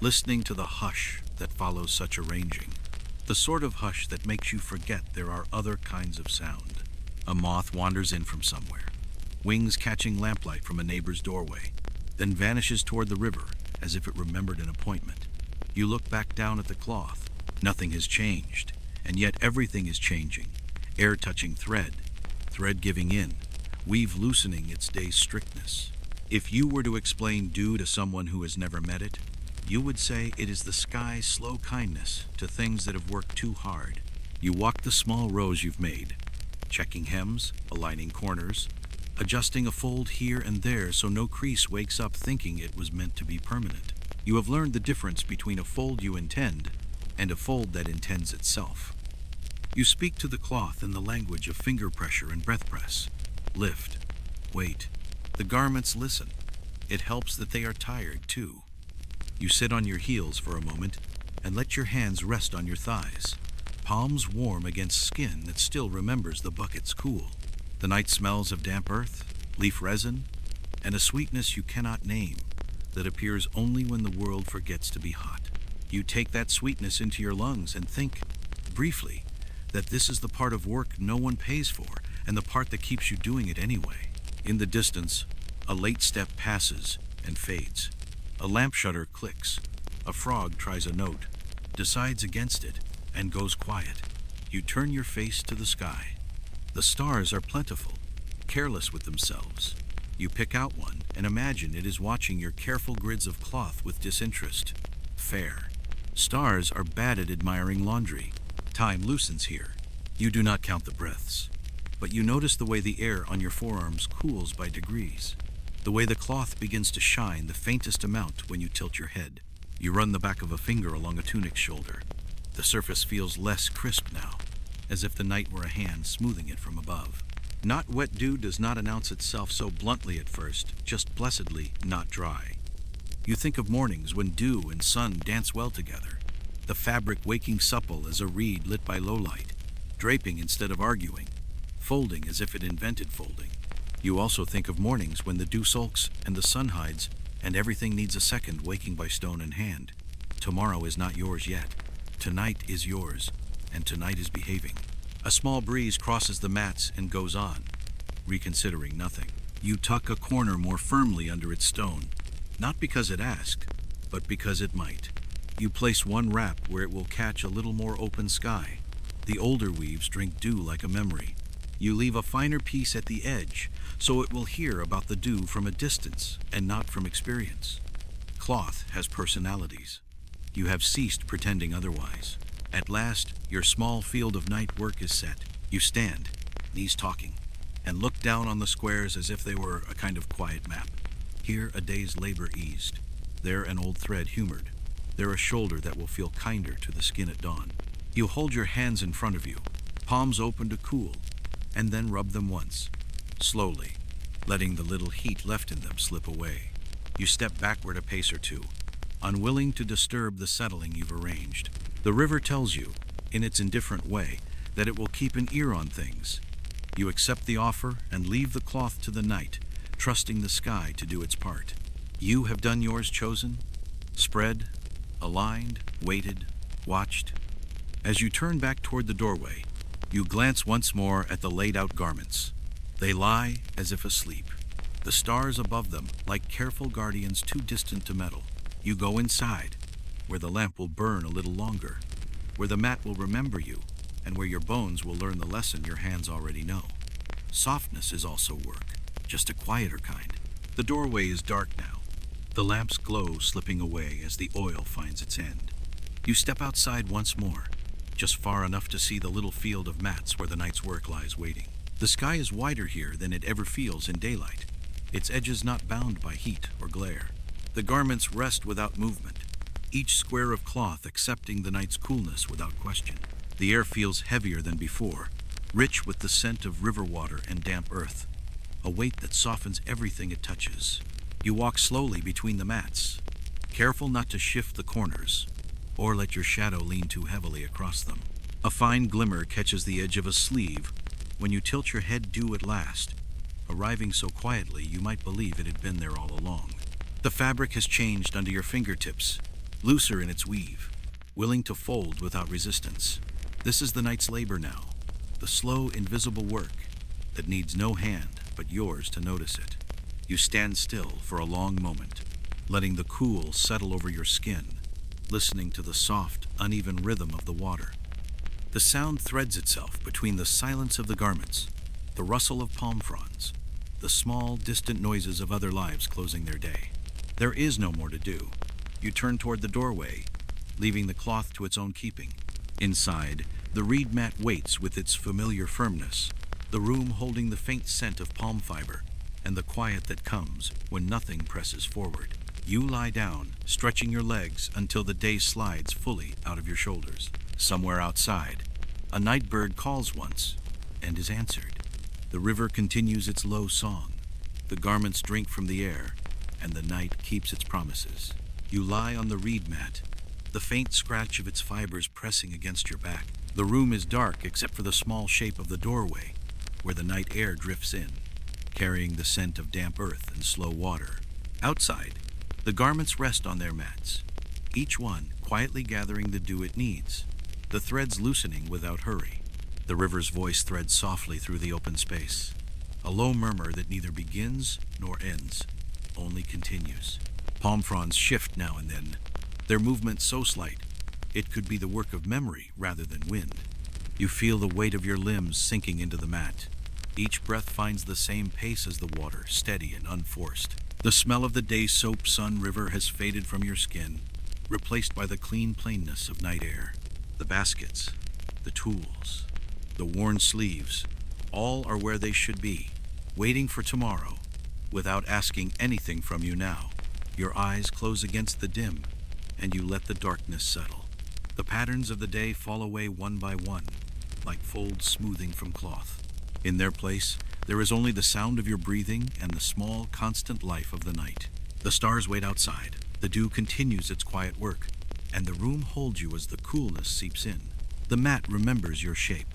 listening to the hush that follows such arranging. The sort of hush that makes you forget there are other kinds of sound. A moth wanders in from somewhere, wings catching lamplight from a neighbor's doorway, then vanishes toward the river as if it remembered an appointment. You look back down at the cloth. Nothing has changed, and yet everything is changing. Air touching thread, thread giving in, weave loosening its day's strictness. If you were to explain dew to someone who has never met it, you would say it is the sky's slow kindness to things that have worked too hard. You walk the small rows you've made, checking hems, aligning corners, adjusting a fold here and there so no crease wakes up thinking it was meant to be permanent. You have learned the difference between a fold you intend and a fold that intends itself. You speak to the cloth in the language of finger pressure and breath press. Lift. Wait. The garments listen. It helps that they are tired, too. You sit on your heels for a moment and let your hands rest on your thighs, palms warm against skin that still remembers the bucket's cool. The night smells of damp earth, leaf resin, and a sweetness you cannot name that appears only when the world forgets to be hot. You take that sweetness into your lungs and think, briefly, that this is the part of work no one pays for and the part that keeps you doing it anyway. In the distance, a late step passes and fades. A lamp shutter clicks. A frog tries a note, decides against it, and goes quiet. You turn your face to the sky. The stars are plentiful, careless with themselves. You pick out one and imagine it is watching your careful grids of cloth with disinterest. Fair. Stars are bad at admiring laundry. Time loosens here. You do not count the breaths, but you notice the way the air on your forearms cools by degrees, the way the cloth begins to shine the faintest amount when you tilt your head. You run the back of a finger along a tunic's shoulder. The surface feels less crisp now, as if the night were a hand smoothing it from above. Not wet dew does not announce itself so bluntly at first, just blessedly not dry. You think of mornings when dew and sun dance well together, the fabric waking supple as a reed lit by low light, draping instead of arguing, folding as if it invented folding. You also think of mornings when the dew sulks and the sun hides, and everything needs a second waking by stone and hand. Tomorrow is not yours yet. Tonight is yours, and tonight is behaving. A small breeze crosses the mats and goes on, reconsidering nothing. You tuck a corner more firmly under its stone, not because it asked, but because it might. You place one wrap where it will catch a little more open sky. The older weaves drink dew like a memory. You leave a finer piece at the edge, so it will hear about the dew from a distance and not from experience. Cloth has personalities. You have ceased pretending otherwise. At last, your small field of night work is set. You stand, knees talking, and look down on the squares as if they were a kind of quiet map. Here a day's labor eased. There an old thread humored. There a shoulder that will feel kinder to the skin at dawn. You hold your hands in front of you, palms open to cool, and then rub them once, slowly, letting the little heat left in them slip away. You step backward a pace or two, unwilling to disturb the settling you've arranged. The river tells you, in its indifferent way, that it will keep an ear on things. You accept the offer and leave the cloth to the night, trusting the sky to do its part. You have done yours chosen, spread, aligned, waited, watched. As you turn back toward the doorway, you glance once more at the laid-out garments. They lie as if asleep, the stars above them like careful guardians too distant to meddle. You go inside, where the lamp will burn a little longer, where the mat will remember you, and where your bones will learn the lesson your hands already know. Softness is also work, just a quieter kind. The doorway is dark now, the lamp's glow slipping away as the oil finds its end. You step outside once more, just far enough to see the little field of mats where the night's work lies waiting. The sky is wider here than it ever feels in daylight, its edges not bound by heat or glare. The garments rest without movement, each square of cloth accepting the night's coolness without question. The air feels heavier than before, rich with the scent of river water and damp earth, a weight that softens everything it touches. You walk slowly between the mats, careful not to shift the corners, or let your shadow lean too heavily across them. A fine glimmer catches the edge of a sleeve when you tilt your head due at last, arriving so quietly you might believe it had been there all along. The fabric has changed under your fingertips, looser in its weave, willing to fold without resistance. This is the night's labor now, the slow, invisible work that needs no hand but yours to notice it. You stand still for a long moment, letting the cool settle over your skin, listening to the soft, uneven rhythm of the water. The sound threads itself between the silence of the garments, the rustle of palm fronds, the small, distant noises of other lives closing their day. There is no more to do. You turn toward the doorway, leaving the cloth to its own keeping. Inside, the reed mat waits with its familiar firmness, the room holding the faint scent of palm fiber and the quiet that comes when nothing presses forward. You lie down, stretching your legs until the day slides fully out of your shoulders. Somewhere outside, a night bird calls once and is answered. The river continues its low song. The garments drink from the air, and the night keeps its promises. You lie on the reed mat, the faint scratch of its fibers pressing against your back. The room is dark except for the small shape of the doorway, where the night air drifts in, carrying the scent of damp earth and slow water. Outside, the garments rest on their mats, each one quietly gathering the dew it needs, the threads loosening without hurry. The river's voice threads softly through the open space, a low murmur that neither begins nor ends, only continues. Palm fronds shift now and then, their movement so slight it could be the work of memory rather than wind. You feel the weight of your limbs sinking into the mat. Each breath finds the same pace as the water, steady and unforced. The smell of the day's soap sun river has faded from your skin, replaced by the clean plainness of night air. The baskets, the tools, the worn sleeves, all are where they should be, waiting for tomorrow, without asking anything from you now. Your eyes close against the dim, and you let the darkness settle. The patterns of the day fall away one by one, like folds smoothing from cloth. In their place, there is only the sound of your breathing and the small, constant life of the night. The stars wait outside, the dew continues its quiet work, and the room holds you as the coolness seeps in. The mat remembers your shape.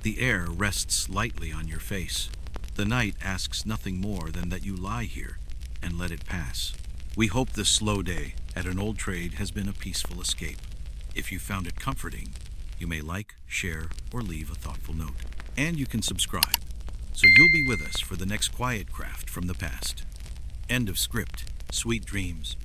The air rests lightly on your face. The night asks nothing more than that you lie here and let it pass. We hope this slow day at an old trade has been a peaceful escape. If you found it comforting, you may like, share, or leave a thoughtful note. And you can subscribe, so you'll be with us for the next quiet craft from the past. End of script. Sweet dreams.